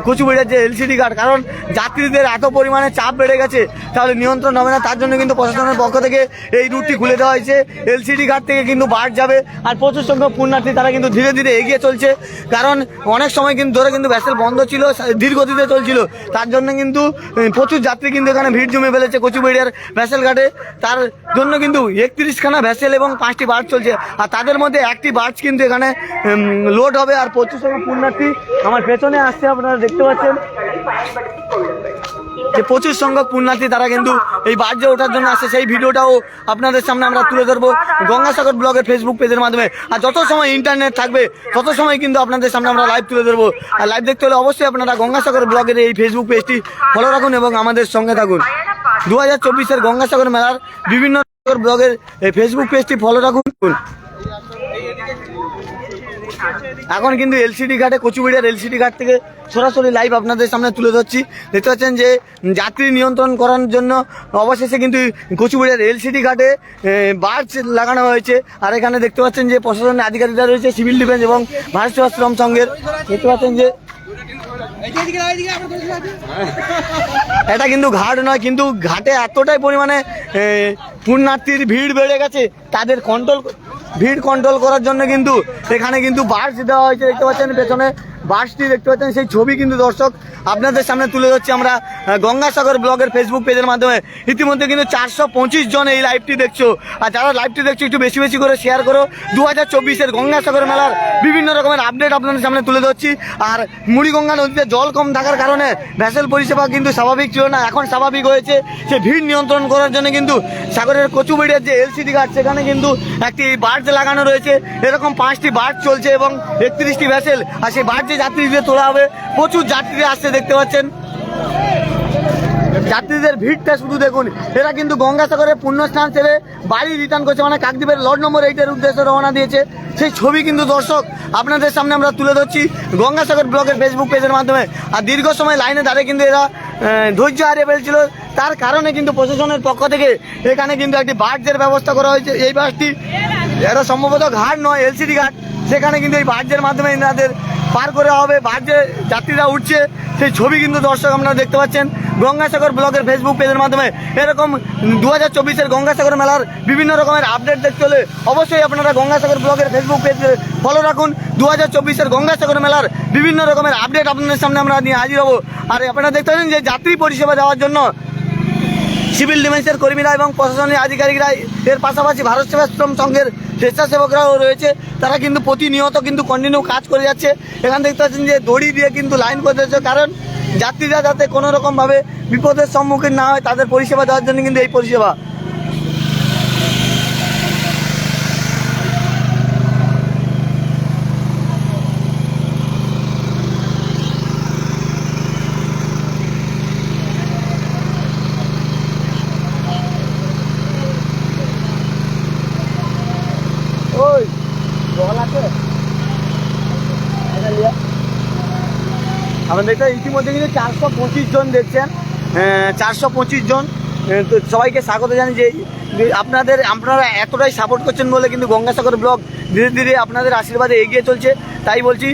কচুবেড়িয়ার যে এলসিডি ঘাট, কারণ যাত্রীদের এত পরিমাণে চাপ বেড়ে গেছে, তাহলে নিয়ন্ত্রণ হবে না, তার জন্য কিন্তু প্রশাসনের পক্ষ থেকে এই রুটটি খুলে দেওয়া হয়েছে। এলসিডি ঘাট থেকে কিন্তু বাস যাবে, আর প্রচুর সংখ্যক পুণ্যার্থী তারা কিন্তু ধীরে ধীরে এগিয়ে চলছে। কারণ অনেক সময় কিন্তু ধরে কিন্তু ভ্যাসেল বন্ধ ছিল, ধীর গতিতে চলছিল, তার জন্য কিন্তু প্রচুর যাত্রী কিন্তু এখানে ভিড় জমে ফেলেছে কচুবেড়িয়ার ভ্যাসেল ঘাটে। তার জন্য কিন্তু 31খানা ভ্যাসেল এবং 5টি বাস চলছে, আর তাদের মধ্যে একটি বাস কিন্তু এখানে লোড হবে। আর প্রচুর সংখ্যক পুণ্যার্থী আমার পেছনে আসছে, আপনারা দেখতে পাচ্ছেন যে প্রচুর সংখ্যক পুণ্যার্থী তারা কিন্তু এই বার্জে ওঠার জন্য আসছে। সেই ভিডিওটাও আপনাদের সামনে আমরা তুলে ধরবো গঙ্গাসাগর ব্লগের ফেসবুক পেজের মাধ্যমে। আর যত সময় ইন্টারনেট থাকবে তত সময় কিন্তু আপনাদের সামনে আমরা লাইভ তুলে ধরবো। আর লাইভ দেখতে হলে অবশ্যই আপনারা গঙ্গাসাগর ব্লগের এই ফেসবুক পেজটি ফলো রাখুন এবং আমাদের সঙ্গে থাকুন। 2024-এর গঙ্গাসাগর মেলার বিভিন্ন ব্লগের এই ফেসবুক পেজটি ফলো রাখুন। এখন কিন্তু এলসিডি ঘাটে, কচুবেড়িয়ার এলসিডি ঘাট থেকে সরাসরি লাইভ আপনাদের সামনে তুলে ধরছি। দেখতে পাচ্ছেন যে যাত্রী নিয়ন্ত্রণ করার জন্য অবশেষে কিন্তু কচুবেড়িয়ার এলসিডি ঘাটে বাস লাগানো হয়েছে। আর এখানে দেখতে পাচ্ছেন যে প্রশাসনের আধিকারিকরা রয়েছে, সিভিল ডিফেন্স এবং ভারত সেবাশ্রম সংঘের। দেখতে পাচ্ছেন যে এটা কিন্তু ঘাট নয়, কিন্তু ঘাটে এতটাই পরিমাণে পুণ্যার্থীর ভিড় বেড়ে গেছে, তাদের ভিড় কন্ট্রোল করার জন্য কিন্তু এখানে কিন্তু বাস দেওয়া হয়েছে। দেখতে পাচ্ছেন পেছনে বাসটি দেখতে পাচ্ছেন, সেই ছবি কিন্তু দর্শক আপনাদের সামনে তুলে ধরছি আমরা গঙ্গাসাগর ব্লগের ফেসবুক পেজের মাধ্যমে। ইতিমধ্যে কিন্তু 425 জন এই লাইভটি দেখছো, আর যারা লাইভটি দেখছো একটু বেশি বেশি করে শেয়ার করো। 2024-এর গঙ্গাসাগর মেলার বিভিন্ন রকমের আপডেট আপনাদের সামনে তুলে ধরছি। আর মুড়িগঙ্গা নদীতে জল কম থাকার কারণে ভ্যাসেল পরিষেবা কিন্তু স্বাভাবিক ছিল না, এখন স্বাভাবিক হয়েছে। সে ভিড় নিয়ন্ত্রণ করার জন্য কিন্তু সাগরের কচুবেড়িয়ার যে এলসিডি ঘাট সেখানে কিন্তু একটি বার্জ লাগানো রয়েছে। এরকম 5টি বার্জ চলছে এবং 31টি ভ্যাসেল, আর সেই বার্জে যাত্রীদের তোলা হবে। প্রচুর যাত্রীরা আসছে দেখতে পাচ্ছেন, যাত্রীদের ভিড়টা শুধু দেখুন। এরা কিন্তু গঙ্গাসাগরে পুণ্যস্নান ছেড়ে বাড়ি রিটার্ন করছে, মানে কাকদ্বীপের লট নম্বর 8-এর উদ্দেশ্যে রওনা দিয়েছে। সেই ছবি কিন্তু দর্শক আপনাদের সামনে আমরা তুলে ধরছি গঙ্গাসাগর ব্লগের ফেসবুক পেজের মাধ্যমে। আর দীর্ঘ সময় লাইনে দাঁড়িয়ে কিন্তু এরা ধৈর্য হারিয়ে ফেলছিল, তার কারণে কিন্তু প্রশাসনের পক্ষ থেকে এখানে কিন্তু একটি বার্জের ব্যবস্থা করা হয়েছে। এই বাসটি এটা সম্ভবত ঘাট নয়, এলসিডি ঘাট, সেখানে কিন্তু এই বার্জের মাধ্যমে এনাদের পার করে হবে। বার্জে যাত্রীরা উঠছে, সেই ছবি কিন্তু দর্শক আপনারা দেখতে পাচ্ছেন গঙ্গাসাগর ব্লগের ফেসবুক পেজের মাধ্যমে। এরকম 2024-এর গঙ্গাসাগর মেলার বিভিন্ন রকমের আপডেট দেখতে হলে অবশ্যই আপনারা গঙ্গাসাগর ব্লগের ফেসবুক পেজ ফলো রাখুন। 2024-এর গঙ্গাসাগর মেলার বিভিন্ন রকমের আপডেট আপনাদের সামনে আমরা নিয়ে হাজির হব। আর আপনারা দেখতে পাচ্ছেন যে যাত্রী পরিষেবা দেওয়ার জন্য সিভিল ডিফেন্সের কর্মীরা এবং প্রশাসনিক আধিকারিকরা, এর পাশাপাশি ভারত সেবাশ্রম সংঘের স্বেচ্ছাসেবকরাও রয়েছে, তারা কিন্তু প্রতিনিয়ত কিন্তু কন্টিনিউ কাজ করে যাচ্ছে। এখানে দেখতে পাচ্ছেন যে দড়ি দিয়ে কিন্তু লাইন করে দিয়েছে, কারণ যাত্রীরা যাতে কোনো রকমভাবে বিপদের সম্মুখীন না হয়, তাদের পরিষেবা দেওয়ার জন্য কিন্তু এই পরিষেবা। ওই জল আছে আমাদের এটা ইতিমধ্যে কিন্তু 425 জন দেখছেন, 425 জন। তো সবাইকে স্বাগত জানাই যে আপনারা এতটাই সাপোর্ট করছেন বলে কিন্তু গঙ্গাসাগর ব্লগ ধীরে ধীরে আপনাদের আশীর্বাদে এগিয়ে চলছে। তাই বলছি,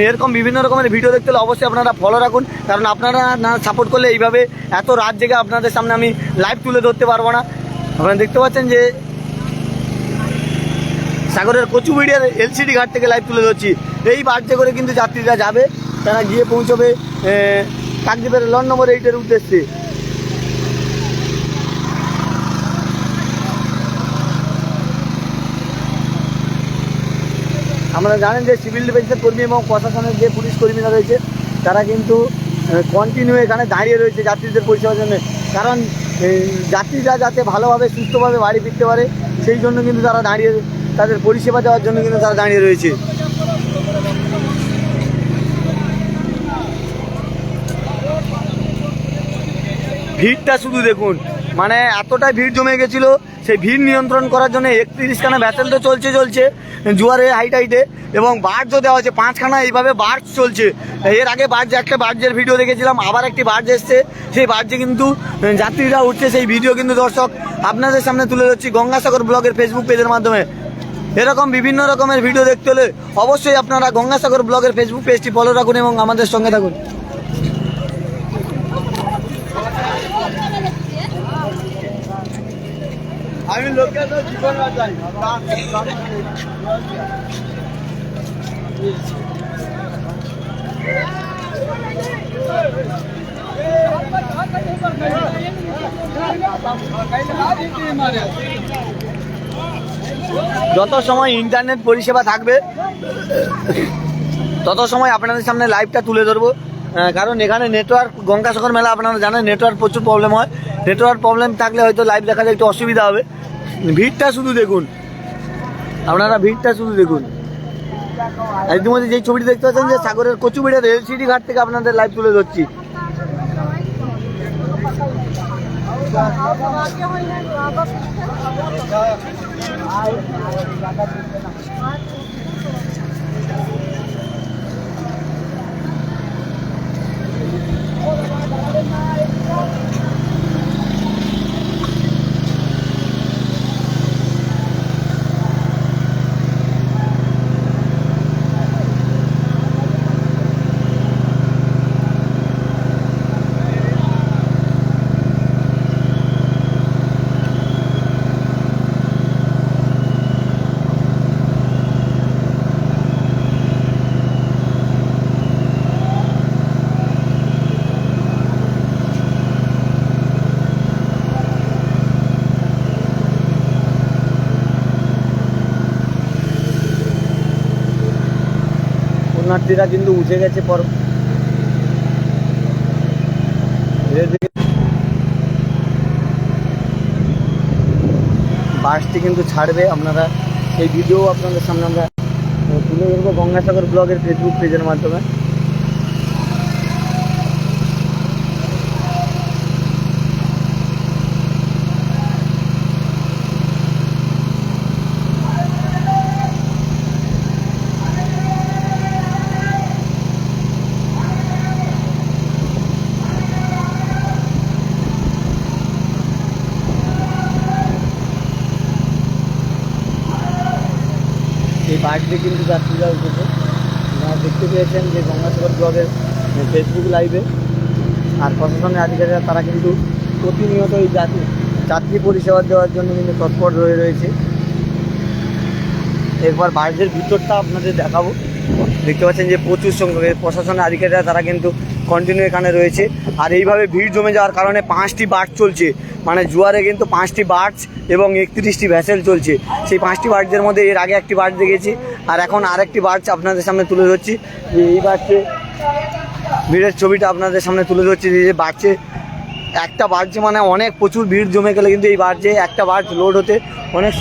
এরকম বিভিন্ন রকমের ভিডিও দেখতে হলে অবশ্যই আপনারা ফলো রাখুন, কারণ আপনারা না সাপোর্ট করলে এইভাবে এত রাত জেগে আপনাদের সামনে আমি লাইভ তুলে ধরতে পারবো না। আপনারা দেখতে পাচ্ছেন যে সাগরের কচুবেড়িয়ার এলসিডি ঘাট থেকে লাইভ তুলে ধরছি। এই বার্জে করে কিন্তু যাত্রীরা যাবে, তারা গিয়ে পৌঁছবে কাকদ্বীপের লট নম্বর 8-এর উদ্দেশ্যে। আপনারা জানেন যে সিভিল ডিফেন্সের কর্মী এবং প্রশাসনের যে পুলিশ কর্মীরা রয়েছে, তারা কিন্তু কন্টিনিউ এখানে দাঁড়িয়ে রয়েছে যাত্রীদের পরিষেবার জন্য, কারণ যাত্রীরা যাতে ভালোভাবে সুস্থভাবে বাড়ি ফিরতে পারে, সেই জন্য কিন্তু তারা দাঁড়িয়ে, তাদের পরিষেবা দেওয়ার জন্য কিন্তু তারা দাঁড়িয়ে রয়েছে। ভিড়টা শুধু দেখুন, মানে এতটাই ভিড় জমে গেছিল। সেই ভিড় নিয়ন্ত্রণ করার জন্য 31খানা ব্যাটেল তো চলছে জুয়ারে হাইটে, এবং বার্জও দেওয়া হচ্ছে 5খানা, এইভাবে বার্জ চলছে। এর আগে একটা বার্জের ভিডিও দেখেছিলাম, আবার একটি বার্জ এসছে, সেই বার্জে কিন্তু যাত্রীরা উঠছে। সেই ভিডিও কিন্তু দর্শক আপনাদের সামনে তুলে ধরছি গঙ্গাসাগর ব্লগের ফেসবুক পেজের মাধ্যমে। এরকম বিভিন্ন রকমের ভিডিও দেখতে হলে অবশ্যই আপনারা গঙ্গাসাগর ব্লগের ফেসবুক পেজটি ফলো রাখুন এবং আমাদের সঙ্গে থাকুন। আমি লোককে তো জীবন বাঁচাই। যত সময় ইন্টারনেট পরিষেবা থাকবে তত সময় আপনাদের সামনে লাইভটা তুলে ধরবো, কারণ এখানে নেটওয়ার্ক, গঙ্গাসাগর মেলা আপনারা জানেন নেটওয়ার্ক প্রচুর প্রবলেম হয়। নেটওয়ার্ক প্রবলেম থাকলে হয়তো লাইভ দেখাতে একটু অসুবিধা হবে। ভিড়টা শুধু দেখুন, আপনারা ভিড়টা শুধু দেখুন। ইতিমধ্যে যেই ছবিটি দেখতে পাচ্ছেন যে সাগরের কচুবেড়িয়ার এলসিডি ঘাট থেকে আপনাদের লাইভ তুলে ধরছি। পুণ্যার্থীরা কিন্তু উঠে গেছে পর বাসটি কিন্তু ছাড়বে। আপনারা এই ভিডিও আপনাদের সামনে আমরা তুলে ধরবো গঙ্গাসাগর ব্লগের ফেসবুক পেজের মাধ্যমে। বাড়িতে কিন্তু যাত্রীরা উঠেছে। আপনারা দেখতে পেয়েছেন যে গঙ্গাসাগর ব্লগের ফেসবুক লাইভে। আর প্রশাসনের আধিকারিকরা তারা কিন্তু প্রতিনিয়ত এই যাত্রী পরিষেবা দেওয়ার জন্য কিন্তু তৎপর রয়েছে। এরপর বাড়ির ভিতরটা আপনাদের দেখাবো। দেখতে পাচ্ছেন যে প্রচুর সংখ্যক প্রশাসনের আধিকারিকরা তারা কিন্তু কন্টিনিউ এখানে রয়েছে। আর এইভাবে ভিড় জমে যাওয়ার কারণে 5টি বার্জ চলছে, মানে জোয়ারে কিন্তু 5টি বার্জ এবং 31টি ভ্যাসেল চলছে। সেই 5টি বার্জের মধ্যে এর আগে একটি বার্জ দেখেছি, আর এখন আরেকটি বার্জ আপনাদের সামনে তুলে ধরছি। যে এই বার্জে ভিড়ের ছবিটা আপনাদের সামনে তুলে ধরছি। যে বার্জে একটা বার্জে মানে অনেক প্রচুর ভিড় জমে গেলে কিন্তু এই বার্জে একটা বার্জ লোড হতে অনেক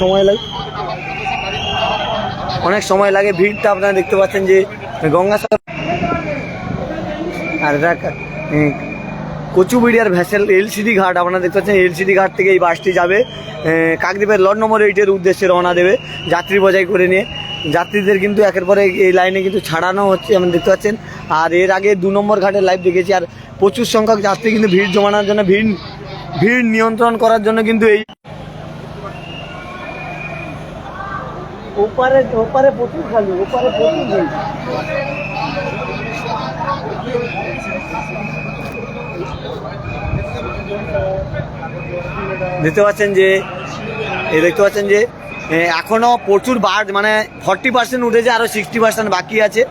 সময় লাগে। ভিড়টা আপনারা দেখতে পাচ্ছেন যে গঙ্গাসাগর আর কচুবেড়িয়ার ভ্যাসেল এলসিডি ঘাট আপনারা দেখতে পাচ্ছেন। এলসিডি ঘাট থেকে এই বাসটি যাবে কাকদ্বীপের লট নম্বর 8-এর উদ্দেশ্যে রওনা দেবে যাত্রী বোঝাই করে নিয়ে। যাত্রীদের কিন্তু একের পরে এই লাইনে কিন্তু ছাড়ানো হচ্ছে আপনারা দেখতে পাচ্ছেন। আর এর আগে 2 নম্বর ঘাটের লাইভ দেখেছি। আর প্রচুর সংখ্যক যাত্রী কিন্তু ভিড় জমানোর জন্য ভিড় নিয়ন্ত্রণ করার জন্য কিন্তু এই ওপারে প্রচুর খালি, ওপারে প্রচুর ভিড়। দেখতে পাচ্ছেন যে এখনো প্রচুর বার্জ মানে 40% উঠেছে, আরও 60% বাকি আছে।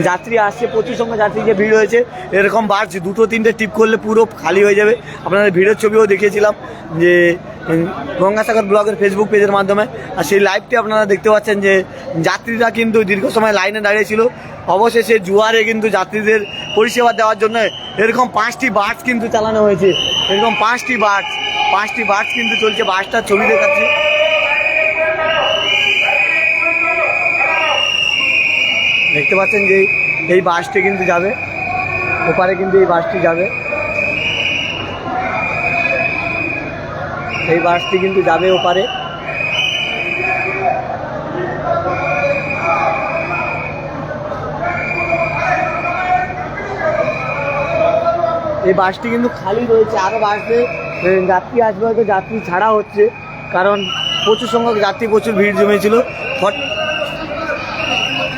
যাত্রী আসছে, প্রচুর সংখ্যক যাত্রীকে ভিড় হয়েছে। এরকম বার্জ 2-3টে টিপ করলে পুরো খালি হয়ে যাবে। আপনাদের ভিড়ের ছবিও দেখিয়েছিলাম যে গঙ্গাসাগর ব্লগের ফেসবুক পেজের মাধ্যমে। আর সেই লাইভটি আপনারা দেখতে পাচ্ছেন যে যাত্রীরা কিন্তু দীর্ঘ সময় লাইনে দাঁড়িয়েছিল। অবশেষে জোয়ারে কিন্তু যাত্রীদের পরিষেবা দেওয়ার জন্য এরকম 5টি বাস কিন্তু চালানো হয়েছে। এরকম 5টি বাস কিন্তু চলছে। বাসটার ছবি দেখাচ্ছি। দেখতে পাচ্ছেন যে এই বাসটি কিন্তু যাবে ওপারে, কিন্তু এই বাসটি যাবে, এই বাসটি কিন্তু যাবে ওপারে। এই বাসটি কিন্তু খালি রয়েছে, আরও বাসে যাত্রী আসবে, হয়তো যাত্রী ছাড়া হচ্ছে কারণ প্রচুর সংখ্যক যাত্রী, প্রচুর ভিড় জমেছিল।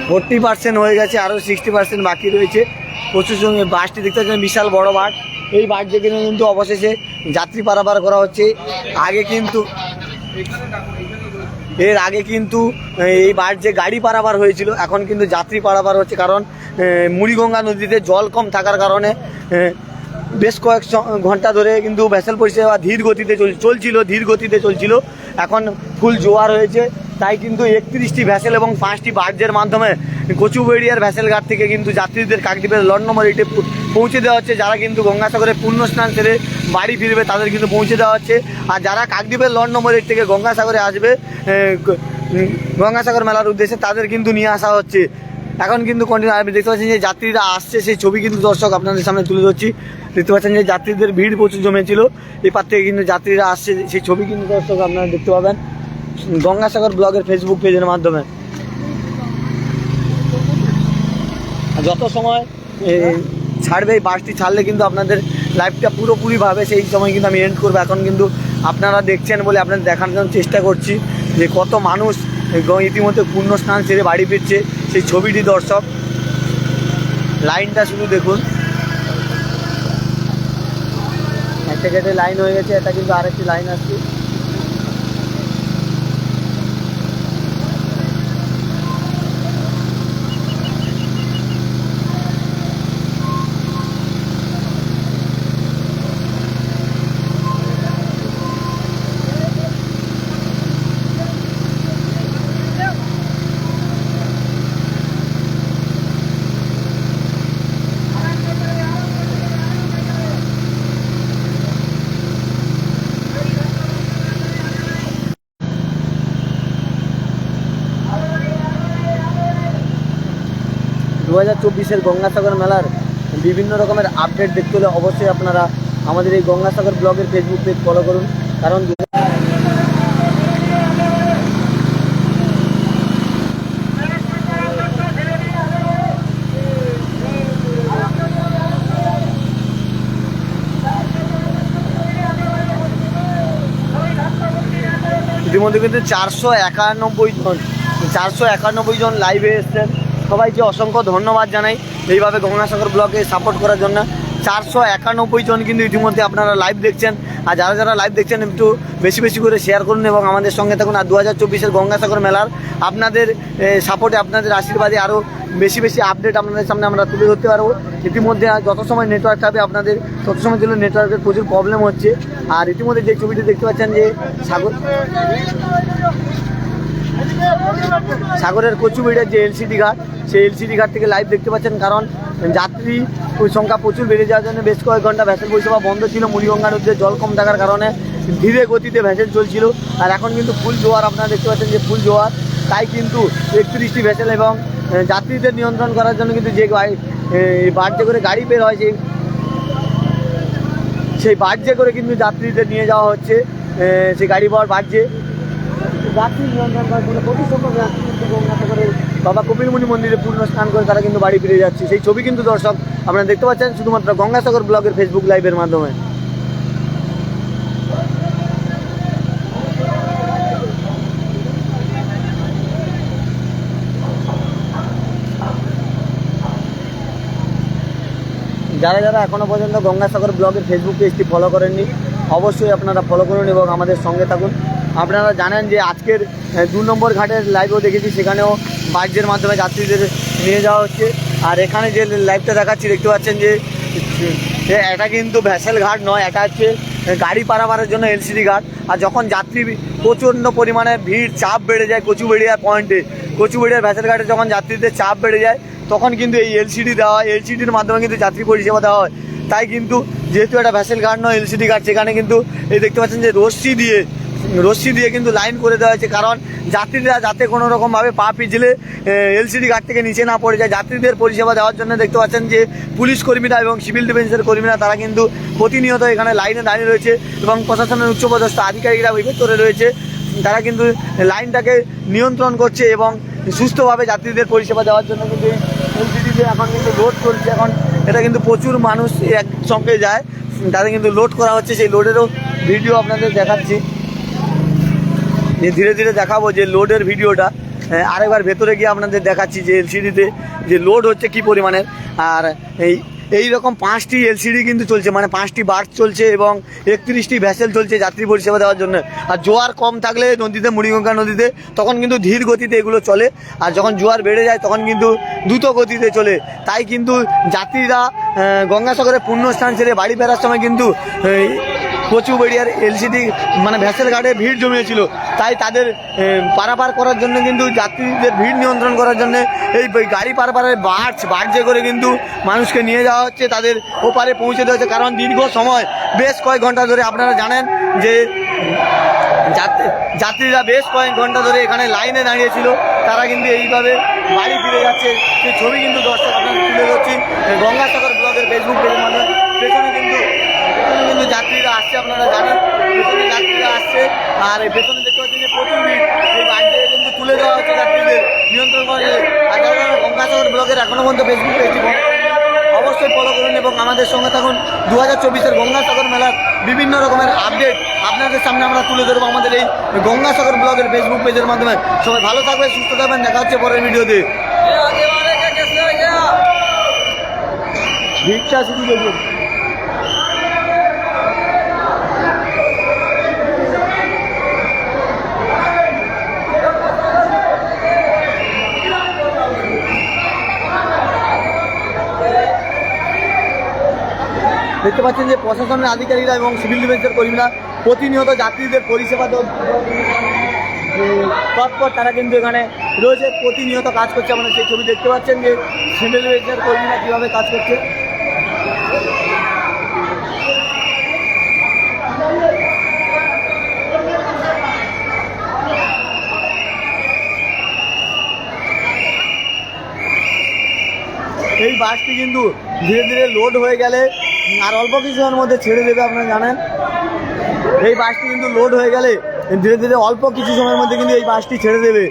40% হয়ে গেছে, আরও 60% বাকি রয়েছে। প্রচুর সঙ্গে বাসটি দেখতে পাচ্ছেন, বিশাল বড় বাস। এই বাস যেখানে কিন্তু অবশেষে যাত্রী পারাপার করা হচ্ছে। এর আগে কিন্তু এই বাস যে গাড়ি পারাপার হয়েছিল, এখন কিন্তু যাত্রী পারাপার হচ্ছে। কারণ মুড়িগঙ্গা নদীতে জল কম থাকার কারণে বেশ কয়েক ঘন্টা ধরে কিন্তু ভ্যাসেল পরিষেবা ধীর গতিতে চলছিল। এখন ফুল জোয়ার হয়েছে, তাই কিন্তু 31টি ভ্যাসেল এবং 5টি বার্জের মাধ্যমে কচুবেড়িয়ার ভ্যাসেল ঘাট থেকে কিন্তু যাত্রীদের কাকদ্বীপের লট নম্বর 8-এ পৌঁছে দেওয়া হচ্ছে। যারা কিন্তু গঙ্গাসাগরে পুণ্য স্নান সেরে বাড়ি ফিরবে তাদের কিন্তু পৌঁছে দেওয়া হচ্ছে। আর যারা কাকদ্বীপের লট নম্বর 8 থেকে গঙ্গাসাগরে আসবে গঙ্গাসাগর মেলার উদ্দেশ্যে, তাদের কিন্তু নিয়ে আসা হচ্ছে। এখন কিন্তু কন্টিনিউ আমি দেখতে পাচ্ছেন যে যাত্রীরা আসছে, সেই ছবি কিন্তু দর্শক আপনাদের সামনে তুলে ধরছি। দেখতে পাচ্ছেন যে যাত্রীদের ভিড় প্রচুর জমেছিল, এপার থেকে কিন্তু যাত্রীরা আসছে, সেই ছবি কিন্তু দর্শক আপনারা দেখতে পাবেন গঙ্গাসাগর ব্লগের ফেসবুক পেজের মাধ্যমে। যত সময় ছাড়বে এই বাসটি ছাড়লে কিন্তু আপনাদের লাইভটা পুরোপুরিভাবে সেই সময় কিন্তু আমি এন্ড করবো। এখন কিন্তু আপনারা দেখছেন বলে আপনাদের দেখানোর চেষ্টা করছি যে কত মানুষ ইতিমধ্যে পূর্ণ স্নান সেরে বাড়ি ফিরছে, সেই ছবিটি দর্শক। লাইনটা শুধু দেখুন, একটা গেটে লাইন হয়ে গেছে, এটা কিন্তু আরেকটি লাইন আসছে। দু 2024-এর গঙ্গাসাগর মেলার বিভিন্ন রকমের আপডেট দেখতে হলে অবশ্যই আপনারা আমাদের এই গঙ্গাসাগর ব্লগের ফেসবুক পেজ ফলো করুন। কারণ ইতিমধ্যে কিন্তু 491 জন 491 জন লাইভে এসছেন, সবাইকে অসংখ্য ধন্যবাদ জানাই এইভাবে গঙ্গাসাগর ব্লগে সাপোর্ট করার জন্য। 491 জন কিন্তু ইতিমধ্যে আপনারা লাইভ দেখছেন, আর যারা যারা লাইভ দেখছেন একটু বেশি বেশি করে শেয়ার করুন এবং আমাদের সঙ্গে থাকুন। আর 2024-এর গঙ্গাসাগর মেলার আপনাদের সাপোর্টে, আপনাদের আশীর্বাদে আরও বেশি বেশি আপডেট আপনাদের সামনে আমরা তুলে ধরতে পারবো। ইতিমধ্যে যত সময় নেটওয়ার্ক থাকবে আপনাদের তত সময় জন্য নেটওয়ার্কের প্রচুর প্রবলেম হচ্ছে। আর ইতিমধ্যে যে ছবিটি দেখতে পাচ্ছেন যে সাগরের কচুবেড়িয়ার যে এলসিডি ঘাট, সেই এলসিডি ঘাট থেকে লাইভ দেখতে পাচ্ছেন। কারণ যাত্রী সংখ্যা প্রচুর বেড়ে যাওয়ার জন্য বেশ কয়েক ঘন্টা ভ্যাসেল পরিষেবা বন্ধ ছিল। মুড়িগঙ্গা নদীতে জল কম থাকার কারণে ধীরে গতিতে ভ্যাসেল চলছিল, আর এখন কিন্তু ফুল জোয়ার, আপনারা দেখতে পাচ্ছেন যে ফুল জোয়ার। তাই কিন্তু 31টি ভ্যাসেল এবং যাত্রীদের নিয়ন্ত্রণ করার জন্য কিন্তু যে বার্জে করে গাড়ি বের হয়, সেই বার্জে করে কিন্তু যাত্রীদের নিয়ে যাওয়া হচ্ছে। সেই গাড়ি পাওয়ার বার্জে যাত্রী নিয়ন্ত্রণ করার জন্য প্রচুর সংখ্যক যাত্রী কিন্তু গঙ্গাসাগরের বাবা কপিলমুনি মন্দিরে পূর্ণ স্নান করে তারা কিন্তু বাড়ি ফিরে যাচ্ছে। সেই ছবি কিন্তু দর্শক আপনারা দেখতে পাচ্ছেন শুধুমাত্র গঙ্গাসাগর ব্লগের ফেসবুক লাইভের মাধ্যমে। যারা যারা এখনও পর্যন্ত গঙ্গাসাগর ব্লগের ফেসবুক পেজটি ফলো করেননি, অবশ্যই আপনারা ফলো করুন এবং আমাদের সঙ্গে থাকুন। আপনারা জানেন যে আজকের 2 নম্বর ঘাটের লাইভও দেখেছি, সেখানেও বার্জের মাধ্যমে যাত্রীদের নিয়ে যাওয়া হচ্ছে। আর এখানে যে লাইভটা দেখাচ্ছি দেখতে পাচ্ছেন যে এটা কিন্তু ভ্যাসেল ঘাট নয়, এটা হচ্ছে গাড়ি পারাপারের জন্য এলসিডি ঘাট। আর যখন যাত্রী প্রচণ্ড পরিমাণে ভিড় চাপ বেড়ে যায় কচুবেড়িয়ার পয়েন্টে, কচুবেড়িয়ার ভ্যাসেল ঘাটে যখন যাত্রীদের চাপ বেড়ে যায় তখন কিন্তু এই এলসিডি দেওয়া হয়, এলসিডির মাধ্যমে কিন্তু যাত্রী পরিষেবা দেওয়া হয়। তাই কিন্তু যেহেতু এটা ভ্যাসেল ঘাট নয় এলসিডি ঘাট, সেখানে কিন্তু এই দেখতে পাচ্ছেন যে রশ্মি দিয়ে কিন্তু লাইন করে দেওয়া হয়েছে, কারণ যাত্রীরা যাতে কোনো রকমভাবে পা পিছলে এলসিডি ঘাট থেকে নিচে না পড়ে যায়। যাত্রীদের পরিষেবা দেওয়ার জন্য দেখতে পাচ্ছেন যে পুলিশ কর্মীরা এবং সিভিল ডিফেন্সের কর্মীরা তারা কিন্তু প্রতিনিয়ত এখানে লাইনে দাঁড়িয়ে রয়েছে এবং প্রশাসনের উচ্চপদস্থ আধিকারিকরা ভিতরে রয়েছে, তারা কিন্তু লাইনটাকে নিয়ন্ত্রণ করছে এবং সুস্থভাবে যাত্রীদের পরিষেবা দেওয়ার জন্য কিন্তু এলসিডিতে এখন কিন্তু লোড চলছে। এখন এটা কিন্তু প্রচুর মানুষ একসঙ্গে যায়, তাদের কিন্তু লোড করা হচ্ছে। সেই লোডেরও ভিডিও আপনাদের দেখাচ্ছি, যে ধীরে ধীরে দেখাবো যে লোডের ভিডিওটা। আরেকবার ভেতরে গিয়ে আপনাদের দেখাচ্ছি যে এলসিডিতে যে লোড হচ্ছে কী পরিমাণের। আর এই রকম 5টি এলসিডি কিন্তু চলছে, মানে 5টি বার্থ চলছে এবং 31টি ভ্যাসেল চলছে যাত্রী পরিষেবা দেওয়ার জন্য। আর জোয়ার কম থাকলে নদীতে, মুড়িগঙ্গা নদীতে, তখন কিন্তু ধীর গতিতে এগুলো চলে, আর যখন জোয়ার বেড়ে যায় তখন কিন্তু দ্রুত গতিতে চলে। তাই কিন্তু যাত্রীরা গঙ্গাসাগরে পুণ্যস্থান ছেড়ে বাড়ি ফেরার সময় কিন্তু কচুবেড়িয়ার এলসিডি মানে ভ্যাসেল ঘাটে ভিড় জমিয়েছিল। তাই তাদের পারাপার করার জন্য কিন্তু যাত্রীদের ভিড় নিয়ন্ত্রণ করার জন্য এই গাড়ি পারাপারের বার্জে করে কিন্তু মানুষকে নিয়ে যাওয়া হচ্ছে, তাদের ওপারে পৌঁছে দেওয়া হচ্ছে। কারণ দীর্ঘ সময় বেশ কয়েক ঘন্টা ধরে আপনারা জানেন যে যাত্রীরা বেশ কয়েক ঘন্টা ধরে এখানে লাইনে দাঁড়িয়েছিল, তারা কিন্তু এইভাবে বাড়ি ফিরে যাচ্ছে। সেই ছবি কিন্তু দর্শক আপনারা তুলে ধরছি গঙ্গাসাগর ব্লগের ফেসবুক পেজের মাধ্যমে। পেছনে কিন্তু যাত্রীরা আসছে, আপনারা জানেন পেছনে যাত্রীরা আসছে। আর এই পেছনে দেখতে পাচ্ছেন যে প্রচুর ভিড়, এই বাড়িতে কিন্তু তুলে দেওয়া হচ্ছে যাত্রীদের নিয়ন্ত্রণ করা যায়। আর যারা গঙ্গাসাগর ব্লগের এখনও পর্যন্ত ফেসবুক পেজটি অবশ্যই ফলো করুন এবং আমাদের সঙ্গে থাকুন। 2024-এর গঙ্গাসাগর মেলার বিভিন্ন রকমের আপডেট আপনাদের সামনে আমরা তুলে ধরবো আমাদের এই গঙ্গাসাগর ব্লগের ফেসবুক পেজের মাধ্যমে। সবাই ভালো থাকবেন, সুস্থ থাকবেন, দেখা হচ্ছে পরের ভিডিওতে। ভিড়টা শুধু দেখুন। দেখতে পাচ্ছেন যে প্রশাসনের আধিকারিকরা এবং সিভিল ডিফেন্সের কর্মীরা প্রতিনিয়ত যাত্রীদের পরিষেবা তৎপর, তারা কিন্তু এখানে রয়েছে, প্রতিনিয়ত কাজ করছে। আপনারা সেই ছবি দেখতে পাচ্ছেন যে সিভিল ডিফেন্সের কর্মীরা কীভাবে কাজ করছে। এই বাসটি কিন্তু ধীরে ধীরে লোড হয়ে গেলে আর অল্প কিছুক্ষণের মধ্যে ছেড়ে দেবে, আপনারা জানেন। এই বাসটি কিন্তু লোড হয়ে গেলে ধীরে ধীরে অল্প কিছু সময়ের মধ্যে কিন্তু এই বাসটি ছেড়ে দেবে।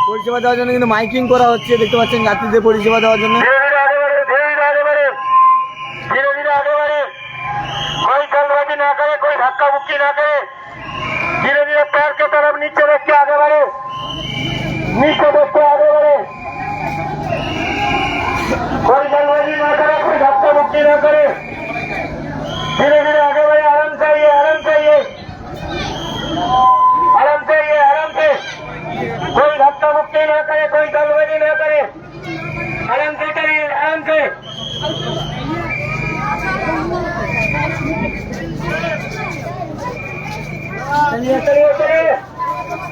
পরিষেবা দেওয়ার জন্য কিন্তু মাইকিং করা হচ্ছে, দেখতে পাচ্ছেন যাত্রীদের পরিষেবা দেওয়ার জন্য। धक्का मुक्की ना करे, धीरे धीरे पैर की तरफ नीचे देख के आगे बढ़े, नीचे देख के आगे बढ़े, कोई जल्दबाजी ना करे, कोई धक्का मुक्की ना करे, धीरे धीरे आगे बढ़े, आराम से आइए, आराम से आइए, आराम से आइए, आराम से, कोई धक्का मुक्की ना करे, कोई जल्दबाजी ना करे, आराम से करिए, आराम से। चलिए चलिए चलिए,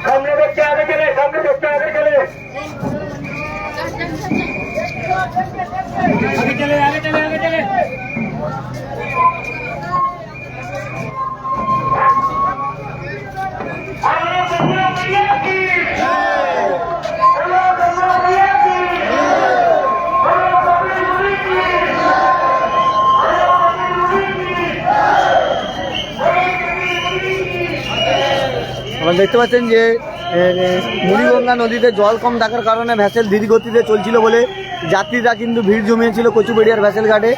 सामने देख के आगे चले, सामने देख के आगे चले, आगे चले, आगे चले, आगे चले। আপনারা দেখতে পাচ্ছেন যে মুড়িগঙ্গা নদীতে জল কম থাকার কারণে ভ্যাসেল ধীর গতিতে চলছিল বলে যাত্রীরা কিন্তু ভিড় জমিয়েছিল কচুবেড়িয়ার ভ্যাসেল ঘাটে।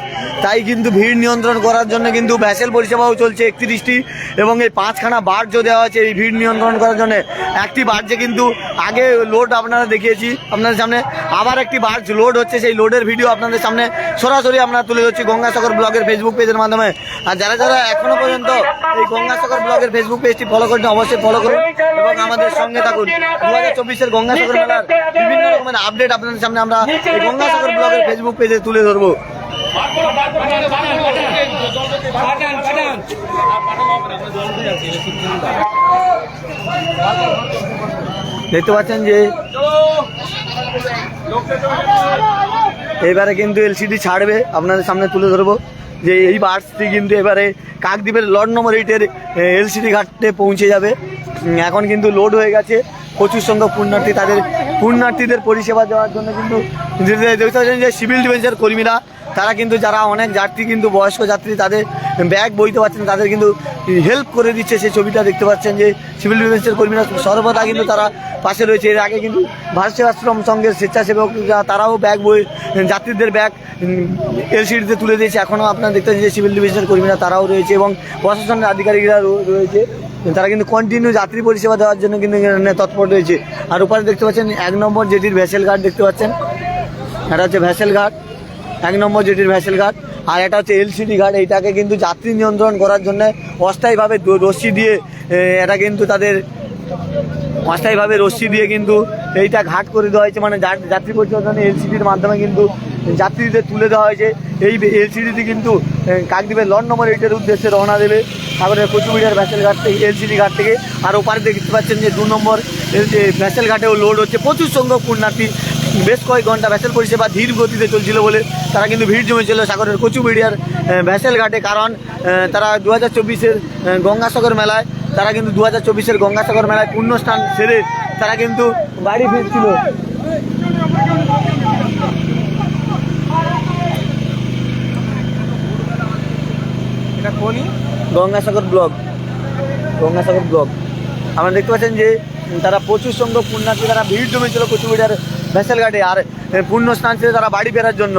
তাই কিন্তু ভিড় নিয়ন্ত্রণ করার জন্য কিন্তু ভ্যাসেল পরিষেবাও চলছে 31টি, এবং এই 5খানা বার্জও দেওয়া হয়েছে এই ভিড় নিয়ন্ত্রণ করার জন্য। একটি বার্জে কিন্তু আগে লোড আপনারা দেখিয়েছি আপনাদের সামনে, আবার একটি বার্জ লোড হচ্ছে, সেই লোডের ভিডিও আপনাদের সামনে সরাসরি আমরা তুলে ধরছি গঙ্গাসাগর ব্লগের ফেসবুক পেজের মাধ্যমে। আর যারা যারা এখনো পর্যন্ত এই গঙ্গাসাগর ব্লগের ফেসবুক পেজটি ফলো করছেন অবশ্যই ফলো করুন এবং আমাদের সঙ্গে থাকুন। 2024-এর গঙ্গাসাগর মেলার বিভিন্ন রকমের আপডেট আপনাদের সামনে আমরা এই গঙ্গাসাগর ব্লগের ফেসবুক পেজে তুলে ধরবো। দেখতে পাচ্ছেন যে এবারে কিন্তু এলসিডি ছাড়বে, আপনাদের সামনে তুলে ধরবো যে এই বাসটি কিন্তু এবারে কাকদ্বীপের লট নম্বর 8-এর এলসিডি ঘাটে পৌঁছে যাবে। এখন কিন্তু লোড হয়ে গেছে, প্রচুর সংখ্যক পুণ্যার্থীদের পরিষেবা দেওয়ার জন্য কিন্তু দেখতে পাচ্ছেন যে সিভিল ডিফেন্সের কর্মীরা তারা কিন্তু যারা অনেক যাত্রী কিন্তু বয়স্ক যাত্রী তাদের ব্যাগ বইতে পারছেন তাদের কিন্তু হেল্প করে দিচ্ছে। সেই ছবিটা দেখতে পাচ্ছেন যে সিভিল ডিফেন্সের কর্মীরা সর্বদা কিন্তু তারা পাশে রয়েছে। এর আগে কিন্তু ভারত সেবাশ্রম সংঘের স্বেচ্ছাসেবক তারাও ব্যাগ বই যাত্রীদের ব্যাগ এলসিডিতে তুলে দিয়েছে। এখনও আপনারা দেখতে পাচ্ছেন যে সিভিল ডিফেন্সের কর্মীরা তারাও রয়েছে এবং প্রশাসনের আধিকারিকরা রয়েছে, তারা কিন্তু কন্টিনিউ যাত্রী পরিষেবা দেওয়ার জন্য কিন্তু এখানে তৎপর রয়েছে। আর উপরে দেখতে পাচ্ছেন 1 নম্বর জেটির ভ্যাসেল ঘাট দেখতে পাচ্ছেন, এটা হচ্ছে ভ্যাসেল ঘাট 1 নম্বর জেটির ভ্যাসেল ঘাট। আর এটা হচ্ছে এলসিডি ঘাট, এইটাকে কিন্তু যাত্রী নিয়ন্ত্রণ করার জন্য অস্থায়ীভাবে রশ্মি দিয়ে এটা কিন্তু তাদের অস্থায়ীভাবে রশ্মি দিয়ে কিন্তু এইটা ঘাট করে দেওয়া হয়েছে, মানে যাত্রী পরিচালনা এলসিডির মাধ্যমে কিন্তু যাত্রীদের তুলে দেওয়া হয়েছে। এই এলসিডিটি কিন্তু কাকদ্বীপের লট নম্বর 8-এর উদ্দেশ্যে রওনা দেবে সাগরের কচুবেড়িয়ার ভ্যাসেল ঘাট থেকে, এলসিডি ঘাট থেকে। আর ওপারে দেখতে পাচ্ছেন যে 2 নম্বর ভ্যাসেল ঘাটেও লোড হচ্ছে, প্রচুর সংখ্যক পুণ্যার্থী। বেশ কয়েক ঘন্টা ভ্যাসেল পরিষেবা ধীর গতিতে চলছিল বলে তারা কিন্তু ভিড় জমেছিল সাগরের কচুবেড়িয়ার ভ্যাসেল ঘাটে, কারণ তারা 2024-এর গঙ্গাসাগর মেলায় তারা কিন্তু 2024-এর গঙ্গাসাগর মেলায় পুণ্যস্থান সেরে তারা কিন্তু বাড়ি ফিরছিল। এটা কোনই গঙ্গাসাগর ব্লগ আপনারা দেখতে পাচ্ছেন যে তারা প্রচুর সংখ্যক পুণ্যার্থী তারা ভিড় জমেছিল কচুবেড়িয়ার ভ্যাসেল ঘাটে আর পুণ্যস্থান ছেড়ে তারা বাড়ি ফেরার জন্য।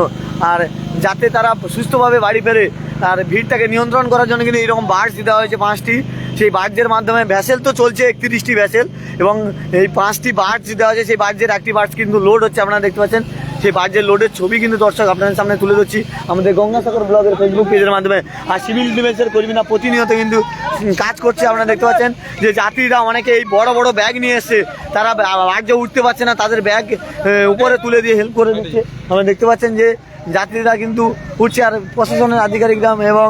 আর যাতে তারা সুস্থভাবে বাড়ি ফেরে আর ভিড়টাকে নিয়ন্ত্রণ করার জন্য কিন্তু এইরকম বার্জ দেওয়া হয়েছে 5টি। সেই বার্জের মাধ্যমে ভ্যাসেল তো চলছে 31টি ভ্যাসেল, এবং এই 5টি বার্জ দেওয়া হয়েছে। সেই বার্জের একটি বার্জ কিন্তু লোড হচ্ছে, আপনারা দেখতে পাচ্ছেন সেই বার্জের লোডের ছবি কিন্তু দর্শক আপনাদের সামনে তুলে ধরছি আমাদের গঙ্গাসাগর ব্লগের ফেসবুক পেজের মাধ্যমে। আর সিভিল ডিফেন্সের কর্মীরা প্রতিনিয়ত কিন্তু কাজ করছে। আপনারা দেখতে পাচ্ছেন যে যাত্রীরা অনেকে এই বড় বড় ব্যাগ নিয়ে এসছে, তারা বার্জে উঠতে পারছে না, তাদের ব্যাগ উপরে তুলে দিয়ে হেল্প করে দিচ্ছে। আপনারা দেখতে পাচ্ছেন যে যাত্রীরা কিন্তু উঠছে, আর প্রশাসনের আধিকারিকরা এবং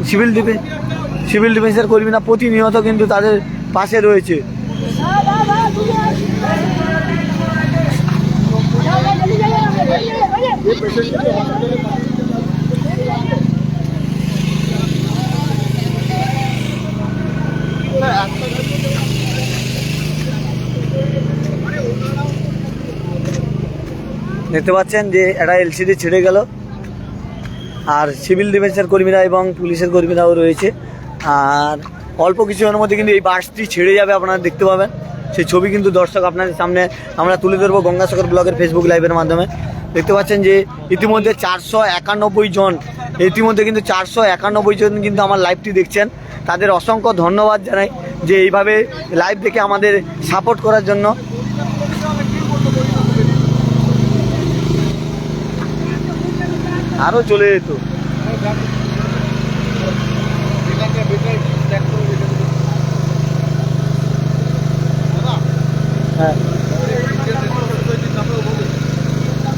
সিভিল ডিফেন্সের কর্মীরা প্রতিনিয়ত কিন্তু তাদের পাশে রয়েছে। দেখতে পাচ্ছেন যে এটা এলসিডি ছেড়ে গেল, আর সিভিল ডিফেন্সের কর্মীরা এবং পুলিশের কর্মীরাও রয়েছে। আর অল্প কিছুক্ষণের মধ্যে কিন্তু এই বাসটি ছেড়ে যাবে, আপনারা দেখতে পাবেন। সেই ছবি কিন্তু দর্শক আপনাদের সামনে আমরা তুলে ধরবো গঙ্গাসাগর ব্লগের ফেসবুক লাইভের মাধ্যমে। দেখতে পাচ্ছেন যে ইতিমধ্যে 491 জন, ইতিমধ্যে কিন্তু 491 জন কিন্তু আমার লাইভটি দেখছেন। তাদের অসংখ্য ধন্যবাদ জানাই যে এইভাবে লাইভ দেখে আমাদের সাপোর্ট করার জন্য। আরও চলে যেত। হ্যাঁ,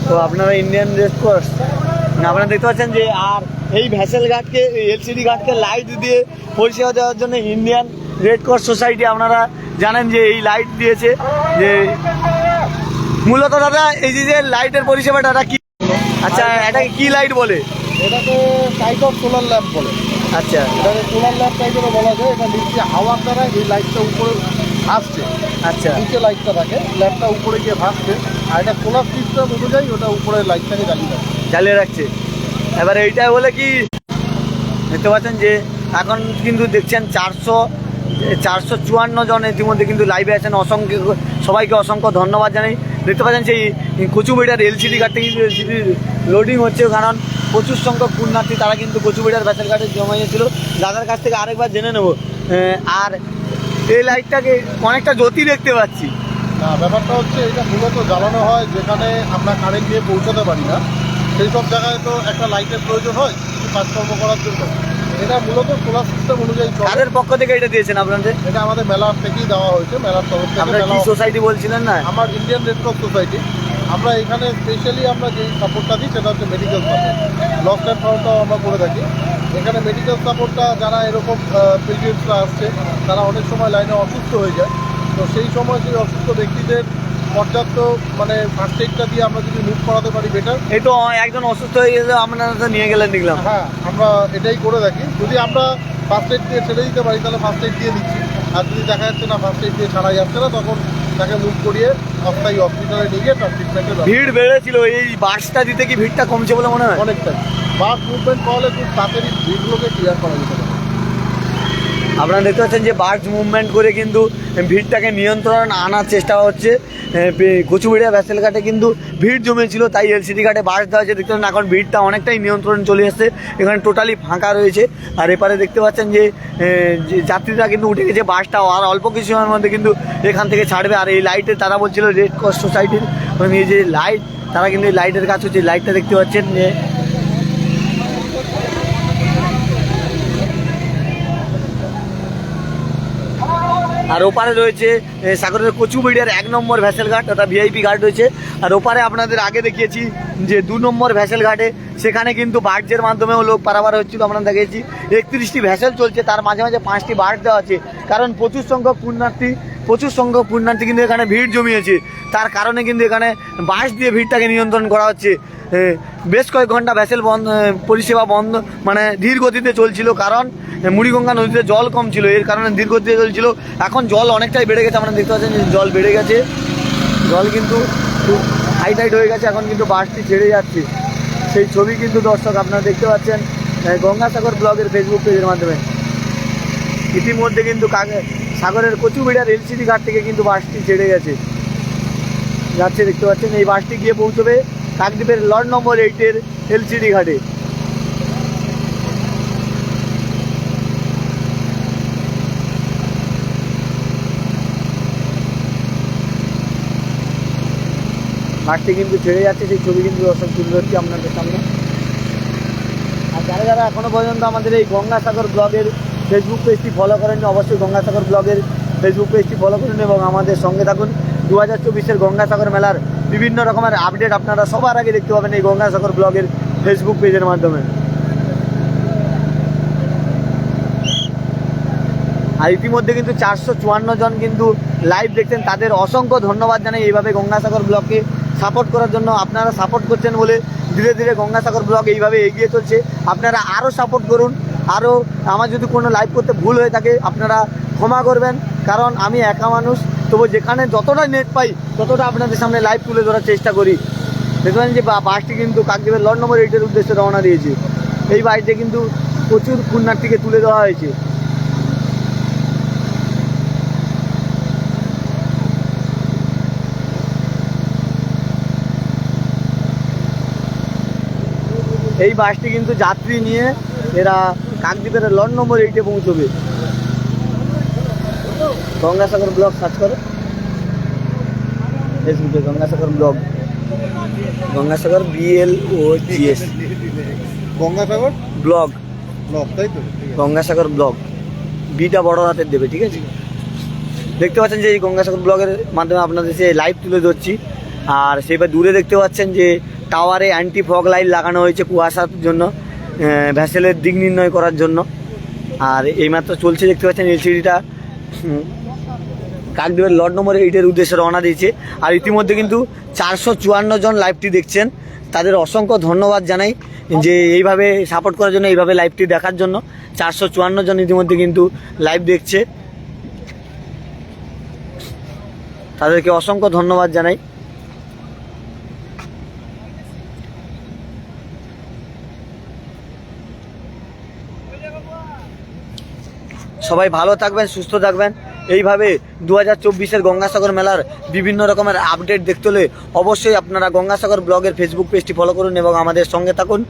তো আপনারা ইন্ডিয়ান রেড ক্রস আপনারা দেখতে পাচ্ছেন যে, আর এই ভ্যাসেল ঘাটকে, এলসিডি ঘাটকে লাইট দিয়ে পরিষেবা দেওয়ার জন্য ইন্ডিয়ান রেড ক্রস সোসাইটি আপনারা জানেন যে এই লাইট দিয়েছে। যে মূলত দাদা এই যে লাইটের পরিষেবাটা এটা কি? আচ্ছা, এটাকে কি লাইট বলে? এটাকে টাইপ অফ সোলার ল্যাম্প বলে। আচ্ছা, এটাকে সোলার ল্যাম্প টাইপেরও বলা যায়। এটা নিচে হাওয়ার দ্বারা এই লাইটটা উপরে ভাসছে। আচ্ছা, নিচে লাইটটা থাকে, ল্যাম্পটা উপরে গিয়ে ভাসছে, আর এটা সোলার সিস্টেম অনুযায়ী ওটা উপরে লাইটটাকে জ্বালিয়ে রাখছে। এবার এইটা বলে কি দেখতে পাচ্ছেন যে এখন কিন্তু দেখছেন 454 জন ইতিমধ্যে কিন্তু লাইভে আছেন। অসংখ্য সবাইকে অসংখ্য ধন্যবাদ জানাই। দেখতে পাচ্ছেন সেই কচুবেড়িয়ার এলসিডি ঘাট থেকে এলসিডি লোডিং হচ্ছে, কারণ প্রচুর সংখ্যক পুণ্যার্থী তারা কিন্তু কচুবেড়িয়ার ভ্যাসেল ঘাটে জমাইয়েছিল। দাদার কাছ থেকে আরেকবার জেনে নেব। আর এই লাইটটাকে অনেকটা জ্যোতি দেখতে পাচ্ছি। না, ব্যাপারটা হচ্ছে এটা মূলত জ্বালানো হয় যেখানে আমরা কারেন্ট দিয়ে পৌঁছাতে পারি না, সেই সব জায়গায় তো একটা লাইটের প্রয়োজন হয় কিছু কাজকর্ম করার জন্য। এটা মূলত সোলার সিস্টেম অনুযায়ী। তাদের পক্ষ থেকে এটা দিয়েছেন আপনাদের? এটা আমাদের মেলার থেকেই দেওয়া হয়েছে, মেলার তরফ থেকে। আপনারা কি সোসাইটি বলছিলেন না? আমার ইন্ডিয়ান রেড ক্রস সোসাইটি। আমরা এখানে স্পেশালি আমরা যে সাপোর্টটা দিই সেটা হচ্ছে মেডিকেল সাপোর্ট। লস্ট অ্যান্ড ফাউন্ডটাও আমরা করে থাকি। এখানে মেডিকেল সাপোর্টটা যারা এরকম পেশেন্টসরা আসছে, তারা অনেক সময় লাইনে অসুস্থ হয়ে যায়। তো সেই সময় সেই অসুস্থ ব্যক্তিদের পর্যাপ্ত ফার্স্ট এইডটা দিয়ে আমরা যদি মুভ করাতে পারি বেটার। এই তো একজন অসুস্থ হয়ে গেলে আপনারা তো নিয়ে গেলেন দেখলাম। হ্যাঁ, আমরা এটাই করে থাকি। যদি আমরা ফার্স্ট এইড দিয়ে ছেড়ে দিতে পারি তাহলে ফার্স্ট এইড দিয়ে দিচ্ছি, আর যদি দেখা যাচ্ছে না ফার্স্ট এইড দিয়ে ছাড়া যাচ্ছে না, তখন তাকে মুভ করিয়ে অস্থায়ী হসপিটালে নিয়ে গিয়ে তার ট্রিটমেন্টের। ভিড় বেড়েছিল, এই বাসটা দিতে কি ভিড়টা কমছে বলে মনে হয়? অনেকটাই। বাস মুভমেন্ট করলে খুব তাড়াতাড়ি ভিড়গুলোকে ক্লিয়ার করা যেতে পারে। আপনারা দেখতে পাচ্ছেন যে বাস মুভমেন্ট করে কিন্তু ভিড়টাকে নিয়ন্ত্রণ আনার চেষ্টা হচ্ছে। কচুবেড়িয়া ভ্যাসেল ঘাটে কিন্তু ভিড় জমেছিল, তাই এলসিডি ঘাটে বাস দেওয়া হচ্ছে। দেখতে পাচ্ছেন এখন ভিড়টা অনেকটাই নিয়ন্ত্রণ চলে এসছে, এখানে টোটালি ফাঁকা রয়েছে। আর এপারে দেখতে পাচ্ছেন যে যাত্রীরা কিন্তু উঠে গেছে, বাসটাও আর অল্প কিছু সময়ের মধ্যে কিন্তু এখান থেকে ছাড়বে। আর এই লাইটে তারা বলছিল রেড ক্রস সোসাইটির এই যে লাইট, তারা কিন্তু এই লাইটের কাজ হচ্ছে। লাইটটা দেখতে পাচ্ছেন যে আর ওপারে রয়েছে সাগরের কচুবেড়িয়ার 1 নম্বর ভ্যাসেল ঘাট, ওটা ভিআইপি ঘাট রয়েছে। আর ওপারে আপনাদের আগে দেখিয়েছি যে 2 নম্বর ভ্যাসেল ঘাটে, সেখানে কিন্তু বার্জের মাধ্যমেও লোক পারাবার হচ্ছিল। আমরা দেখেছি 31টি ভ্যাসেল চলছে, তার মাঝে মাঝে 5টি বার্জ দেওয়া আছে, কারণ প্রচুর সংখ্যক পুণ্যার্থী কিন্তু এখানে ভিড় জমিয়েছে। তার কারণে কিন্তু এখানে বাস দিয়ে ভিড়টাকে নিয়ন্ত্রণ করা হচ্ছে। বেশ কয়েক ঘন্টা ভ্যাসেল বন্ধ, পরিষেবা বন্ধ, ধীর গতিতে চলছিল, কারণ মুড়িগঙ্গা নদীতে জল কম ছিল, এর কারণে ধীর গতিতে চলছিল। এখন জল অনেকটাই বেড়ে গেছে, আপনারা দেখতে পাচ্ছেন যে জল বেড়ে গেছে, জল কিন্তু খুব হাইটাইট হয়ে গেছে। এখন কিন্তু বাসটি ছেড়ে যাচ্ছে, সেই ছবি কিন্তু দর্শক আপনারা দেখতে পাচ্ছেন গঙ্গাসাগর ব্লগের ফেসবুক পেজের মাধ্যমে। ইতিমধ্যে কিন্তু সাগরের কচুবেড়িয়ার এলসিডি ঘাট থেকে কিন্তু বাসটি ছেড়ে যাচ্ছে দেখতে পাচ্ছেন। এই বাসটি গিয়ে পৌঁছবে কাকদ্বীপের লট নম্বর 8-এর এলসিডি ঘাটে। ঘাটটি কিন্তু ছেড়ে যাচ্ছে, সেই ছবি কিন্তু দর্শক তুলে ধরছি আপনাদের সামনে। আর যারা এখনও পর্যন্ত আমাদের এই গঙ্গাসাগর ব্লগের ফেসবুক পেজটি ফলো করেননি, অবশ্যই গঙ্গাসাগর ব্লগের ফেসবুক পেজটি ফলো করুন এবং আমাদের সঙ্গে থাকুন। 2024-এর গঙ্গাসাগর মেলার বিভিন্ন রকমের আপডেট আপনারা সবার আগে দেখতে পাবেন এই গঙ্গাসাগর ব্লগের ফেসবুক পেজের মাধ্যমে। আর ইতিমধ্যে কিন্তু 454 জন কিন্তু লাইভ দেখছেন, তাদের অসংখ্য ধন্যবাদ জানাই এইভাবে গঙ্গাসাগর ব্লগকে সাপোর্ট করার জন্য। আপনারা সাপোর্ট করছেন বলে ধীরে ধীরে গঙ্গাসাগর ব্লগ এইভাবে এগিয়ে চলছে। আপনারা আরও সাপোর্ট করুন। আরও আমার যদি কোনো লাইভ করতে ভুল হয়ে থাকে আপনারা ক্ষমা করবেন, কারণ আমি একা মানুষ, তবু যেখানে যতটা নেট পাই ততটা আপনাদের সামনে লাইভ তুলে ধরার চেষ্টা করি। দেখবেন যে বাসটি কিন্তু কাকদ্বীপের লট নম্বর 8-এর উদ্দেশ্যে রওনা দিয়েছে। এই বাসটি কিন্তু প্রচুর পুণ্যার্থীকে তুলে দেওয়া হয়েছে। এই বাসটি কিন্তু যাত্রী নিয়ে এরা কাকদ্বীপের লট নম্বর 8-এ পৌঁছবে। গঙ্গাসাগর ব্লগ সার্চ করো ফেসবুকে, Gangasagar blog, Gangasagar BLOGS Gangasagar blog, block, তাই তো? গঙ্গাসাগর ব্লগ, বিটা বড় হাতের দেবে, ঠিক আছে? দেখতে পাচ্ছেন যে এই গঙ্গাসাগর ব্লগের মাধ্যমে আপনাদের সে লাইভ তুলে ধরছি। আর সেইবার দূরে দেখতে পাচ্ছেন যে টাওয়ারে অ্যান্টি ফগ লাইট লাগানো হয়েছে কুয়াশার জন্য, ভ্যাসেলের দিক নির্ণয় করার জন্য। আর এইমাত্র চলছে, দেখতে পাচ্ছেন এলসিডিটা কাকদ্বীপের লট নম্বর 8-এর উদ্দেশ্যে রওনা দিয়েছে। আর ইতিমধ্যে কিন্তু 454 জন লাইভটি দেখছেন, তাদের অসংখ্য ধন্যবাদ জানাই যে এইভাবে সাপোর্ট করার জন্য, এইভাবে লাইভটি দেখার জন্য। 454 জন ইতিমধ্যে কিন্তু লাইভ দেখছে, তাদেরকে অসংখ্য ধন্যবাদ জানাই। সবাই ভালো থাকবেন, সুস্থ থাকবেন। এইভাবে 2024-এর গঙ্গাসাগর মেলার বিভিন্ন রকমের আপডেট দেখতে হলে অবশ্যই আপনারা গঙ্গাসাগর ব্লগের ফেসবুক পেজটি ফলো করুন এবং আমাদের সঙ্গে থাকুন।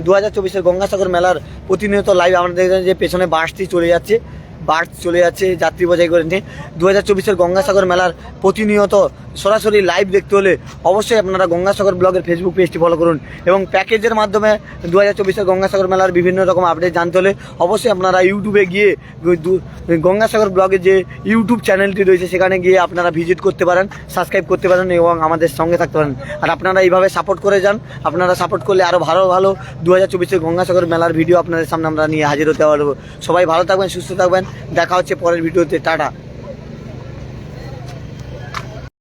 2024-এর গঙ্গাসাগর মেলার প্রতিনিয়ত লাইভ আমরা দেখবেন যে পেছনে বাসটি চলে যাচ্ছে, যাত্রী বোঝাই করে নিয়ে। 2024-এর গঙ্গাসাগর মেলার প্রতিনিয়ত সরাসরি লাইভ দেখতে হলে অবশ্যই আপনারা গঙ্গাসাগর ব্লগের ফেসবুক পেজটি ফলো করুন এবং প্যাকেজের মাধ্যমে 2024-এর গঙ্গাসাগর মেলার বিভিন্ন রকম আপডেট জানতে হলে অবশ্যই আপনারা ইউটিউবে গিয়ে গঙ্গাসাগর ব্লগের যে ইউটিউব চ্যানেলটি রয়েছে সেখানে গিয়ে আপনারা ভিজিট করতে পারেন, সাবস্ক্রাইব করতে পারেন এবং আমাদের সঙ্গে থাকতে পারেন। আর আপনারা এইভাবে সাপোর্ট করে যান, আপনারা সাপোর্ট করলে আরও ভালো ভালো 2024-এর গঙ্গাসাগর মেলার ভিডিও আপনাদের সামনে আমরা নিয়ে হাজির হতে পারবো। সবাই ভালো থাকবেন, সুস্থ থাকবেন, দেখা হচ্ছে পরের ভিডিওতে। টাটা।